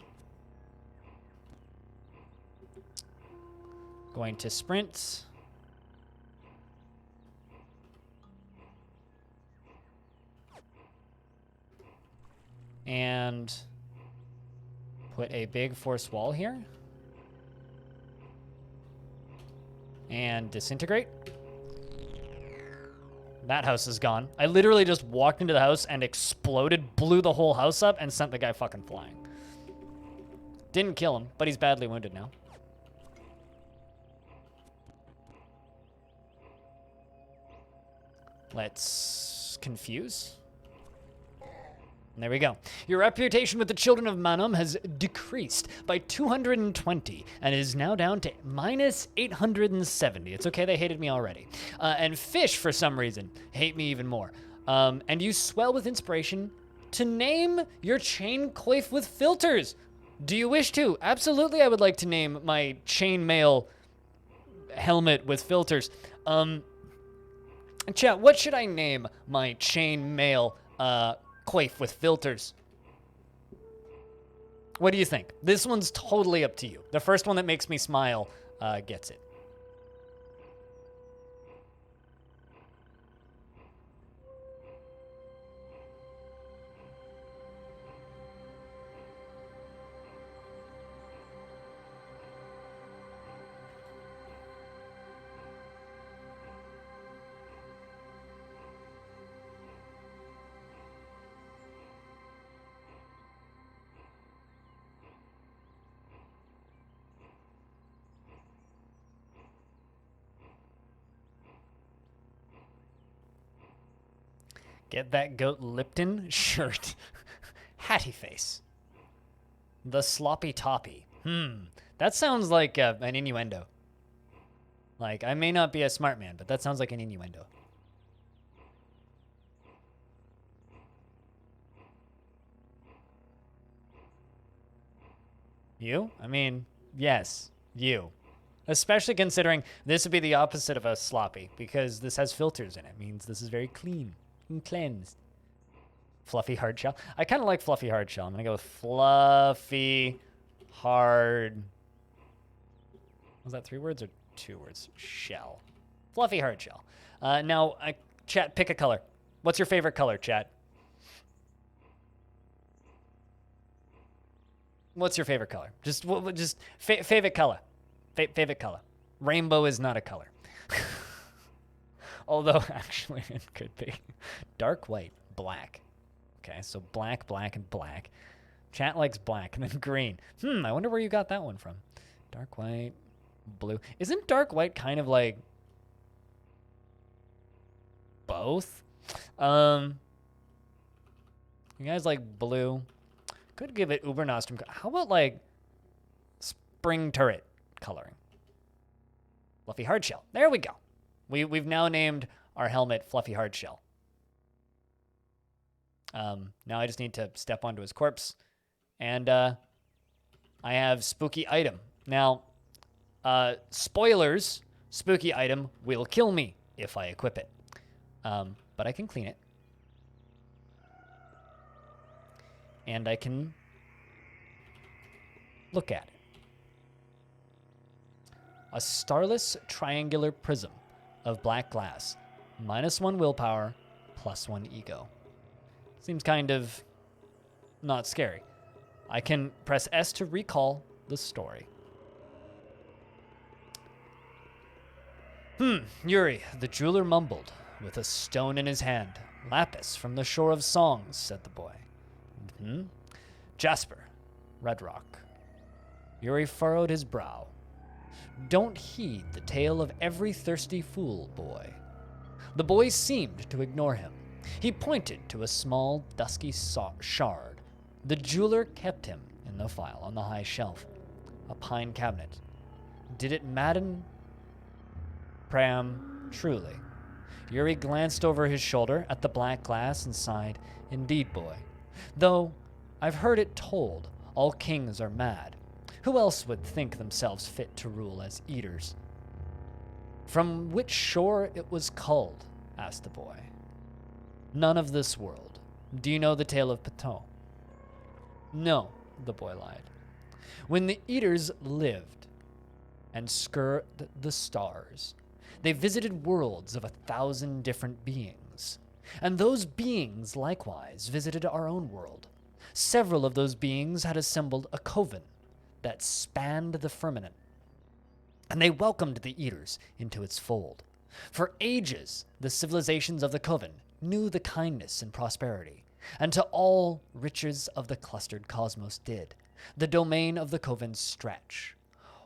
Going to sprint. And put a big force wall here. And disintegrate. That house is gone. I literally just walked into the house and exploded, blew the whole house up, and sent the guy fucking flying. Didn't kill him, but he's badly wounded now. Let's confuse. And there we go. Your reputation with the children of Manum has decreased by 220 and is now down to -870. It's okay, they hated me already. And fish, for some reason, hate me even more. And you swell with inspiration to name your chain coif with filters. Do you wish to? Absolutely, I would like to name my chainmail helmet with filters. Chat, what should I name my chainmail coif with filters? What do you think? This one's totally up to you. The first one that makes me smile gets it. Get that goat Lipton shirt. Hattie face. The sloppy toppy. That sounds like an innuendo. Like, I may not be a smart man, but that sounds like an innuendo. You? I mean, yes, you. Especially considering this would be the opposite of a sloppy, because this has filters in it. It means this is very clean and cleansed. Fluffy hard shell. I kind of like fluffy hard shell. I'm gonna go with fluffy hard. Was that 3 words or 2 words? Shell. Fluffy hard shell. Now, chat, pick a color. What's your favorite color, chat? What's your favorite color? Just favorite color. Favorite color. Rainbow is not a color. Although, actually, it could be. Dark white, black. Okay, so black, black, and black. Chat likes black, and then green. I wonder where you got that one from. Dark white, blue. Isn't dark white kind of like both? You guys like blue? Could give it Uber Nostrum. How about like spring turret coloring? Fluffy hardshell. There we go. We've now named our helmet Fluffy hardshell. Now I just need to step onto his corpse, and I have spooky item. Now, spoilers, spooky item will kill me if I equip it. But I can clean it. And I can look at it. A starless triangular prism of black glass, -1 willpower, +1 ego. Seems kind of not scary. I can press S to recall the story. Yuri, the jeweler mumbled, with a stone in his hand. Lapis from the shore of songs, said the boy. Jasper, Red Rock. Yuri furrowed his brow. Don't heed the tale of every thirsty fool, boy. The boy seemed to ignore him. He pointed to a small, dusky shard. The jeweler kept him in the file on the high shelf, a pine cabinet. Did it madden Pram truly? Yuri glanced over his shoulder at the black glass and sighed, Indeed, boy. Though I've heard it told, all kings are mad. Who else would think themselves fit to rule as eaters? From which shore it was culled? Asked the boy. None of this world. Do you know the tale of Paton? No, the boy lied. When the eaters lived and skirted the stars, they visited worlds of 1,000 different beings. And those beings likewise visited our own world. Several of those beings had assembled a coven that spanned the firmament, and they welcomed the eaters into its fold. For ages, the civilizations of the coven knew the kindness and prosperity, and to all riches of the clustered cosmos did the domain of the coven stretch.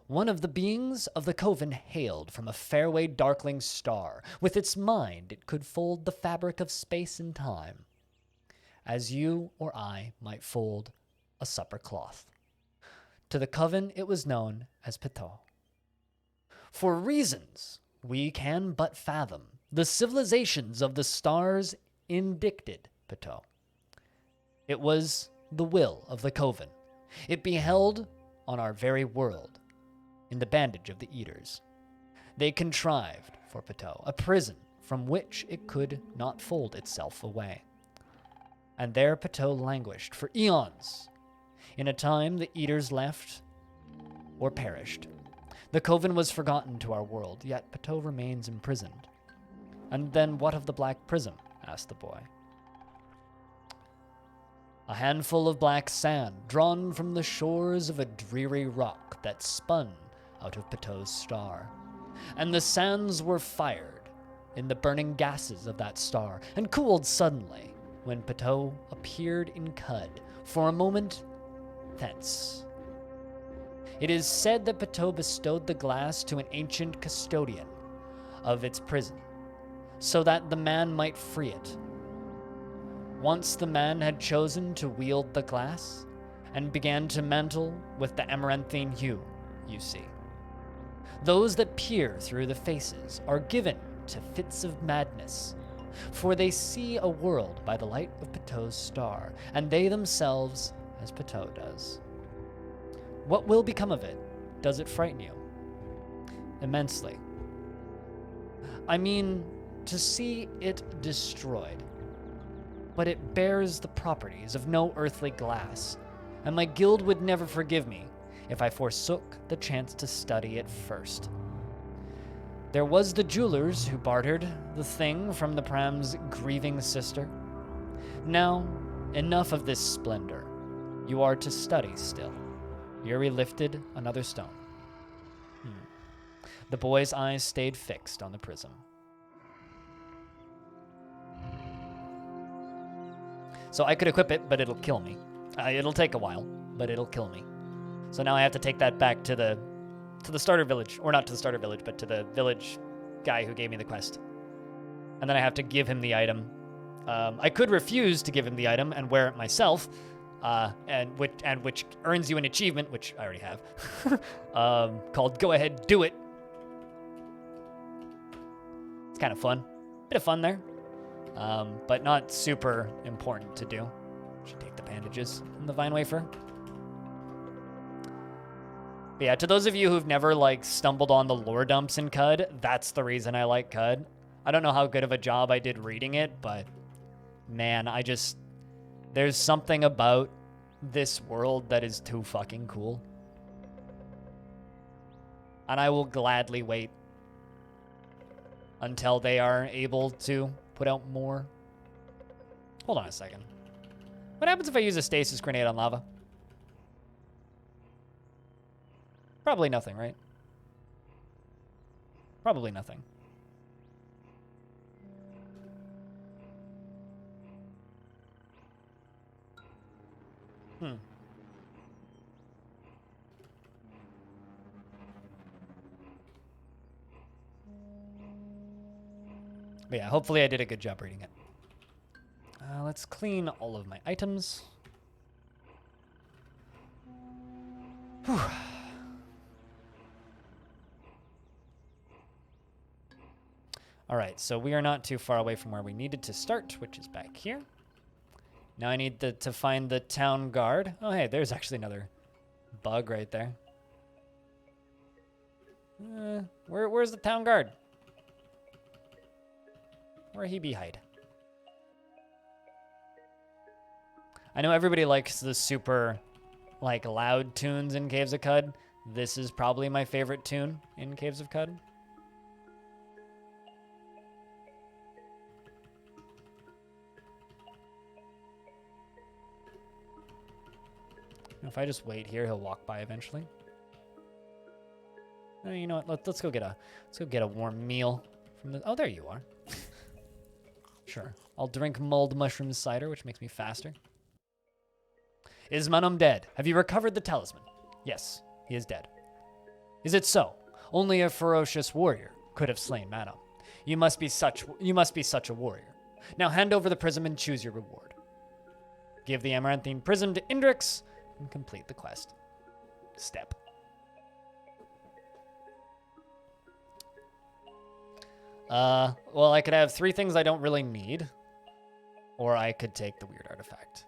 One of the beings of the coven hailed from a fairway darkling star. With its mind, it could fold the fabric of space and time, as you or I might fold a supper cloth. To the coven, it was known as Paton. For reasons we can but fathom, the civilizations of the stars indicted Paton. It was the will of the coven. It beheld on our very world, in the bandage of the eaters. They contrived for Paton a prison from which it could not fold itself away. And there Paton languished for eons. In a time the eaters left or perished. The coven was forgotten to our world, yet Paton remains imprisoned. And then what of the black prism? Asked the boy. A handful of black sand drawn from the shores of a dreary rock that spun out of Paton's star. And the sands were fired in the burning gases of that star and cooled suddenly when Paton appeared in Cud, for a moment thence. It is said that Paton bestowed the glass to an ancient custodian of its prison, so that the man might free it. Once the man had chosen to wield the glass, and began to mantle with the amaranthine hue, you see. Those that peer through the faces are given to fits of madness, for they see a world by the light of Paton's star, and they themselves as Paton does. What will become of it? Does it frighten you? Immensely. I mean, to see it destroyed. But it bears the properties of no earthly glass, and my guild would never forgive me if I forsook the chance to study it first. There was the jewelers who bartered the thing from the Pram's grieving sister. Now, enough of this splendor. You are to study still. Yuri lifted another stone. The boy's eyes stayed fixed on the prism. So I could equip it, but it'll kill me. It'll take a while, but it'll kill me. So now I have to take that back to the starter village, or not to the starter village, but to the village guy who gave me the quest. And then I have to give him the item. I could refuse to give him the item and wear it myself, and which earns you an achievement, which I already have, called "Go Ahead, Do It." It's kind of fun, bit of fun there, but not super important to do. Should take the bandages and the vine wafer. But yeah, to those of you who've never like stumbled on the lore dumps in Cud, that's the reason I like Cud. I don't know how good of a job I did reading it, but man, there's something about this world that is too fucking cool. And I will gladly wait until they are able to put out more. Hold on a second. What happens if I use a stasis grenade on lava? Probably nothing, right? Probably nothing. But yeah, hopefully I did a good job reading it. Let's clean all of my items. Whew. All right, so we are not too far away from where we needed to start, which is back here. Now I need to find the town guard. Oh, hey, there's actually another bug right there. Where's the town guard? Where he be hide? I know everybody likes the super, like, loud tunes in Caves of Cud. This is probably my favorite tune in Caves of Cud. If I just wait here, he'll walk by eventually. You know what? Let's go get a warm meal from the. Oh, there you are. Sure. I'll drink mulled mushroom cider, which makes me faster. Is Manum dead? Have you recovered the talisman? Yes, he is dead. Is it so? Only a ferocious warrior could have slain Manum. You must be such a warrior. Now hand over the prism and choose your reward. Give the amaranthine prism to Indrix and complete the quest. Step. Well, I could have 3 things I don't really need, or I could take the weird artifact.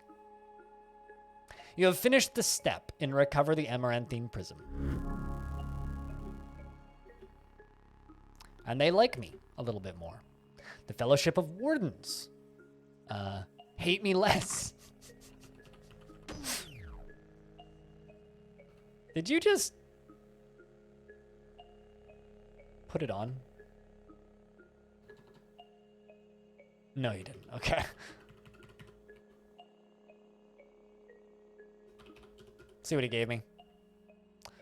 You have finished the step and recover the amaranthine prism. And they like me a little bit more. The Fellowship of Wardens hate me less. Did you just put it on? No, you didn't. Okay. Let's see what he gave me.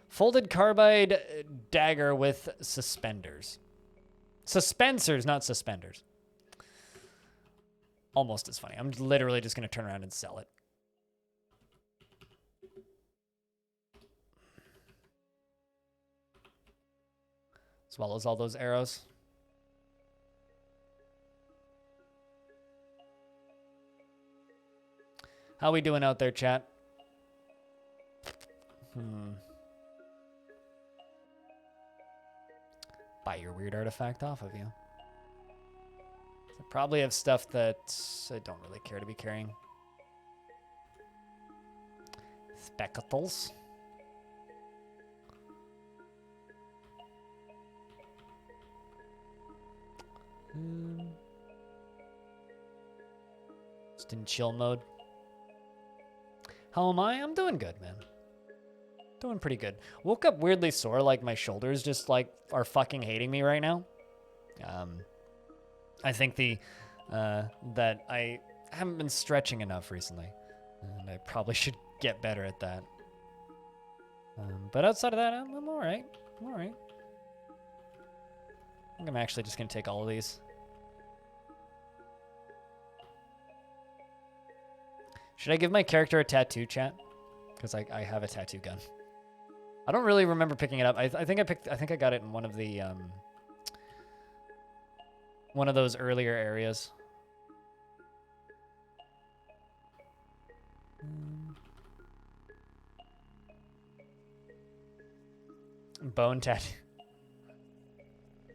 Folded carbide dagger with suspenders. Suspensors, not suspenders. Almost as funny. I'm literally just going to turn around and sell it. As well as all those arrows. How we doing out there, chat? Buy your weird artifact off of you. I probably have stuff that I don't really care to be carrying. Spectacles. Just in chill mode. How am I? I'm doing good, man. Doing pretty good. Woke up weirdly sore, like my shoulders just like are fucking hating me right now. I think that I haven't been stretching enough recently, and I probably should get better at that. But outside of that, I'm all right. I'm all right. I think I'm actually just gonna take all of these. Should I give my character a tattoo, chat? Because I have a tattoo gun. I don't really remember picking it up. I think I got it in one of the one of those earlier areas. Bone tattoo.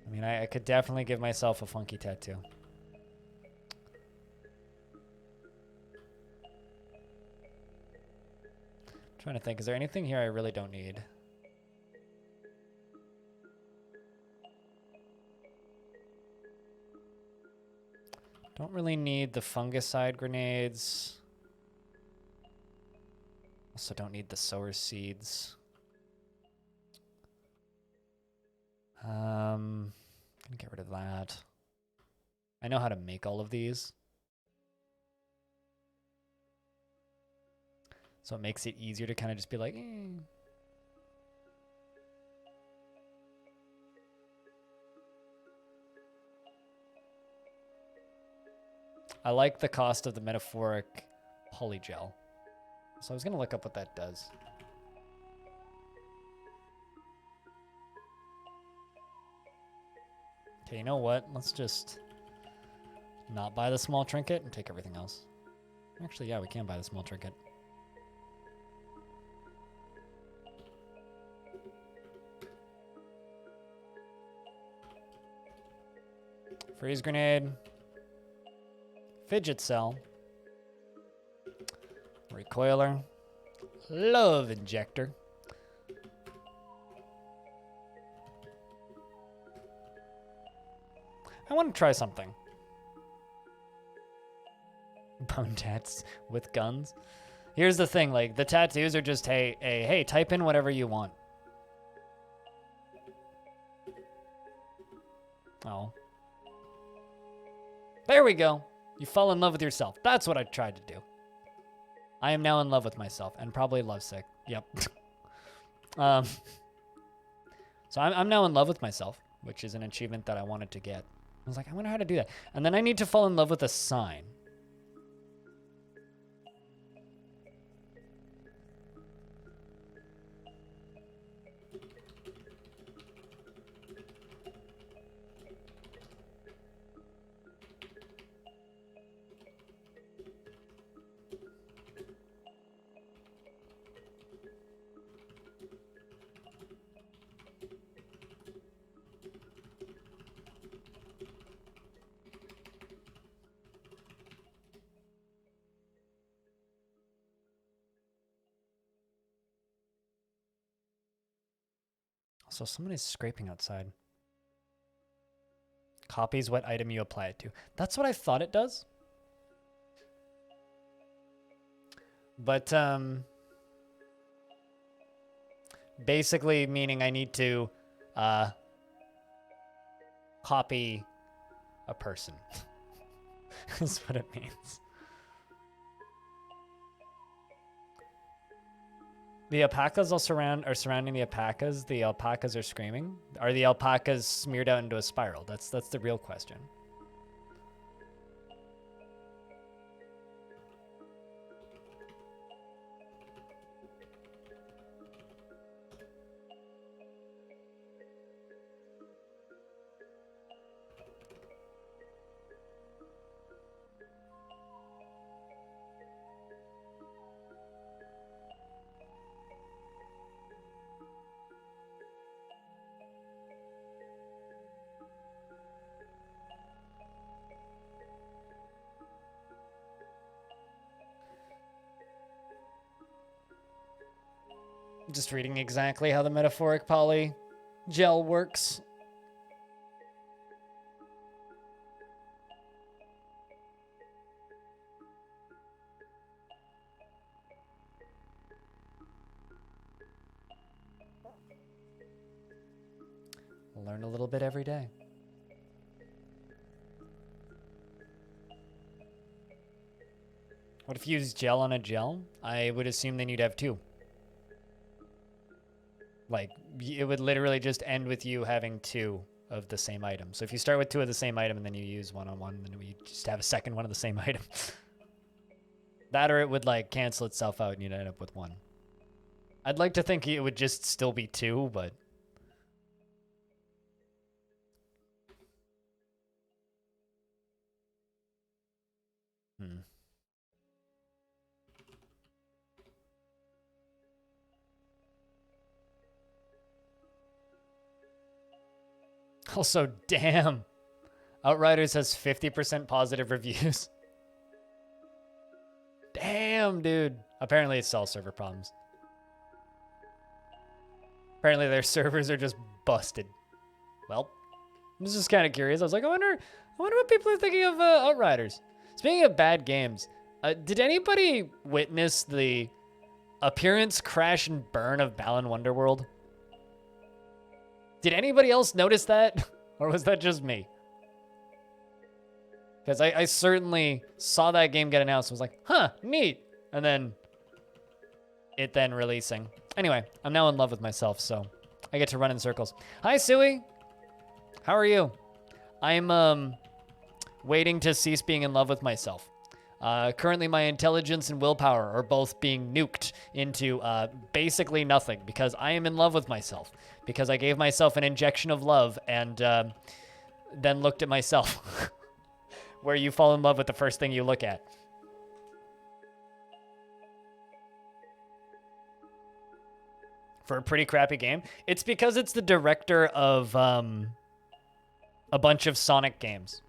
I mean, I could definitely give myself a funky tattoo. I'm trying to think, is there anything here I really don't need? Don't really need the fungicide grenades. Also don't need the sower seeds. Gonna get rid of that. I know how to make all of these. So it makes it easier to kind of just be like, eh. I like the cost of the metaphoric polygel. So I was going to look up what that does. Okay, you know what? Let's just not buy the small trinket and take everything else. Actually, yeah, we can buy the small trinket. Freeze grenade. Fidget cell. Recoiler. Love injector. I want to try something. Bone tats with guns. Here's the thing, like, the tattoos are just, hey, type in whatever you want. Oh. There we go. You fall in love with yourself. That's what I tried to do. I am now in love with myself and probably lovesick. Yep. So I'm now in love with myself, which is an achievement that I wanted to get. I was like, I wonder how to do that. And then I need to fall in love with a sign. So somebody's scraping outside. Copies what item you apply it to. That's what I thought it does. But basically meaning I need to copy a person. That's what it means. The alpacas are surrounding the alpacas. The alpacas are screaming. Are the alpacas smeared out into a spiral? That's the real question. Just reading exactly how the metaphoric poly gel works. Learn a little bit every day. What if you use gel on a gel? I would assume then you'd have two. Like, it would literally just end with you having two of the same item. So if you start with 2 of the same item and then you use one on one, then we just have a second one of the same item. That or it would like cancel itself out and you'd end up with 1. I'd like to think it would just still be 2, but Also, damn. Outriders has 50% positive reviews. Damn, dude. Apparently it's all server problems. Apparently their servers are just busted. Well, I was just kind of curious. I was like, I wonder what people are thinking of Outriders. Speaking of bad games, did anybody witness the appearance, crash, and burn of Balan Wonderworld? Did anybody else notice that? Or was that just me? Because I certainly saw that game get announced and was like, huh, neat. And then it then releasing. Anyway, I'm now in love with myself, so I get to run in circles. Hi, Sui. How are you? I'm waiting to cease being in love with myself. Currently, my intelligence and willpower are both being nuked into basically nothing because I am in love with myself. Because I gave myself an injection of love and then looked at myself. Where you fall in love with the first thing you look at. For a pretty crappy game. It's because it's the director of a bunch of Sonic games.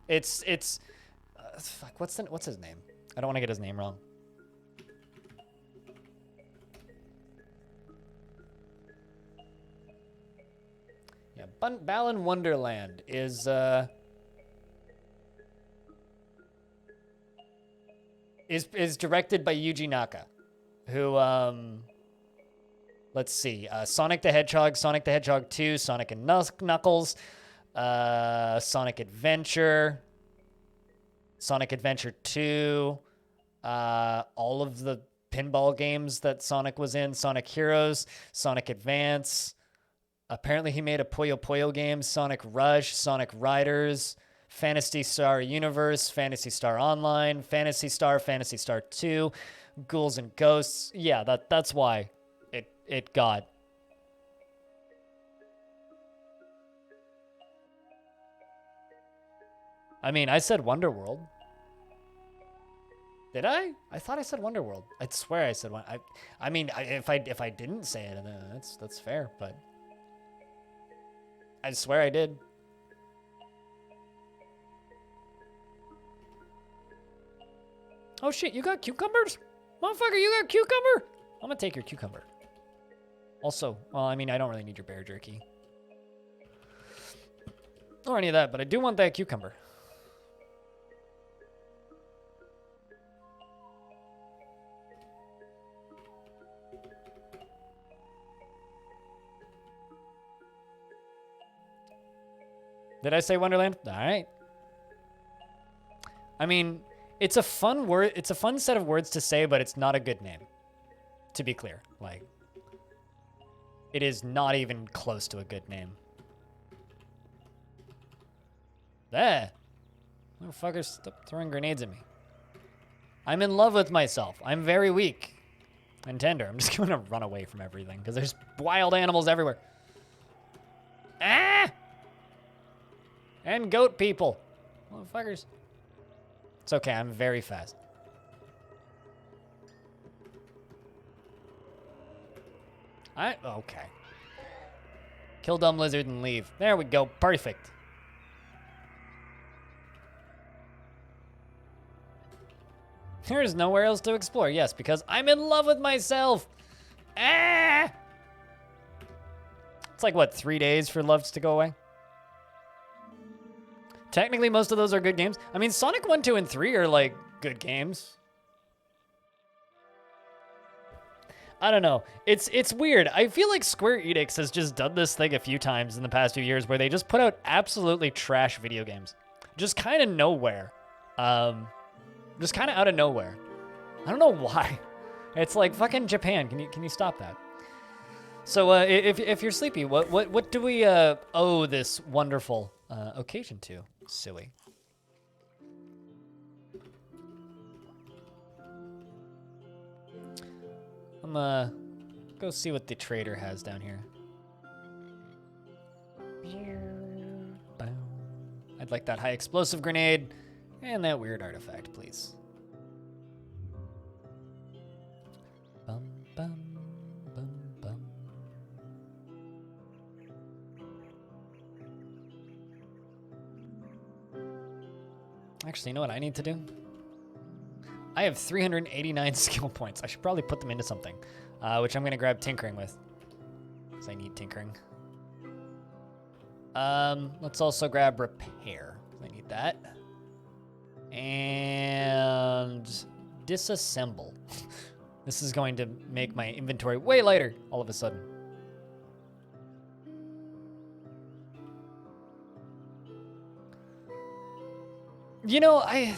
It's fuck, what's his name? I don't want to get his name wrong. Yeah, Balan Wonderland is directed by Yuji Naka, who let's see, Sonic the Hedgehog, Sonic the Hedgehog 2, Sonic and Knuckles, Sonic Adventure, Sonic Adventure 2, all of the pinball games that Sonic was in, Sonic Heroes, Sonic Advance. Apparently he made a Puyo Puyo game, Sonic Rush, Sonic Riders, Phantasy Star Universe, Phantasy Star Online, Phantasy Star 2, Ghouls and Ghosts. Yeah, that's why it got. I mean, I said Wonderworld. Did I? I thought I said Wonderworld. I swear I said one. I mean, if I didn't say it, then that's fair, but I swear I did. Oh shit, you got cucumbers? Motherfucker, you got cucumber? I'm gonna take your cucumber. Also, well, I mean, I don't really need your bear jerky. Or any of that, but I do want that cucumber. Did I say Wonderland? All right. I mean, it's a fun word. It's a fun set of words to say, but it's not a good name. To be clear, like, it is not even close to a good name. There. Motherfuckers, stop throwing grenades at me. I'm in love with myself. I'm very weak and tender. I'm just gonna run away from everything because there's wild animals everywhere. Ah! And goat people. Motherfuckers. It's okay, I'm very fast. Okay. Kill dumb lizard and leave. There we go, perfect. There's nowhere else to explore. Yes, because I'm in love with myself. Ah! It's like, what, 3 days for loves to go away? Technically, most of those are good games. I mean, Sonic 1, 2, and 3 are, like, good games. I don't know. It's weird. I feel like Square Enix has just done this thing a few times in the past few years where they just put out absolutely trash video games. Just kind of nowhere. Just kind of out of nowhere. I don't know why. It's like fucking Japan. Can you stop that? So if you're sleepy, what do we owe this wonderful occasion to, silly? I'm go see what the trader has down here. I'd like that high explosive grenade and that weird artifact, please. Bum, bum, bum, bum. Actually, you know what I need to do? I have 389 skill points. I should probably put them into something, which I'm going to grab tinkering with, because I need tinkering. Let's also grab repair. I need that. And disassemble. This is going to make my inventory way lighter all of a sudden. You know, I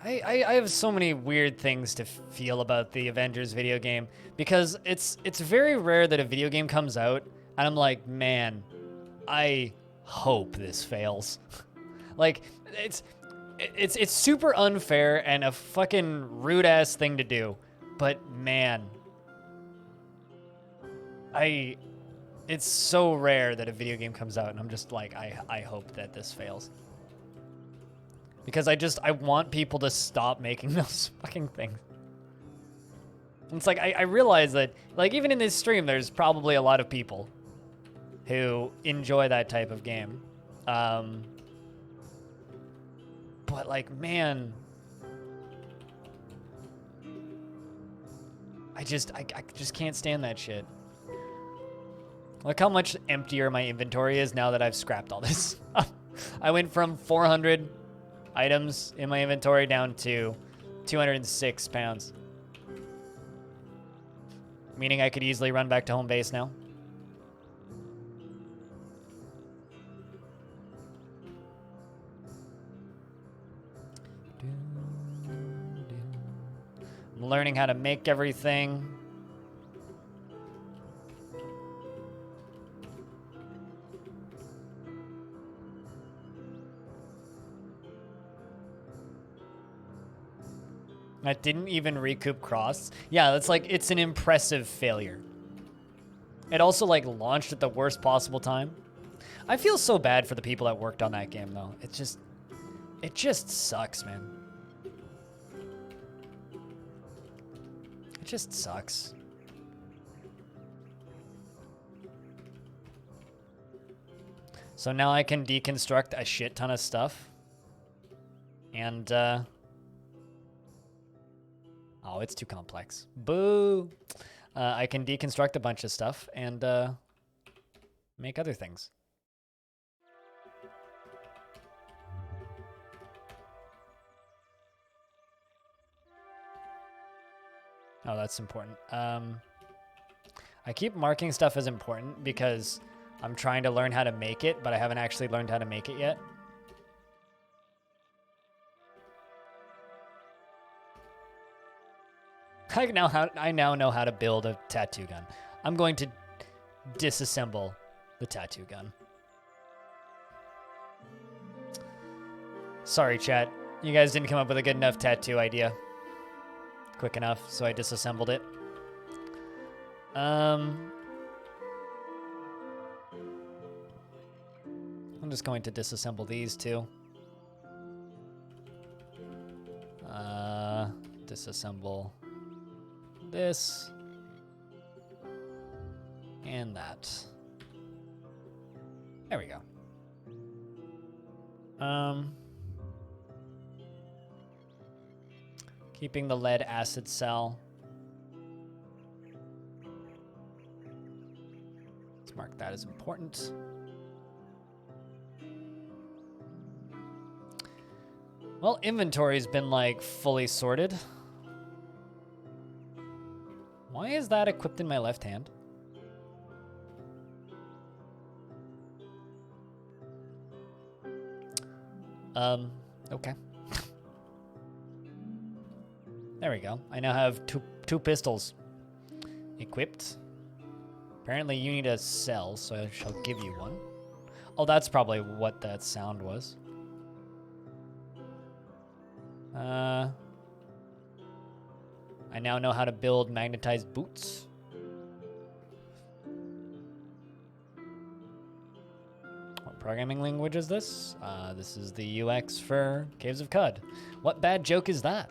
have so many weird things to feel about the Avengers video game, because it's very rare that a video game comes out and I'm like, man, I hope this fails. Like, it's super unfair and a fucking rude ass thing to do, but man, it's so rare that a video game comes out and I'm just like, I hope that this fails. Because I want people to stop making those fucking things. And it's like, I realize that, like, even in this stream, there's probably a lot of people who enjoy that type of game. But, like, man, I just can't stand that shit. Look how much emptier my inventory is now that I've scrapped all this. I went from 400 items in my inventory down to 206 pounds. Meaning I could easily run back to home base now. I'm learning how to make everything. That didn't even recoup cross. Yeah, that's like, it's an impressive failure. It also like launched at the worst possible time. I feel so bad for the people that worked on that game though. It just sucks, man. It just sucks. So now I can deconstruct a shit ton of stuff. And, oh, it's too complex. Boo! I can deconstruct a bunch of stuff and make other things. Oh, that's important. I keep marking stuff as important because I'm trying to learn how to make it, but I haven't actually learned how to make it yet. I now know how to build a tattoo gun. I'm going to disassemble the tattoo gun. Sorry, chat. You guys didn't come up with a good enough tattoo idea quick enough, so I disassembled it. I'm just going to disassemble these two. Disassemble this and that. There we go. Keeping the lead acid cell. Let's mark that as important. Well, inventory's been like fully sorted. Why is that equipped in my left hand? Okay. There we go. I now have two pistols equipped. Apparently you need a cell, so I shall give you one. Oh, that's probably what that sound was. I now know how to build magnetized boots. What programming language is this? This is the UX for Caves of Cud. What bad joke is that?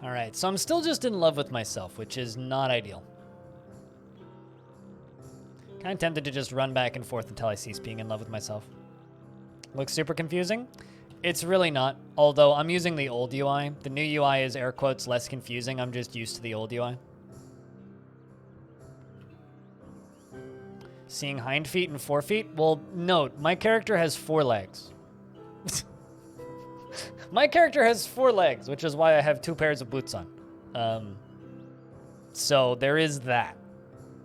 All right, so I'm still just in love with myself, which is not ideal. Kind of tempted to just run back and forth until I cease being in love with myself. Looks super confusing? It's really not, although I'm using the old UI. The new UI is air quotes less confusing. I'm just used to the old UI. Seeing hind feet and forefeet? Well, note, my character has 4 legs. My character has 4 legs, which is why I have 2 pairs of boots on. So there is that.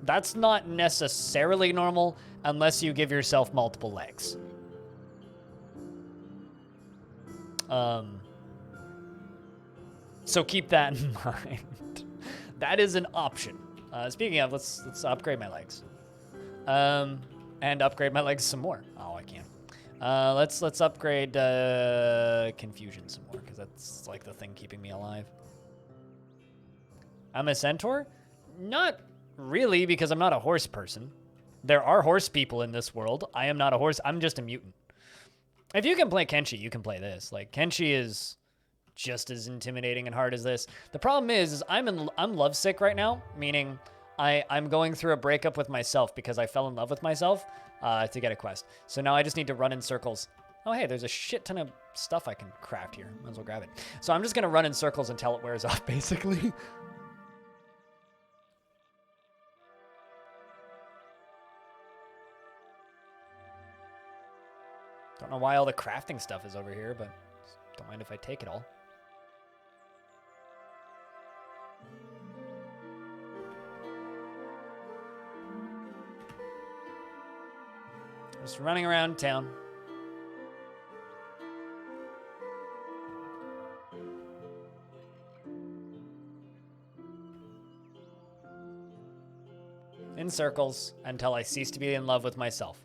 That's not necessarily normal unless you give yourself multiple legs. So keep that in mind. That is an option. Speaking of, let's upgrade my legs. And upgrade my legs some more. Oh, I can't. Let's upgrade confusion some more, because that's like the thing keeping me alive. I'm a centaur? Not really, because I'm not a horse person. There are horse people in this world. I am not a horse. I'm just a mutant. If you can play Kenshi, you can play this. Like, Kenshi is just as intimidating and hard as this. The problem is I'm lovesick right now, meaning I'm going through a breakup with myself because I fell in love with myself to get a quest. So now I just need to run in circles. Oh, hey, there's a shit ton of stuff I can craft here. Might as well grab it. So I'm just going to run in circles until it wears off, basically. Don't know why all the crafting stuff is over here, but don't mind if I take it all. Just running around town. In circles until I cease to be in love with myself.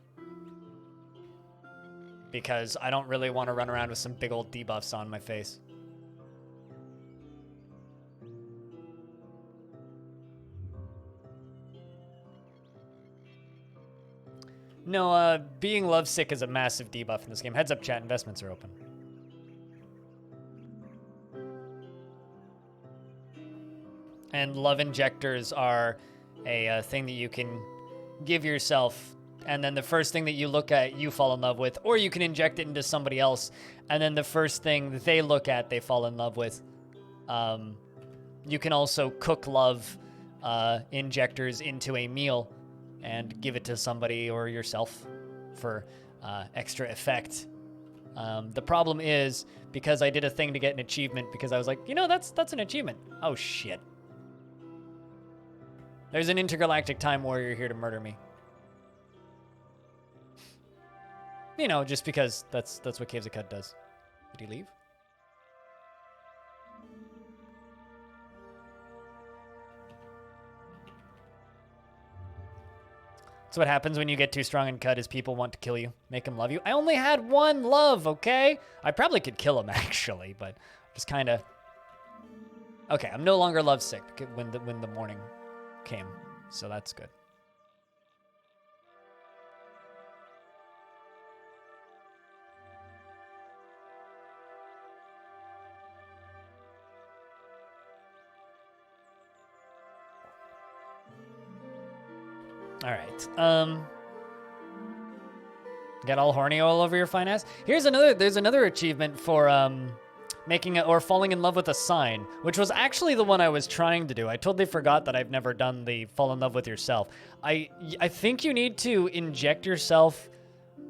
Because I don't really want to run around with some big old debuffs on my face. No, being lovesick is a massive debuff in this game. Heads up, chat, investments are open. And love injectors are a thing that you can give yourself, and then the first thing that you look at, you fall in love with, or you can inject it into somebody else, and then the first thing that they look at, they fall in love with. You can also cook love injectors into a meal and give it to somebody or yourself for extra effect. The problem is, because I did a thing to get an achievement, because I was like, you know, that's an achievement. Oh, shit. There's an intergalactic time warrior here to murder me. You know, just because that's what Caves of Cud does. Did he leave? That's what happens when you get too strong in Cud, is people want to kill you, make them love you. I only had 1 love, okay? I probably could kill him, actually, but just kind of... Okay, I'm no longer lovesick when the morning came, so that's good. All right. Get all horny all over your fine ass. There's another achievement for making it or falling in love with a sign, which was actually the one I was trying to do. I totally forgot that I've never done the fall in love with yourself. I think you need to inject yourself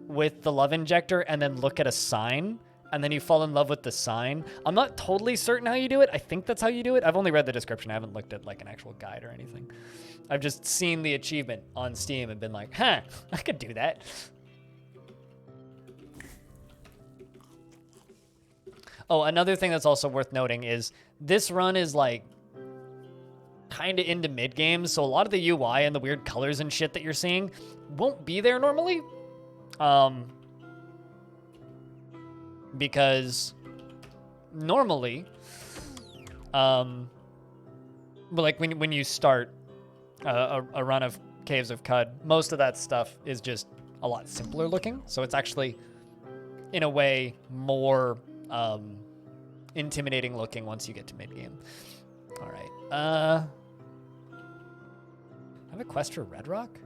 with the love injector and then look at a sign, and then you fall in love with the sign. I'm not totally certain how you do it. I think that's how you do it. I've only read the description. I haven't looked at like an actual guide or anything. I've just seen the achievement on Steam and been like, huh, I could do that. Oh, another thing that's also worth noting is this run is like kind of into mid-game, so a lot of the UI and the weird colors and shit that you're seeing won't be there normally. Because normally, like when you start a run of Caves of Cud, most of that stuff is just a lot simpler looking. So it's actually, in a way, more intimidating looking once you get to mid-game. All right. I have a quest for Red Rock?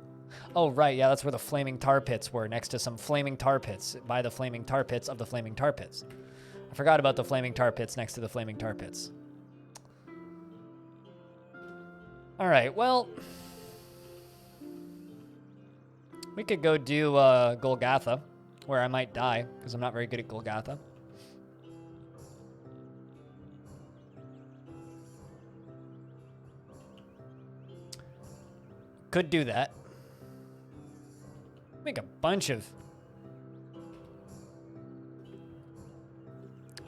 Oh, right. Yeah, that's where the flaming tar pits were, next to some flaming tar pits by the flaming tar pits of the flaming tar pits. I forgot about the flaming tar pits next to the flaming tar pits. All right, well, we could go do Golgotha, where I might die, because I'm not very good at Golgotha. Could do that. Make a bunch of...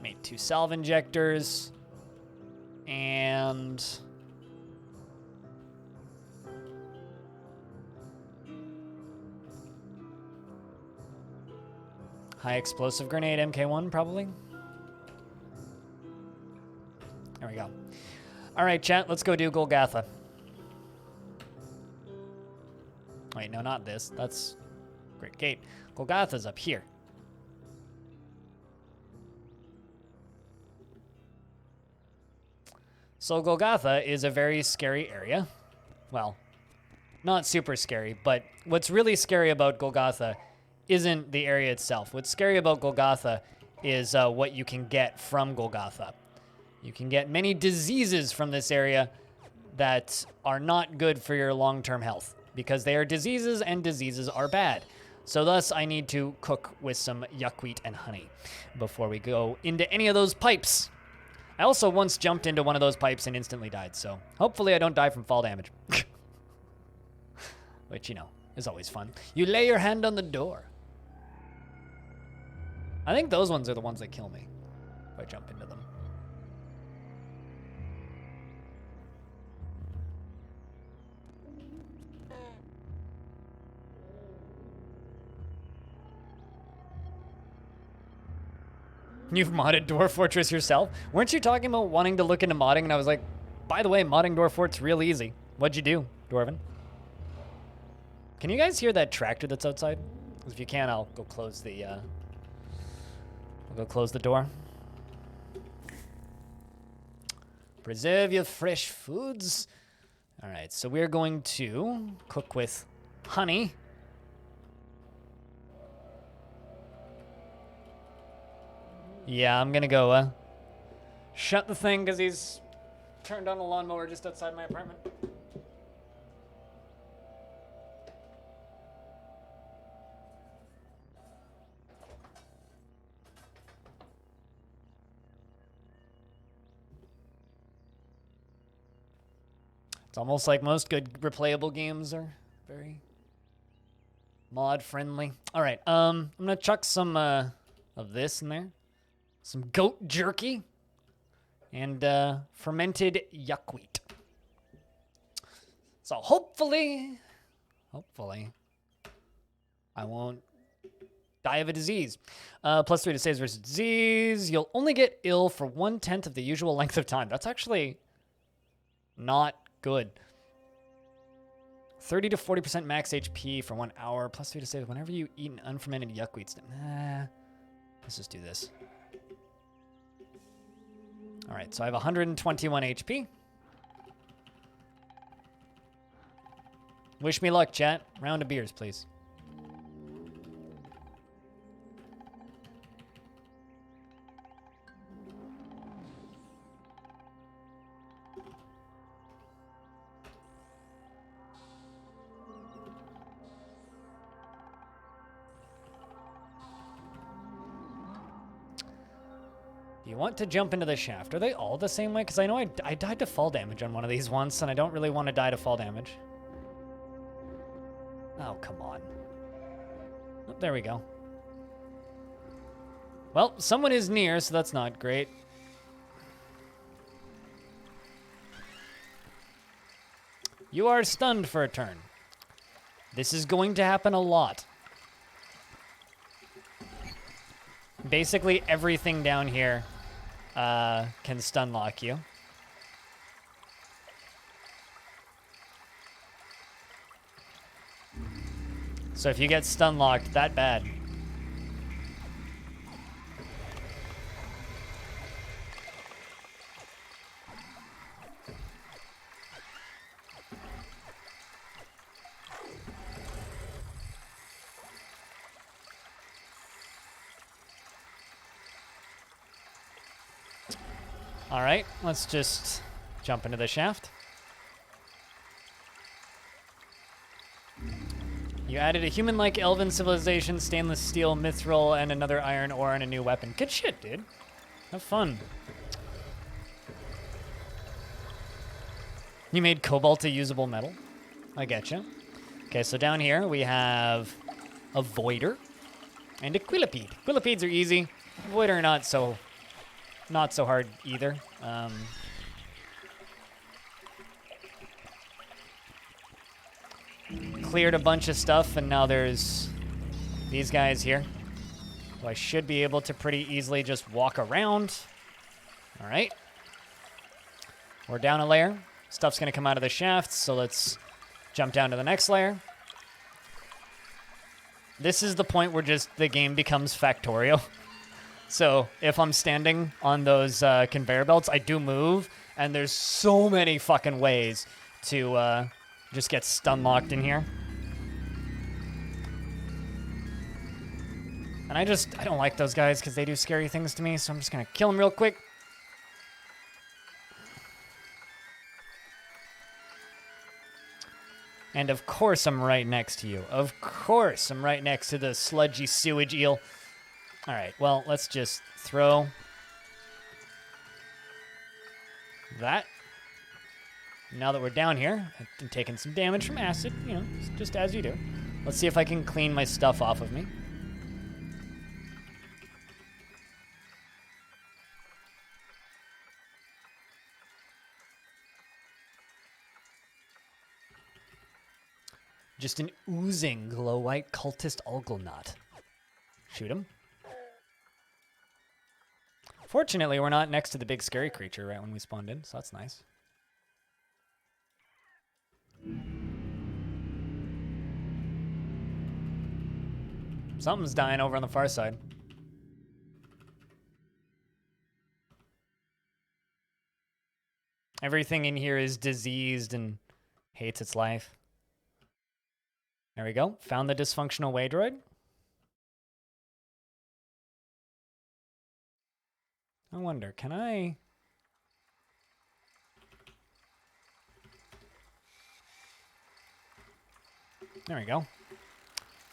Made 2 salve injectors. And... high explosive grenade, MK1, probably. There we go. All right, chat, let's go do Golgotha. Wait, no, not this. That's Great Gate. Golgotha's up here. So Golgotha is a very scary area. Well, not super scary, but what's really scary about Golgotha isn't the area itself. What's scary about Golgotha is what you can get from Golgotha. You can get many diseases from this area that are not good for your long-term health, because they are diseases and diseases are bad. So thus, I need to cook with some yuckweed and honey before we go into any of those pipes. I also once jumped into one of those pipes and instantly died, so hopefully I don't die from fall damage. Which, you know, is always fun. You lay your hand on the door. I think those ones are the ones that kill me if I jump into them. You've modded Dwarf Fortress yourself? Weren't you talking about wanting to look into modding? And I was like, by the way, modding Dwarf Fort's real easy. What'd you do, Dwarven? Can you guys hear that tractor that's outside? Because if you can, I'll go close the, door. Preserve your fresh foods. All right, so we're going to cook with honey. Yeah, I'm gonna go shut the thing because he's turned on a lawnmower just outside my apartment. It's almost like most good replayable games are very mod friendly. All right, I'm gonna chuck some of this in there. Some goat jerky and fermented yuckweed. So hopefully, I won't die of a disease. +3 to saves versus disease. You'll only get ill for 1/10 of the usual length of time. That's actually not good. 30 to 40% max HP for 1 hour. +3 to save whenever you eat an unfermented yuckweed. Let's just do this. All right, so I have 121 HP. Wish me luck, chat. Round of beers, please. You want to jump into the shaft. Are they all the same way? Because I know I died to fall damage on one of these once, and I don't really want to die to fall damage. Oh, come on. Oh, there we go. Well, someone is near, so that's not great. You are stunned for a turn. This is going to happen a lot. Basically, everything down here can stun lock you. So if you get stun locked that bad, all right, let's just jump into the shaft. You added a human-like elven civilization, stainless steel, mithril, and another iron ore and a new weapon. Good shit, dude. Have fun. You made cobalt a usable metal. I getcha. Okay, so down here we have a voider and a quillipede. Quillipedes are easy. Voider not so hard either. Cleared a bunch of stuff, and now there's these guys here. So I should be able to pretty easily just walk around. All right. We're down a layer. Stuff's going to come out of the shafts, so let's jump down to the next layer. This is the point where just the game becomes factorial. So if I'm standing on those conveyor belts, I do move, and there's so many fucking ways to just get stun locked in here. And I don't like those guys because they do scary things to me, so I'm just going to kill them real quick. And of course I'm right next to you. Of course I'm right next to the sludgy sewage eel. All right, well, let's just throw that. Now that we're down here, I'm taking some damage from acid, you know, just as you do. Let's see if I can clean my stuff off of me. Just an oozing glow-white cultist algalnot. Shoot him. Fortunately, we're not next to the big scary creature right when we spawned in, so that's nice. Something's dying over on the far side. Everything in here is diseased and hates its life. There we go. Found the dysfunctional way droid. I wonder, can I... There we go.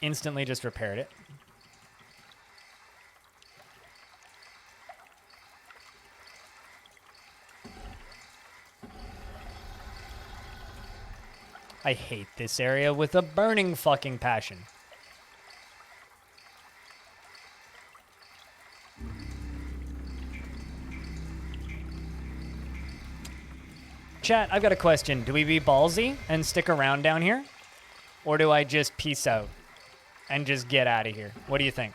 Instantly just repaired it. I hate this area with a burning fucking passion. Chat, I've got a question. Do we be ballsy and stick around down here? Or do I just peace out and just get out of here? What do you think?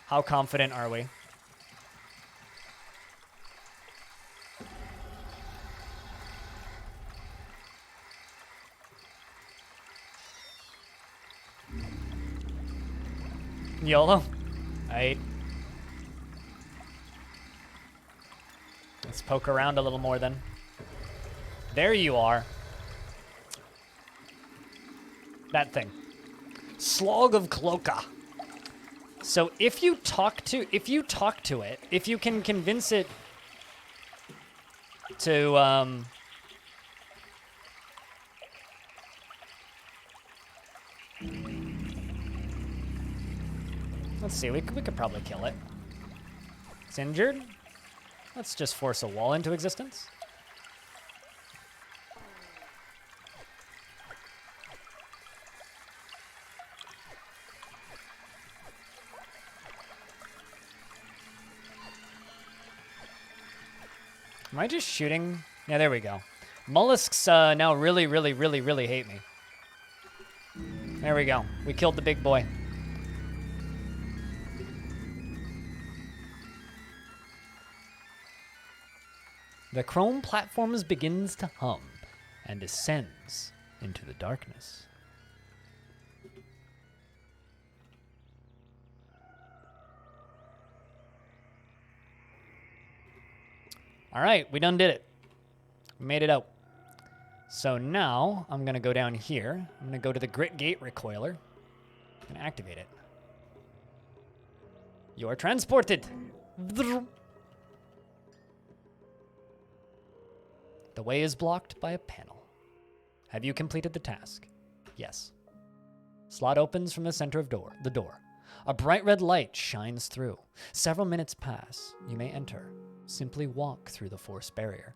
How confident are we? YOLO? Aight. Let's poke around a little more then. There you are. That thing. Slog of Cloaca. So if you talk to it, if you can convince it to Let's see, we could probably kill it. It's injured. Let's just force a wall into existence. Am I just shooting? Yeah, there we go. Mollusks now really hate me. There we go. We killed the big boy. The chrome platforms begins to hum and descends into the darkness. All right, we done did it. We made it out. So now I'm gonna go down here. I'm gonna go to the Grit Gate Recoiler and activate it. You are transported. The way is blocked by a panel. Have you completed the task? Yes. Slot opens from the center of the door. A bright red light shines through. Several minutes pass. You may enter. Simply walk through the force barrier.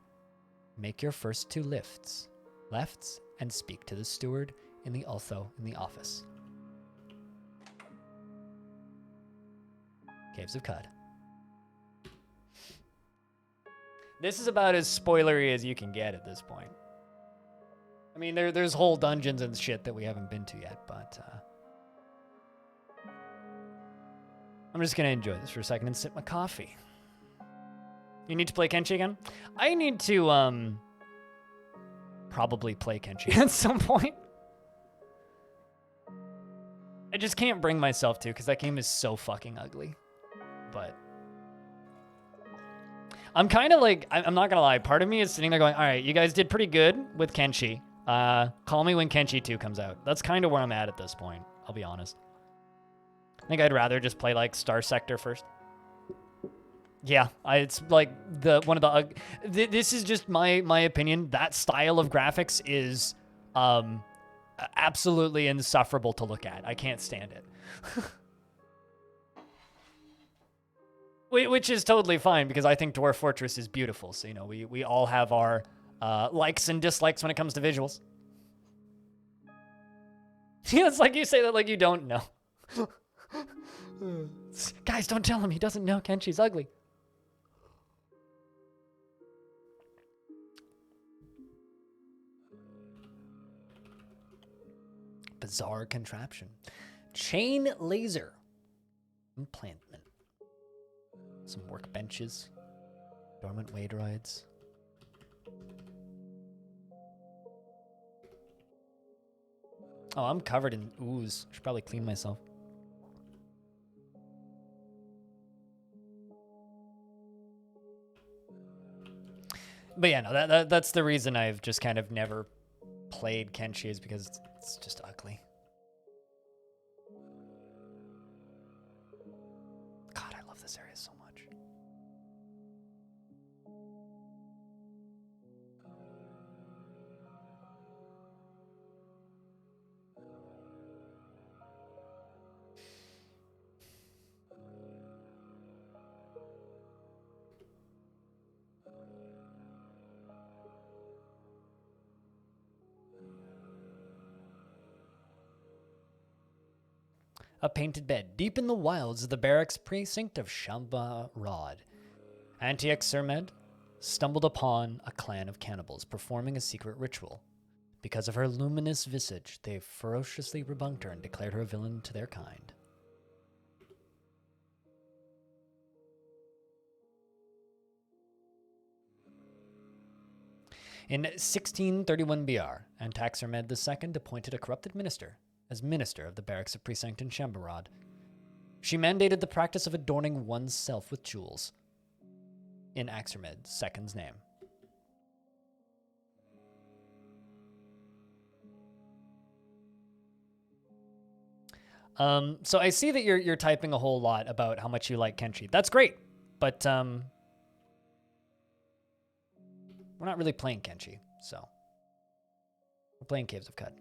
Make your first 2 lefts, and speak to the steward in the office. Caves of Cud. This is about as spoilery as you can get at this point. I mean, there's whole dungeons and shit that we haven't been to yet, but I'm just gonna enjoy this for a second and sip my coffee. You need to play Kenshi again? I need to probably play Kenshi at some point. I just can't bring myself to, because that game is so fucking ugly. But I'm kind of like, I'm not gonna lie, part of me is sitting there going, all right, you guys did pretty good with Kenshi. Call me when Kenshi 2 comes out. That's kind of where I'm at this point, I'll be honest. I think I'd rather just play like Star Sector first. Yeah, it's like one of the this is just my opinion. That style of graphics is absolutely insufferable to look at. I can't stand it. Which is totally fine, because I think Dwarf Fortress is beautiful. So, you know, we all have our likes and dislikes when it comes to visuals. Yeah, it's like you say that like you don't know. Guys, don't tell him. He doesn't know Kenshi's ugly. Bizarre contraption. Chain laser. Implantment. Some workbenches. Dormant waydroids. Oh, I'm covered in ooze. Should probably clean myself. But yeah, no, that's the reason I've just kind of never played Kenshi, is because it's just ugly. God, I love this area so much. A painted bed deep in the wilds of the barracks precinct of Shamba-Rod. Anti-Xermed stumbled upon a clan of cannibals performing a secret ritual. Because of her luminous visage, they ferociously rebunked her and declared her a villain to their kind. In 1631 BR, Antaxermed II appointed a corrupted minister as minister of the barracks of precinct in Shamba-Rod. She mandated the practice of adorning one's self with jewels in Axermed II's name. So I see that you're typing a whole lot about how much you like Kenshi. That's great, but we're not really playing Kenshi, so we're playing Caves of Cud.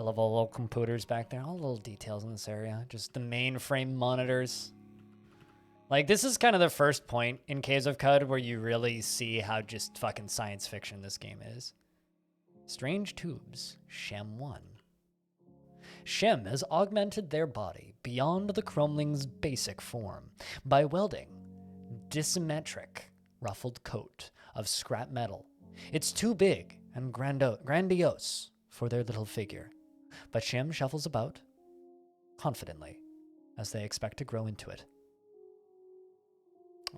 I love all the little computers back there. All the little details in this area. Just the mainframe monitors. Like, this is kind of the first point in Caves of Cud where you really see how just fucking science fiction this game is. Strange tubes. Shem 1. Shem has augmented their body beyond the Chromling's basic form by welding dissymmetric ruffled coat of scrap metal. It's too big and grandiose for their little figure, but Shem shuffles about confidently as they expect to grow into it.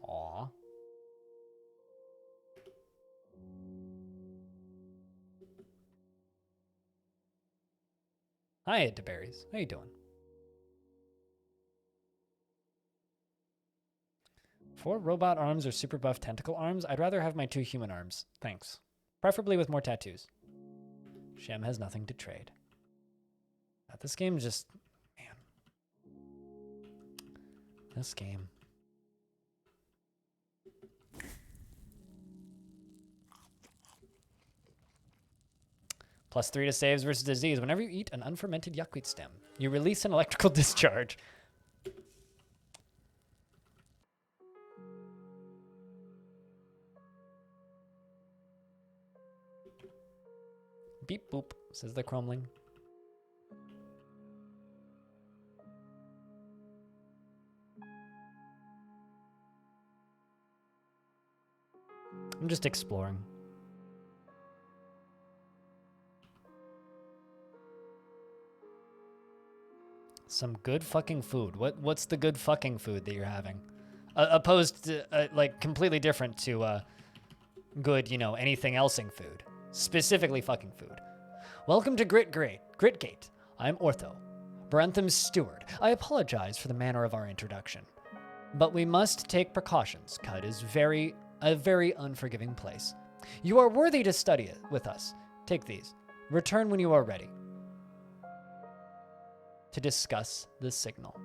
Aww. Hi, DeBerries. How you doing? 4 robot arms or super buff tentacle arms? I'd rather have my 2 human arms. Thanks. Preferably with more tattoos. Shem has nothing to trade. This game just... Man. This game... +3 to saves versus disease. Whenever you eat an unfermented yuckweed stem, you release an electrical discharge. Beep boop, says the Chromling. I'm just exploring. Some good fucking food. What's the good fucking food that you're having? Opposed to, like, completely different to, good, you know, anything-elsing food. Specifically fucking food. Welcome to Gritgate. I'm Ortho, Brenthem's steward. I apologize for the manner of our introduction, but we must take precautions. Cud is a very unforgiving place. You are worthy to study it with us. Take these. Return when you are ready to discuss the signal.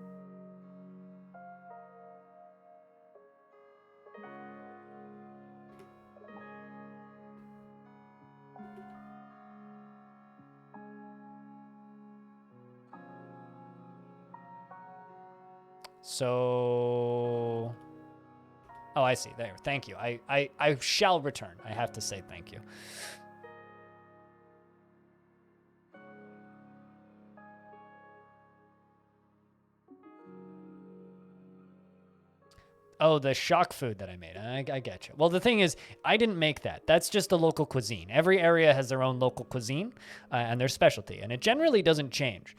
So, oh, I see. There. Thank you. I shall return. I have to say thank you. Oh, the shock food that I made. I get you. Well, the thing is, I didn't make that. That's just the local cuisine. Every area has their own local cuisine and their specialty, and it generally doesn't change.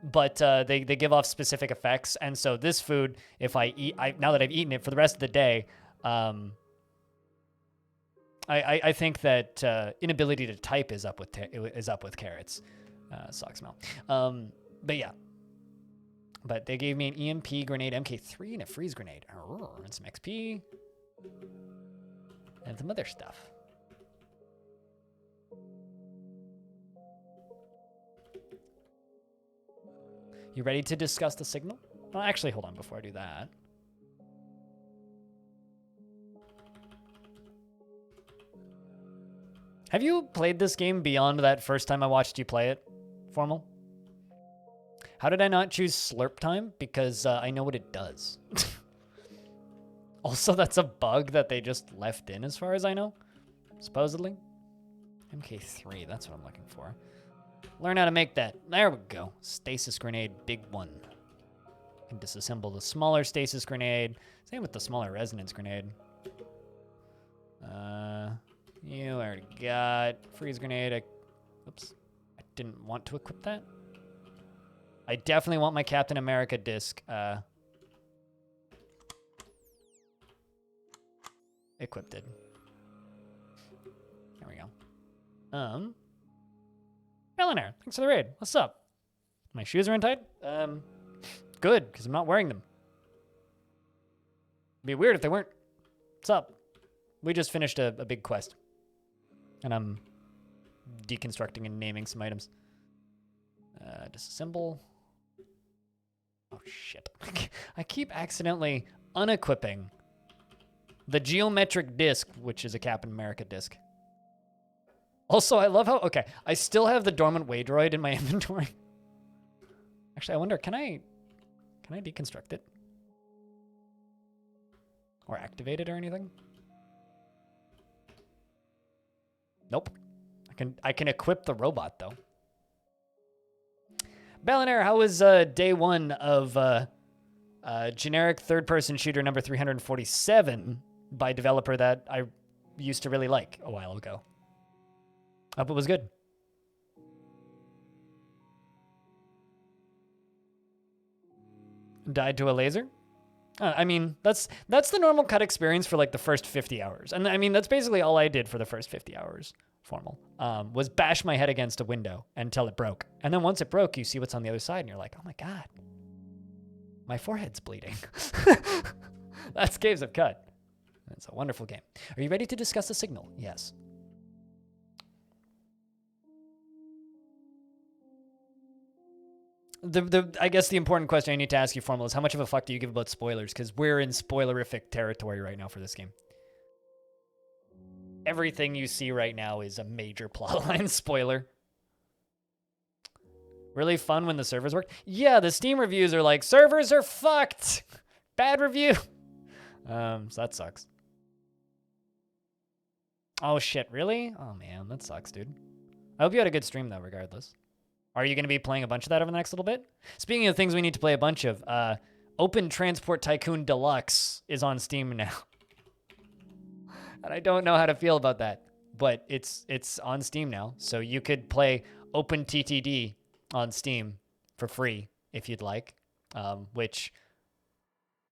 But they give off specific effects, and so this food, if I eat, now that I've eaten it for the rest of the day, I think that inability to type is up with carrots. Sock smell. But yeah. But they gave me an EMP grenade, MK3, and a freeze grenade. And some XP. And some other stuff. You ready to discuss the signal? Well, actually, hold on before I do that. Have you played this game beyond that first time I watched you play it, Formal? How did I not choose slurp time? Because I know what it does. Also, that's a bug that they just left in as far as I know, supposedly. MK3, that's what I'm looking for. Learn how to make that. There we go. Stasis grenade, big one. Can disassemble the smaller stasis grenade. Same with the smaller resonance grenade. You already got freeze grenade. Oops. I didn't want to equip that. I definitely want my Captain America disc equipped. There we go. Eleanor, thanks for the raid. What's up? My shoes are untied? Good, because I'm not wearing them. It'd be weird if they weren't. What's up? We just finished a big quest. And I'm deconstructing and naming some items. Disassemble. Oh, shit. I keep accidentally unequipping the geometric disc, which is a Captain America disc. Also, I love how, okay, I still have the dormant way droid in my inventory. Actually, I wonder, can I deconstruct it? Or activate it or anything? Nope. I can equip the robot though. Ballinair, how was day one of generic third-person shooter number 347 by developer that I used to really like a while ago? Hope it was good. Died to a laser? I mean, that's the normal cut experience for like the first 50 hours. And I mean, that's basically all I did for the first 50 hours, formal, was bash my head against a window until it broke. And then once it broke, you see what's on the other side and you're like, oh my God, my forehead's bleeding. That's Caves of Cut. It's a wonderful game. Are you ready to discuss the signal? Yes. I guess the important question I need to ask you, Formal, is how much of a fuck do you give about spoilers? Because we're in spoilerific territory right now for this game. Everything you see right now is a major plotline spoiler. Really fun when the servers work? Yeah, the Steam reviews are like, servers are fucked. Bad review. So that sucks. Oh shit, really? Oh man, that sucks, dude. I hope you had a good stream though, regardless. Are you going to be playing a bunch of that over the next little bit? Speaking of things we need to play a bunch of, Open Transport Tycoon Deluxe is on Steam now. And I don't know how to feel about that, but it's on Steam now. So you could play Open TTD on Steam for free if you'd like, which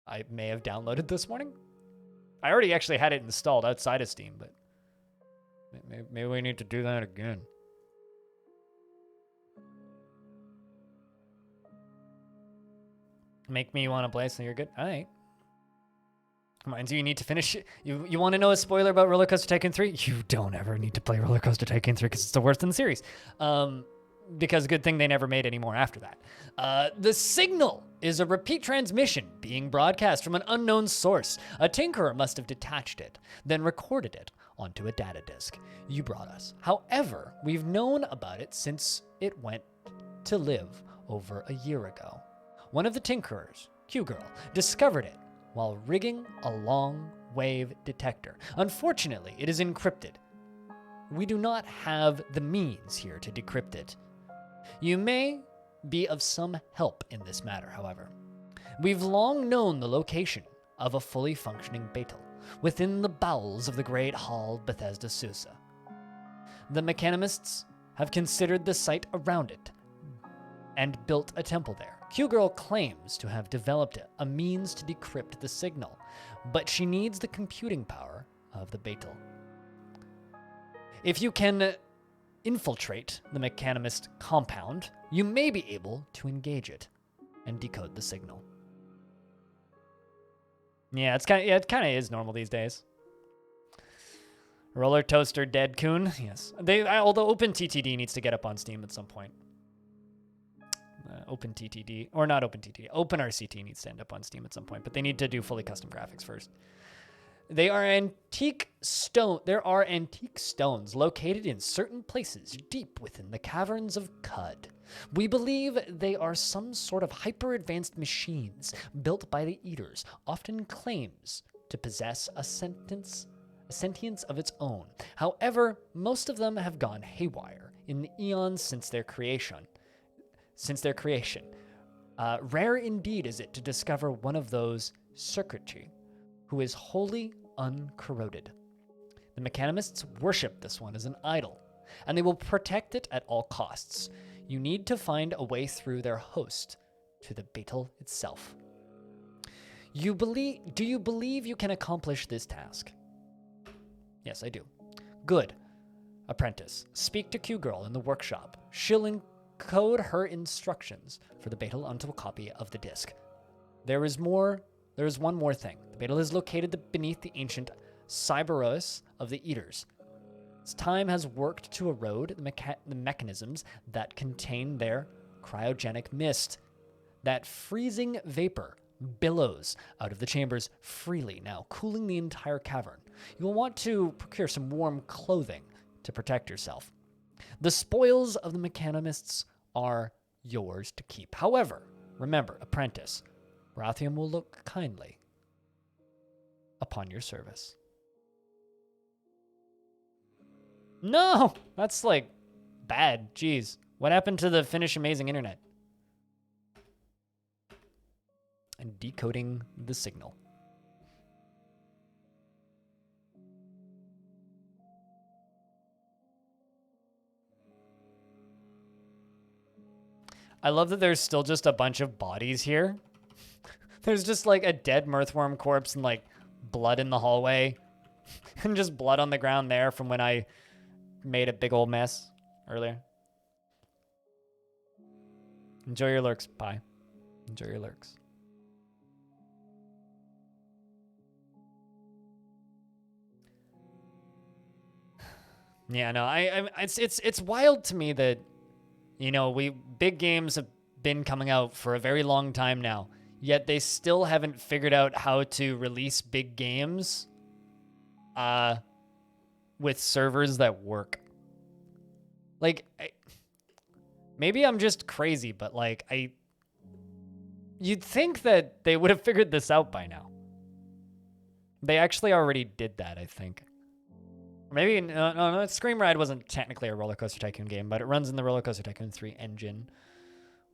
I may have downloaded this morning. I already actually had it installed outside of Steam, but maybe we need to do that again. Make me want to play, so you're good. All right. Reminds you need to finish it. You want to know a spoiler about Roller Coaster Tycoon 3? You don't ever need to play Roller Coaster Tycoon 3 because it's the worst in the series. Because good thing they never made any more after that. The signal is a repeat transmission being broadcast from an unknown source. A tinkerer must have detached it, then recorded it onto a data disk. You brought us. However, we've known about it since it went to live over a year ago. One of the tinkerers, Q-Girl, discovered it while rigging a long-wave detector. Unfortunately, it is encrypted. We do not have the means here to decrypt it. You may be of some help in this matter, however. We've long known the location of a fully functioning Beetle within the bowels of the Great Hall Bethesda Susa. The mechanimists have considered the site around it and built a temple there. Q-Girl claims to have developed a means to decrypt the signal, but she needs the computing power of the Beetle. If you can infiltrate the mechanimist compound, you may be able to engage it and decode the signal. Yeah, it kind of is normal these days. Roller Toaster Dead Coon, yes. Although Open TTD needs to get up on Steam at some point. Open TTD, or not Open TTD, Open RCT needs to end up on Steam at some point, but they need to do fully custom graphics first. There are antique stones located in certain places deep within the caverns of Cud. We believe they are some sort of hyper-advanced machines built by the Eaters, often claims to possess a sentience of its own. However, most of them have gone haywire in the eons since their creation. Rare indeed is it to discover one of those circuitry who is wholly uncorroded. The mechanimists worship this one as an idol, and they will protect it at all costs. You need to find a way through their host to the Beetle itself. Do you believe you can accomplish this task? Yes, I do. Good. Apprentice, speak to Q-Girl in the workshop. She'll encode her instructions for the Beetle onto a copy of the disk. There is one more thing. The Beetle is located beneath the ancient Cyberos of the Eaters. Its time has worked to erode the mechanisms that contain their cryogenic mist. That freezing vapor billows out of the chambers freely now, cooling the entire cavern. You will want to procure some warm clothing to protect yourself. The spoils of the mechanimists are yours to keep. However, remember, apprentice, Rathium will look kindly upon your service. No, that's like bad. Jeez. What happened to the Finnish amazing internet? And decoding the signal. I love that there's still just a bunch of bodies here. There's just like a dead Mirthworm corpse and like blood in the hallway. And just blood on the ground there from when I made a big old mess earlier. Enjoy your lurks. Bye. Enjoy your lurks. Yeah, no, it's wild to me that, you know, big games have been coming out for a very long time now, yet they still haven't figured out how to release big games with servers that work. Like, maybe I'm just crazy, but like, you'd think that they would have figured this out by now. They actually already did that, I think. Maybe, no, Scream Ride wasn't technically a Roller Coaster Tycoon game, but it runs in the Roller Coaster Tycoon 3 engine,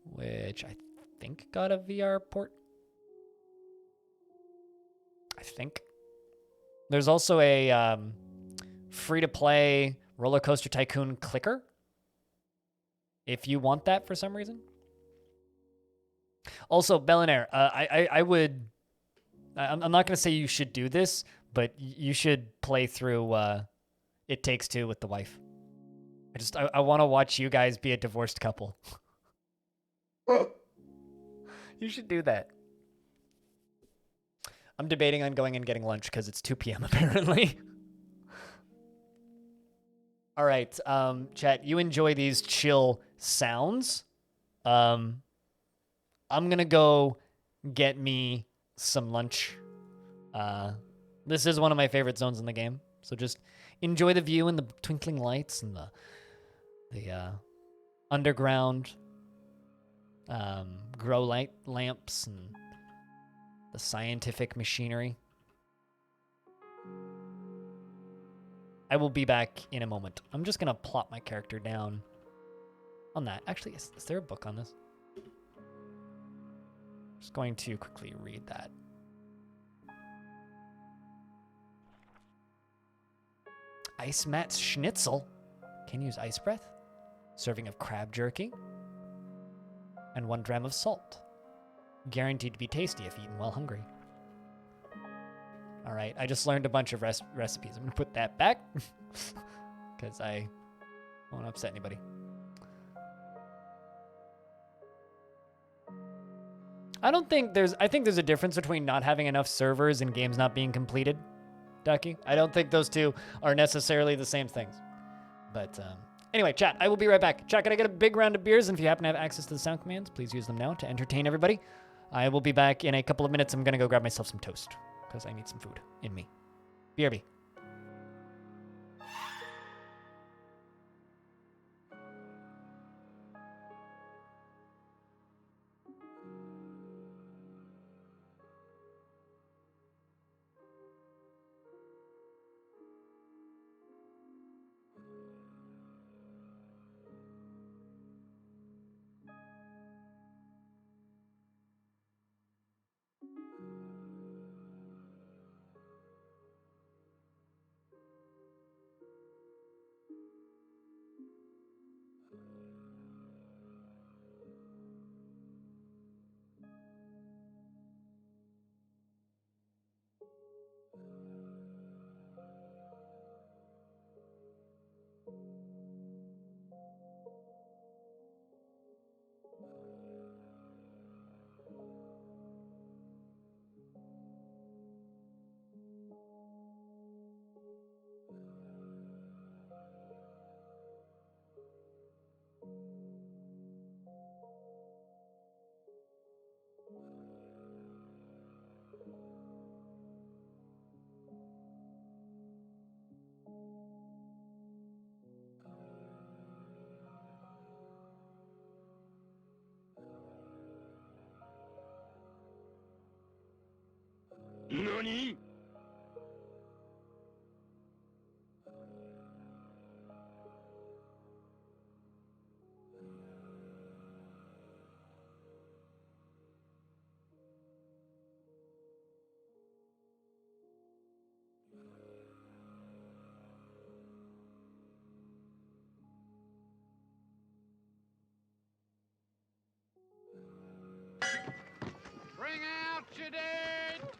which I think got a VR port. I think. There's also a free-to-play Roller Coaster Tycoon clicker, if you want that for some reason. Also, Bellinaire, I'm not going to say you should do this, but you should play through It Takes Two with the wife. I want to watch you guys be a divorced couple. You should do that. I'm debating on going and getting lunch because it's 2 p.m. apparently. All right, chat, you enjoy these chill sounds. I'm going to go get me some lunch. This is one of my favorite zones in the game, so just enjoy the view and the twinkling lights and the underground grow light lamps and the scientific machinery. I will be back in a moment. I'm just gonna plop my character down on that. Actually, is there a book on this? Just going to quickly read that. Ice Mat's Schnitzel can use ice breath, serving of crab jerky, and 1 dram of salt. Guaranteed to be tasty if eaten while hungry. All right, I just learned a bunch of recipes. I'm gonna put that back because I won't upset anybody. I think there's a difference between not having enough servers and games not being completed, Ducky. I don't think those two are necessarily the same things. But anyway, chat, I will be right back. Chat, can I get a big round of beers? And if you happen to have access to the sound commands, please use them now to entertain everybody. I will be back in a couple of minutes. I'm going to go grab myself some toast because I need some food in me. BRB. 何? Bring out your dead!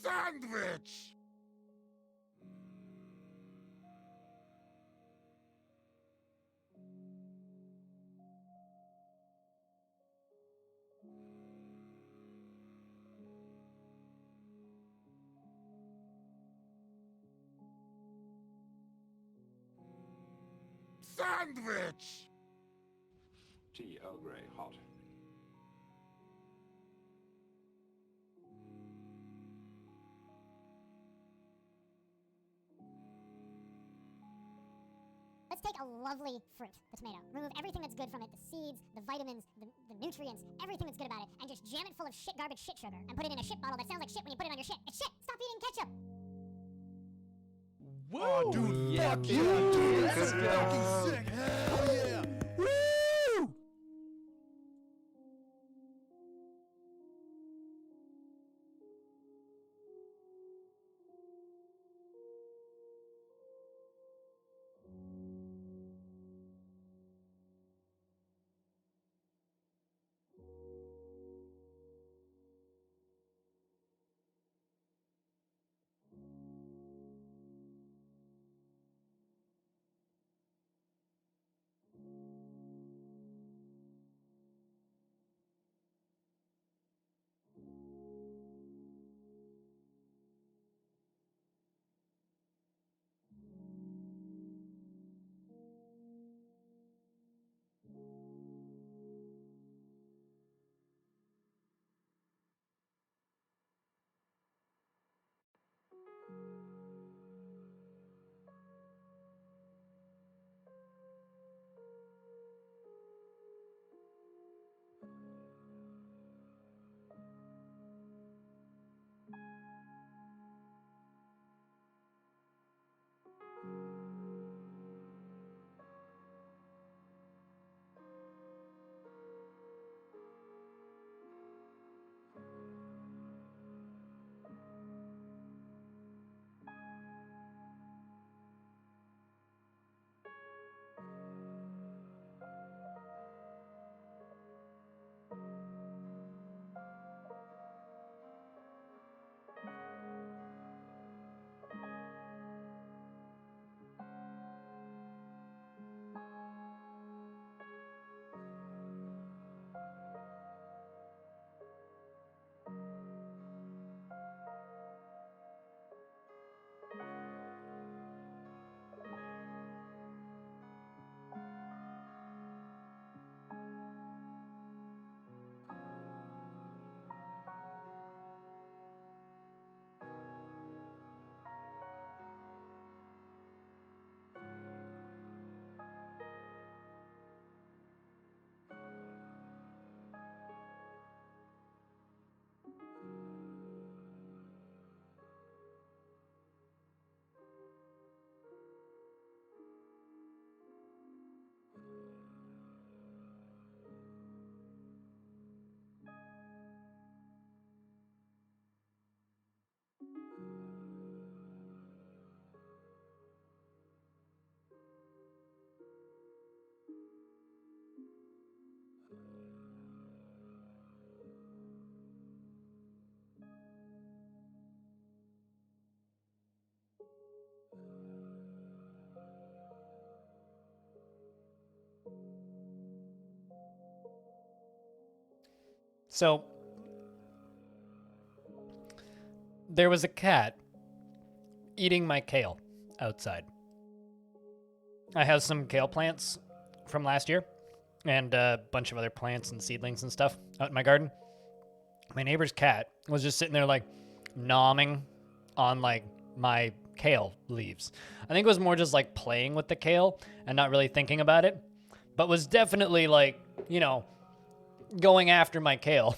Sandwich! Sandwich! Tea, Earl Grey, hot. Let's take a lovely fruit, the tomato. Remove everything that's good from it, the seeds, the vitamins, the nutrients, everything that's good about it, and just jam it full of shit garbage shit sugar and put it in a shit bottle that sounds like shit when you put it on your shit. It's shit! Stop eating ketchup! Woo! Oh, dude, yeah, fuck dude. yeah, dude. Let's That's go. fucking sick. Hell yeah. Woo! So, there was a cat eating my kale outside. I have some kale plants from last year and a bunch of other plants and seedlings and stuff out in my garden. My neighbor's cat was just sitting there like nomming on like my kale leaves. I think it was more just like playing with the kale and not really thinking about it, but was definitely like, you know, going after my kale.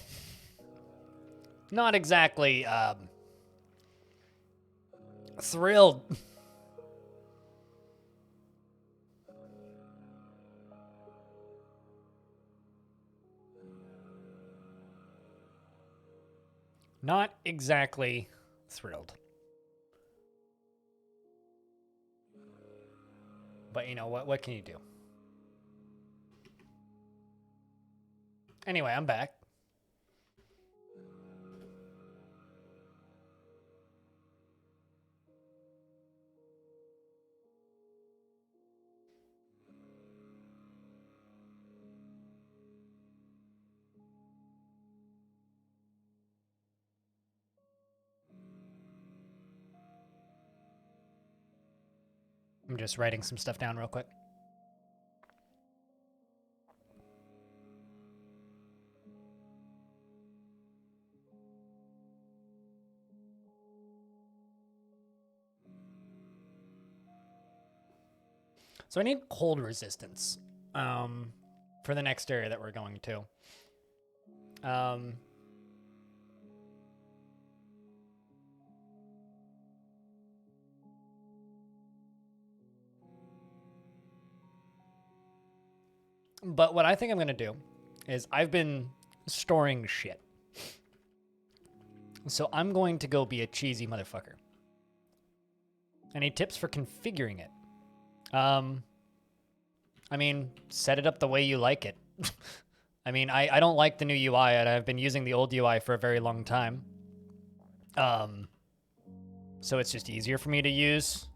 Not exactly thrilled. Not exactly thrilled. But you know, what can you do? Anyway, I'm back. I'm just writing some stuff down real quick. So I need cold resistance for the next area that we're going to. But what I think I'm going to do is I've been storing shit. So I'm going to go be a cheesy motherfucker. Any tips for configuring it? I mean, set it up the way you like it. I mean, I don't like the new UI, and I've been using the old UI for a very long time. So it's just easier for me to use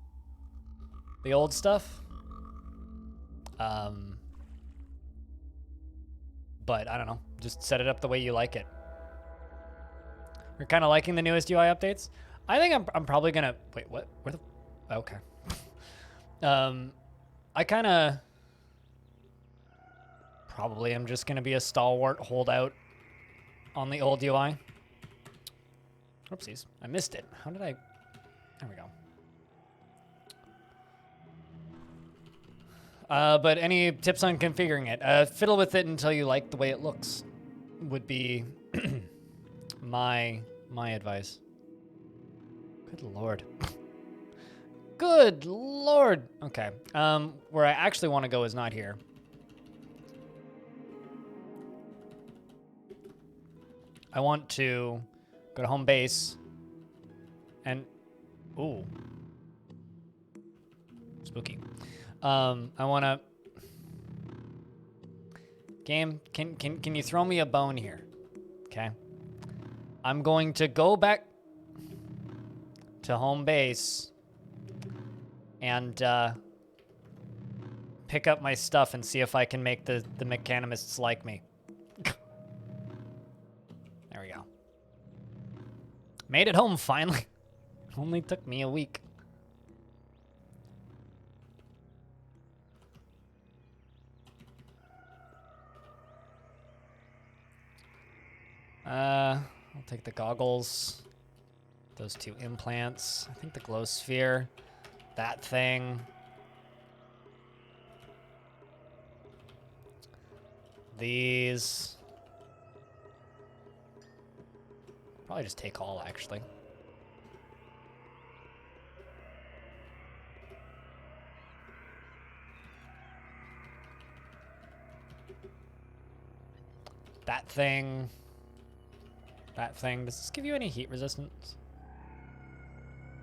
the old stuff. But I don't know, just set it up the way you like it. You're kind of liking the newest UI updates? I think I'm probably gonna, wait, what? Where the, okay. I kind of probably am just gonna be a stalwart holdout on the old UI. Oopsies, I missed it. How did I, there we go. But any tips on configuring it? Fiddle with it until you like the way it looks would be my advice. Good lord. Good lord. Okay. Where I actually want to go is not here. I want to go to home base and ooh. Spooky. I want to game, can you throw me a bone here? Okay. I'm going to go back to home base and pick up my stuff and see if I can make the mechanimists like me. There we go. Made it home finally. Only took me a week. I'll take the goggles, those 2 implants, I think the glow sphere, that thing. These. Probably just take all, actually. That thing. That thing. Does this give you any heat resistance?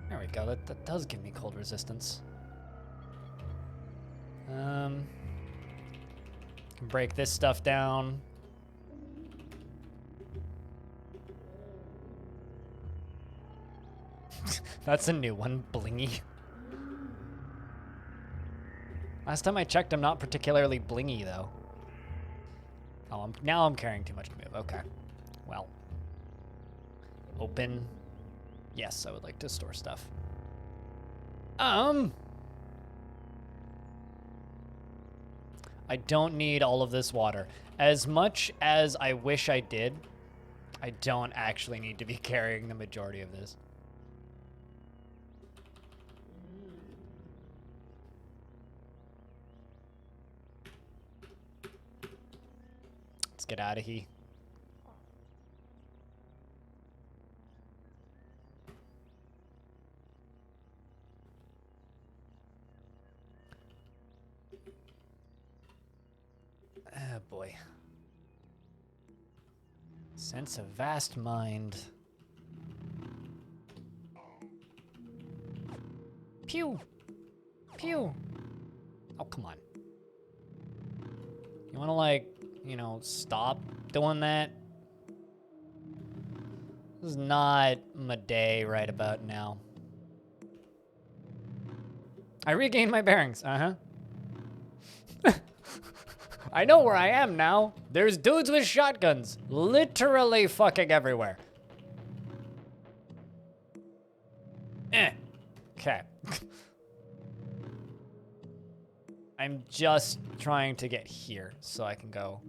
There we go. That does give me cold resistance. Can break this stuff down. That's a new one, blingy. Last time I checked, I'm not particularly blingy though. Oh, now I'm carrying too much to move. Okay. Well. Open. Yes, I would like to store stuff. I don't need all of this water. As much as I wish I did, I don't actually need to be carrying the majority of this. Let's get out of here. Oh boy. Sense of vast mind. Pew! Pew! Oh, come on. You wanna, like, you know, stop doing that? This is not my day right about now. I regained my bearings, uh-huh. I know where I am now. There's dudes with shotguns literally fucking everywhere. Okay. I'm just trying to get here so I can go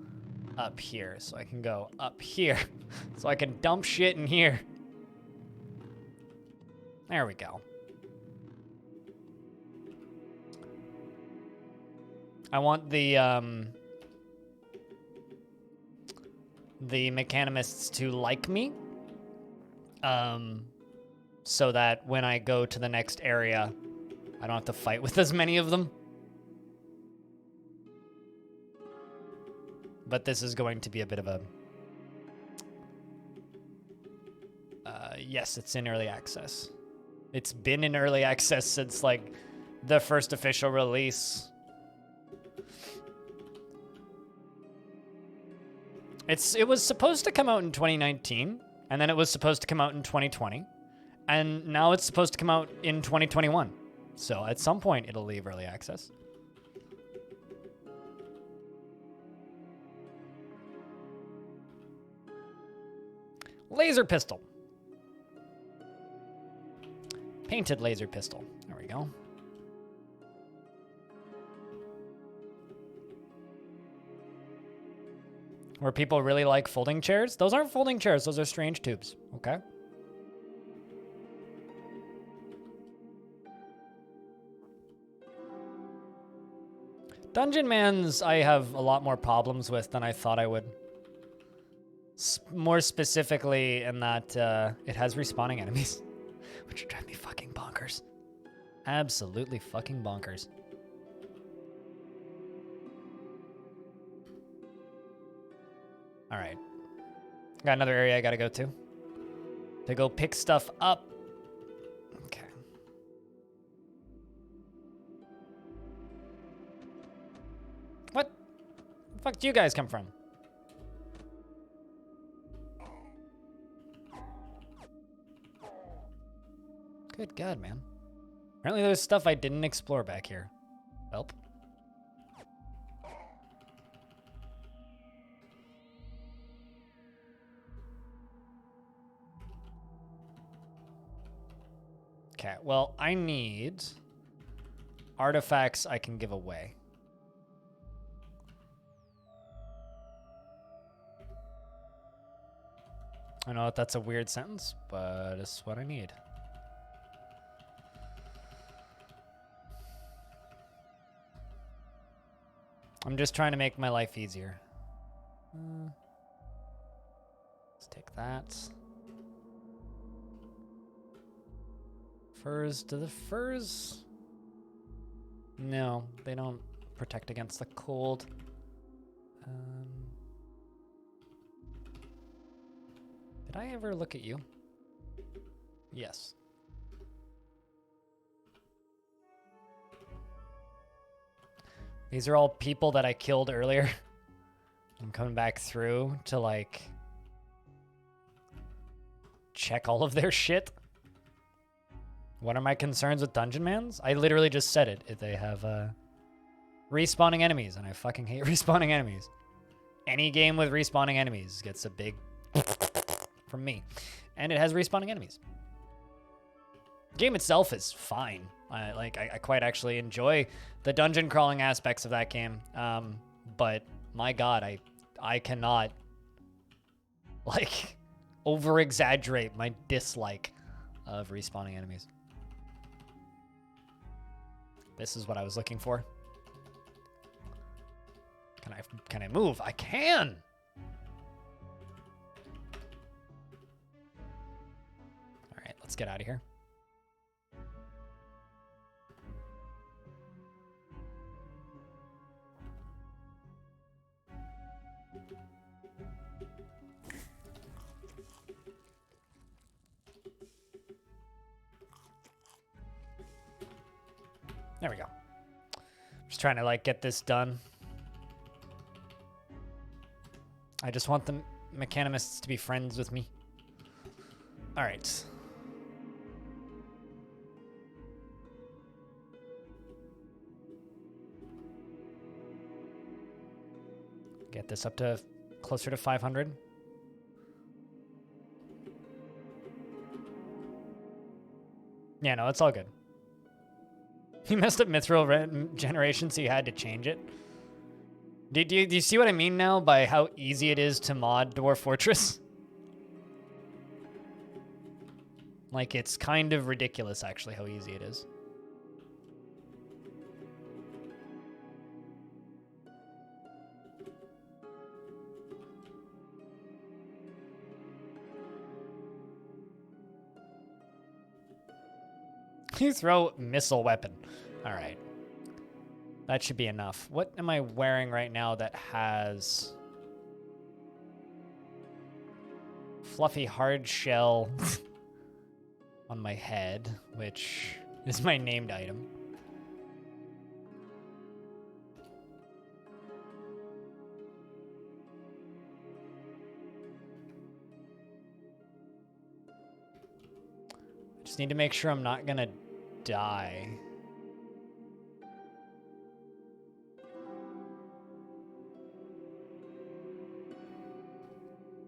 up here, so I can go up here, so I can dump shit in here. There we go. I want the mechanimists to like me, so that when I go to the next area, I don't have to fight with as many of them. But this is going to be a bit of a... yes, it's in early access. It's been in early access since, like, the first official release. It was supposed to come out in 2019, and then it was supposed to come out in 2020, and now it's supposed to come out in 2021. So at some point, it'll leave early access. Laser pistol. Painted laser pistol. There we go. Where people really like folding chairs. Those aren't folding chairs. Those are strange tubes. Okay. Dungeon Mans I have a lot more problems with than I thought I would. More specifically in that it has respawning enemies, which drive me fucking bonkers. Absolutely fucking bonkers. All right. Got another area I gotta go to go pick stuff up. Okay. What the fuck do you guys come from? Good God, man. Apparently there's stuff I didn't explore back here. Welp. Okay, well, I need artifacts I can give away. I know that's a weird sentence, but it's what I need. I'm just trying to make my life easier. Let's take that. Furs, do the furs? No, they don't protect against the cold. Did I ever look at you? Yes. These are all people that I killed earlier. I'm coming back through to, like, check all of their shit. What are my concerns with Dungeon Mans? I literally just said it. They have respawning enemies, and I fucking hate respawning enemies. Any game with respawning enemies gets a big from me. And it has respawning enemies. The game itself is fine. I quite actually enjoy the dungeon crawling aspects of that game. But my God, I cannot like over exaggerate my dislike of respawning enemies. This is what I was looking for. Can I move? I can. All right, let's get out of here. There we go. Just trying to like get this done. I just want the mechanimists to be friends with me. All right. Get this up to closer to 500. Yeah, no, it's all good. He messed up mithril generation, so you had to change it. Do you see what I mean now by how easy it is to mod Dwarf Fortress? Like, it's kind of ridiculous, actually, how easy it is. You throw missile weapon. All right. That should be enough. What am I wearing right now that has fluffy hard shell on my head, which is my named item? Just need to make sure I'm not gonna die.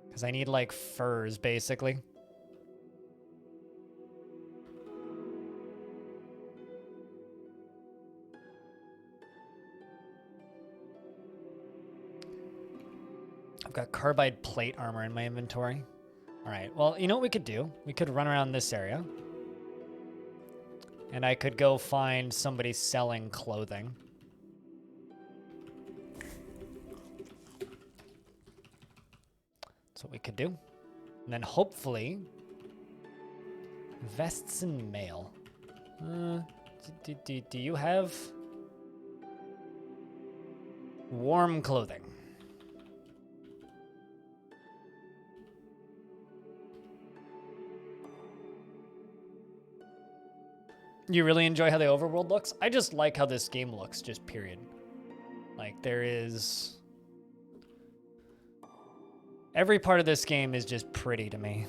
Because I need, like, furs, basically. I've got carbide plate armor in my inventory. All right, well, you know what we could do? We could run around this area. And I could go find somebody selling clothing. That's what we could do. And then hopefully, vests and mail. Do you have warm clothing? You really enjoy how the overworld looks? I just like how this game looks, just period. Like, there is... Every part of this game is just pretty to me.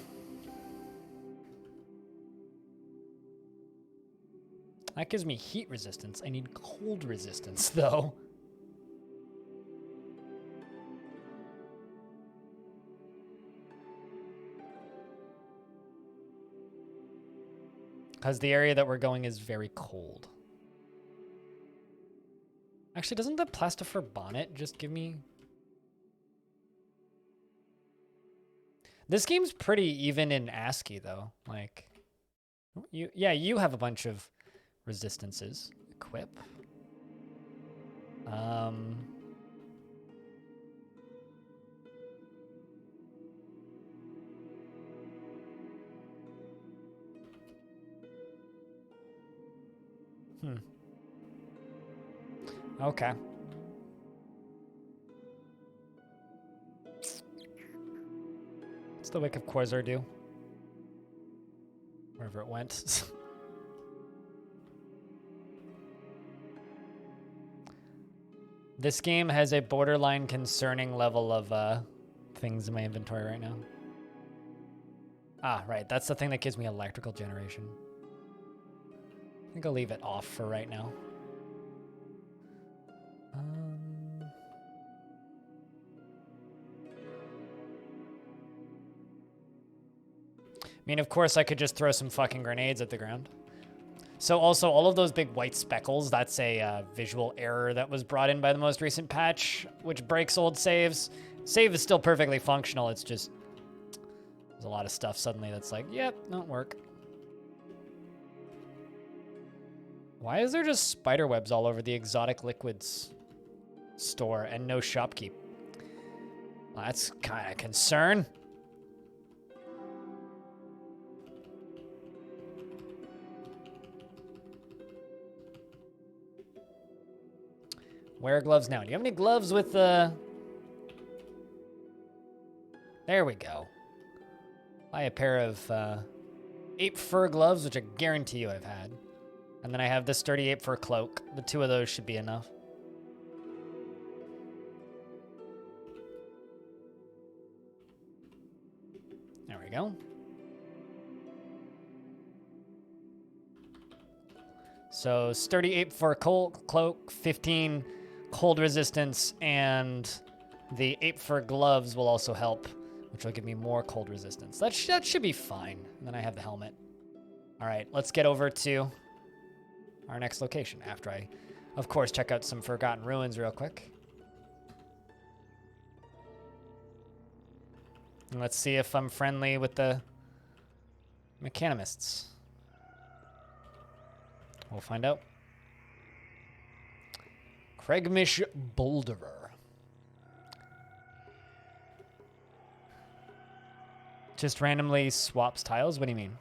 That gives me heat resistance. I need cold resistance, though. Because the area that we're going is very cold. Actually, doesn't the plastifer bonnet just give me... This game's pretty even in ASCII, though. Like, you have a bunch of resistances. Equip. Okay. What's the Wick of Quasar do? Wherever it went. This game has a borderline concerning level of things in my inventory right now. Ah, right. That's the thing that gives me electrical generation. I think I'll leave it off for right now. I mean, of course, I could just throw some fucking grenades at the ground. So also all of those big white speckles, that's a visual error that was brought in by the most recent patch, which breaks old saves. Save is still perfectly functional. It's just, there's a lot of stuff suddenly that's like, yep, don't work. Why is there just spider webs all over the exotic liquids store and no shopkeep? Well, that's kind of concern. Wear gloves now. Do you have any gloves with There we go. Buy a pair of ape fur gloves, which I guarantee you I've had. And then I have this sturdy ape fur cloak. The two of those should be enough. There we go. So sturdy ape fur cloak, 15 cold resistance, and the ape fur gloves will also help, which will give me more cold resistance. That should be fine. And then I have the helmet. All right, let's get over to our next location after I, of course, check out some Forgotten Ruins real quick. And let's see if I'm friendly with the mechanimists. We'll find out. Craigmish Boulderer. Just randomly swaps tiles? What do you mean?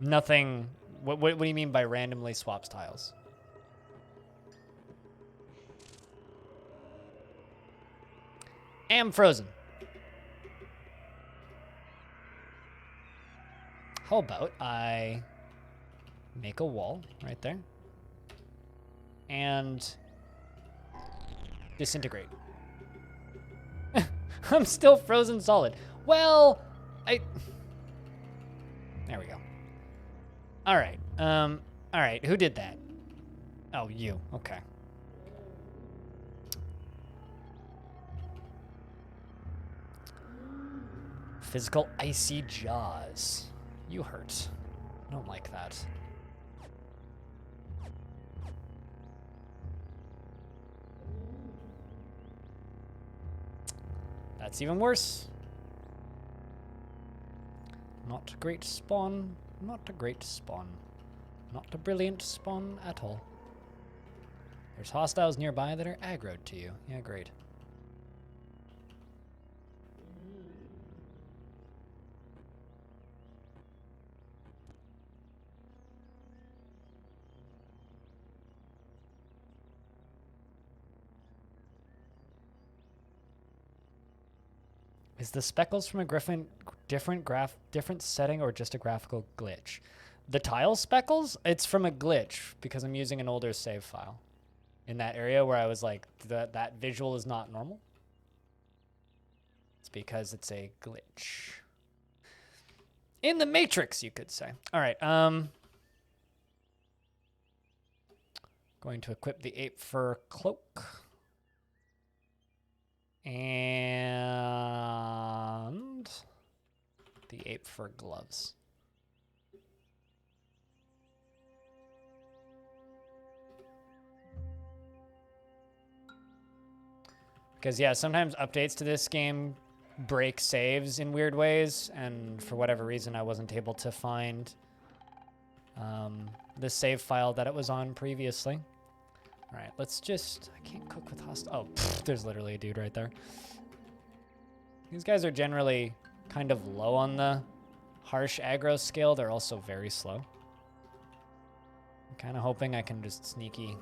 Nothing. What do you mean by randomly swaps tiles? Am frozen. How about I make a wall right there and disintegrate? I'm still frozen solid. Well, there we go. All right. All right. Who did that? Oh, you. Okay. Physical icy jaws. You hurt. I don't like that. That's even worse. Not a great spawn. Not a great spawn. Not a brilliant spawn at all. There's hostiles nearby that are aggroed to you. Yeah, great. Is the speckles from a different setting or just a graphical glitch? The tile speckles, it's from a glitch because I'm using an older save file in that area where I was like, that visual is not normal. It's because it's a glitch. In the Matrix, you could say. All right, going to equip the ape fur cloak. And the ape fur gloves. Because, yeah, sometimes updates to this game break saves in weird ways, and for whatever reason, I wasn't able to find the save file that it was on previously. All right, let's just... I can't cook with hostile... Oh, there's literally a dude right there. These guys are generally kind of low on the harsh aggro scale. They're also very slow. I'm kind of hoping I can just sneaky...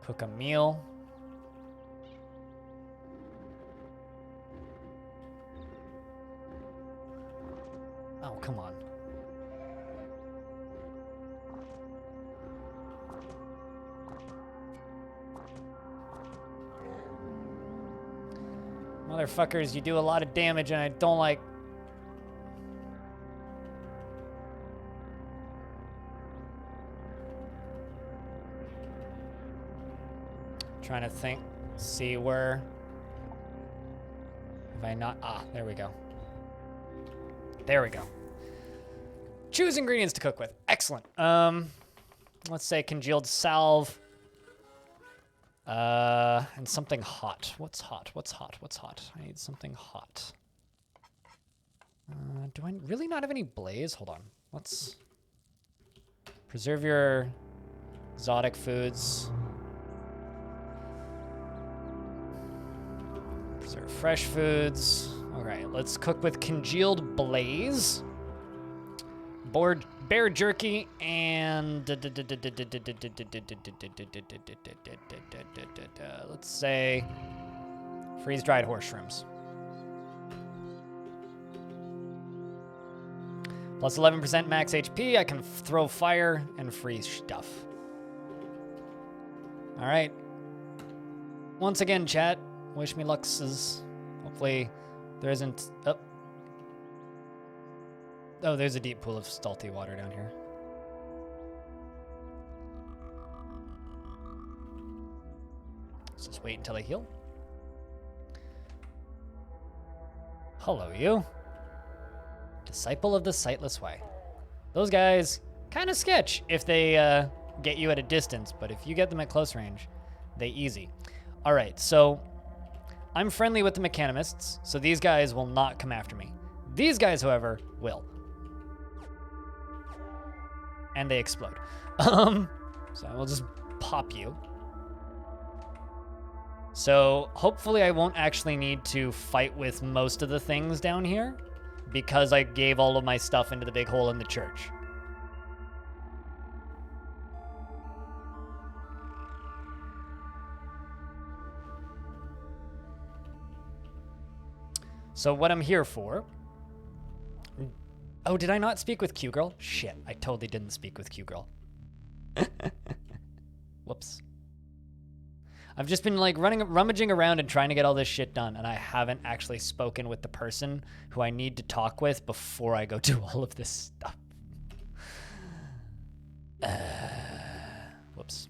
cook a meal. Oh, come on. Motherfuckers, you do a lot of damage and I don't like... Trying to think, see where Have I not? Ah, there we go. There we go. Choose ingredients to cook with. Excellent. Let's say congealed salve. And something hot. What's hot? What's hot? What's hot? I need something hot. Do I really not have any blaze? Hold on. Let's preserve your exotic foods. Preserve fresh foods. All right, let's cook with congealed blaze. Bear jerky and let's say freeze-dried horse shrooms. Plus 11% max HP. I can throw fire and freeze stuff. All right. Once again, chat. Wish me luckses. Hopefully there isn't. Oh, there's a deep pool of salty water down here. Let's just wait until I heal. Hello, you. Disciple of the Sightless Way. Those guys kind of sketch if they get you at a distance, but if you get them at close range, they easy. All right, so I'm friendly with the mechanimists, so these guys will not come after me. These guys, however, will. And they explode. So I will just pop you. So hopefully I won't actually need to fight with most of the things down here because I gave all of my stuff into the big hole in the church. So what I'm here for... Oh, did I not speak with Q-Girl? Shit, I totally didn't speak with Q-Girl. Whoops. I've just been like rummaging around and trying to get all this shit done, and I haven't actually spoken with the person who I need to talk with before I go do all of this stuff. Whoops.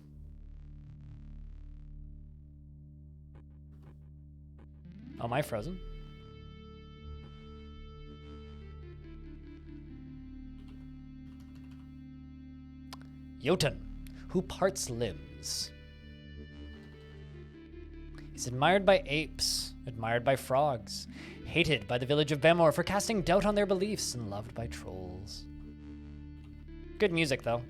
Oh, am I frozen? Jotun, who parts limbs. He's admired by apes, admired by frogs, hated by the village of Bemor for casting doubt on their beliefs, and loved by trolls. Good music, though.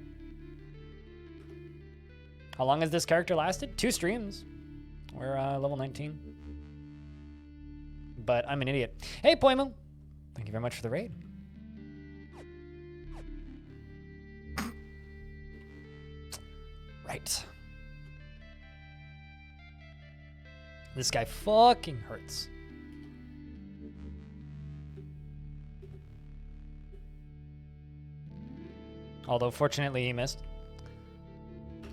How long has this character lasted? 2 streams. We're level 19. But I'm an idiot. Hey, Poimo. Thank you very much for the raid. Right. This guy fucking hurts. Although, fortunately, he missed.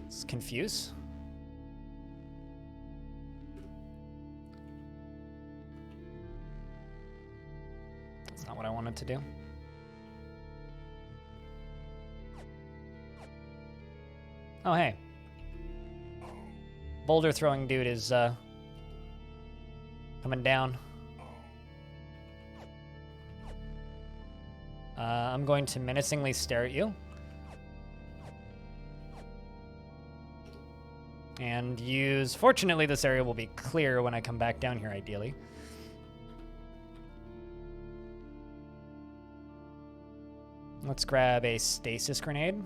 It's confused. That's not what I wanted to do. Oh, hey. Boulder throwing dude is coming down. I'm going to menacingly stare at you. And use... Fortunately, this area will be clear when I come back down here, ideally. Let's grab a stasis grenade.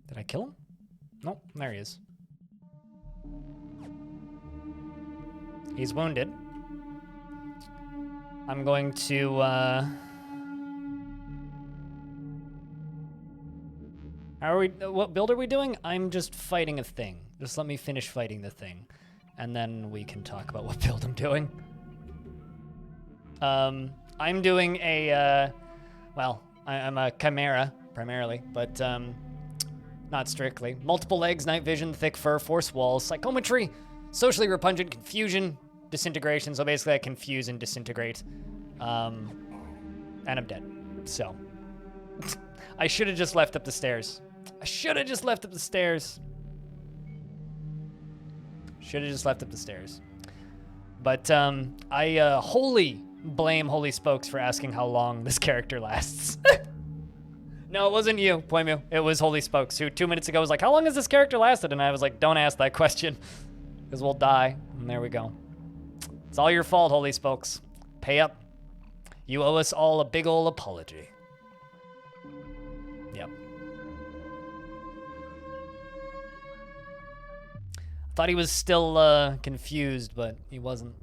Did I kill him? Nope, there he is. He's wounded. I'm going to, what build are we doing? I'm just fighting a thing. Just let me finish fighting the thing. And then we can talk about what build I'm doing. I'm doing a, well, I'm a Chimera, primarily, but, Not strictly. Multiple legs, night vision, thick fur, force walls, psychometry, socially repugnant, confusion, disintegration. So basically I confuse and disintegrate. And I'm dead. So. I should have just left up the stairs. I should have just left up the stairs. Should have just left up the stairs. But I wholly blame Holy Spokes for asking how long this character lasts. No, it wasn't you, Poimu. It was Holy Spokes, who 2 minutes ago was like, how long has this character lasted? And I was like, don't ask that question, because we'll die. And there we go. It's all your fault, Holy Spokes. Pay up. You owe us all a big ol' apology. Yep. Thought he was still confused, but he wasn't.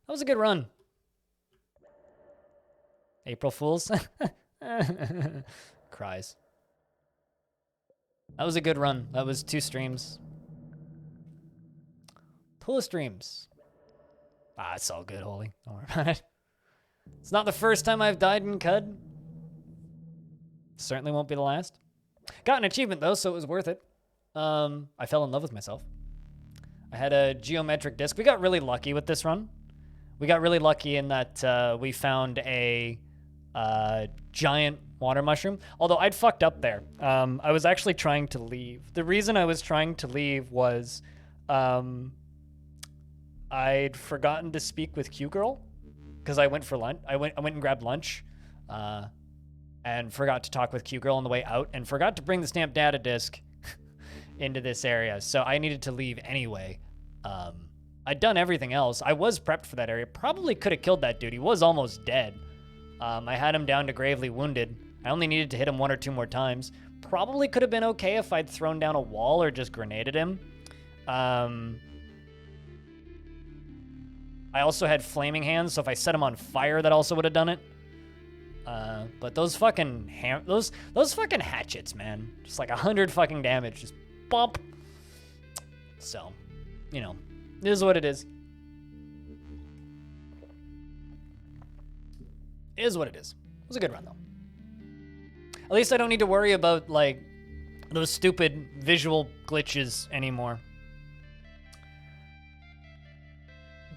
That was a good run. April Fools? Cries. That was a good run. That was 2 streams. 2 streams. Ah, it's all good, Holy. Don't worry about it. It's not the first time I've died in CUD. Certainly won't be the last. Got an achievement, though, so it was worth it. I fell in love with myself. I had a geometric disc. We got really lucky with this run. We got really lucky in that we found a giant water mushroom. Although I'd fucked up there. I was actually trying to leave. The reason I was trying to leave was I'd forgotten to speak with Q-Girl because I went for lunch. I went and grabbed lunch and forgot to talk with Q-Girl on the way out and forgot to bring the stamped data disc into this area. So I needed to leave anyway. I'd done everything else. I was prepped for that area. Probably could have killed that dude. He was almost dead. I had him down to gravely wounded. I only needed to hit him 1 or 2 more times. Probably could have been okay if I'd thrown down a wall or just grenaded him. I also had flaming hands, so if I set him on fire, that also would have done it. But those fucking those fucking hatchets, man, just like 100 fucking damage, just bump. So, you know, it is what it is. It is what it is. It was a good run though. At least I don't need to worry about like those stupid visual glitches anymore.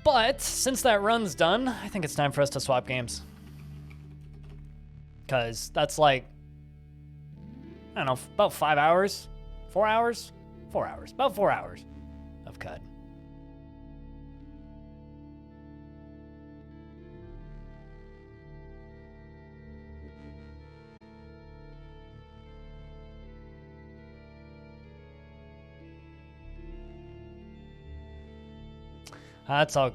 But since that run's done, I think it's time for us to swap games. Because that's like, I don't know, about 5 hours? 4 hours? 4 hours. About 4 hours of CUD. That's all good.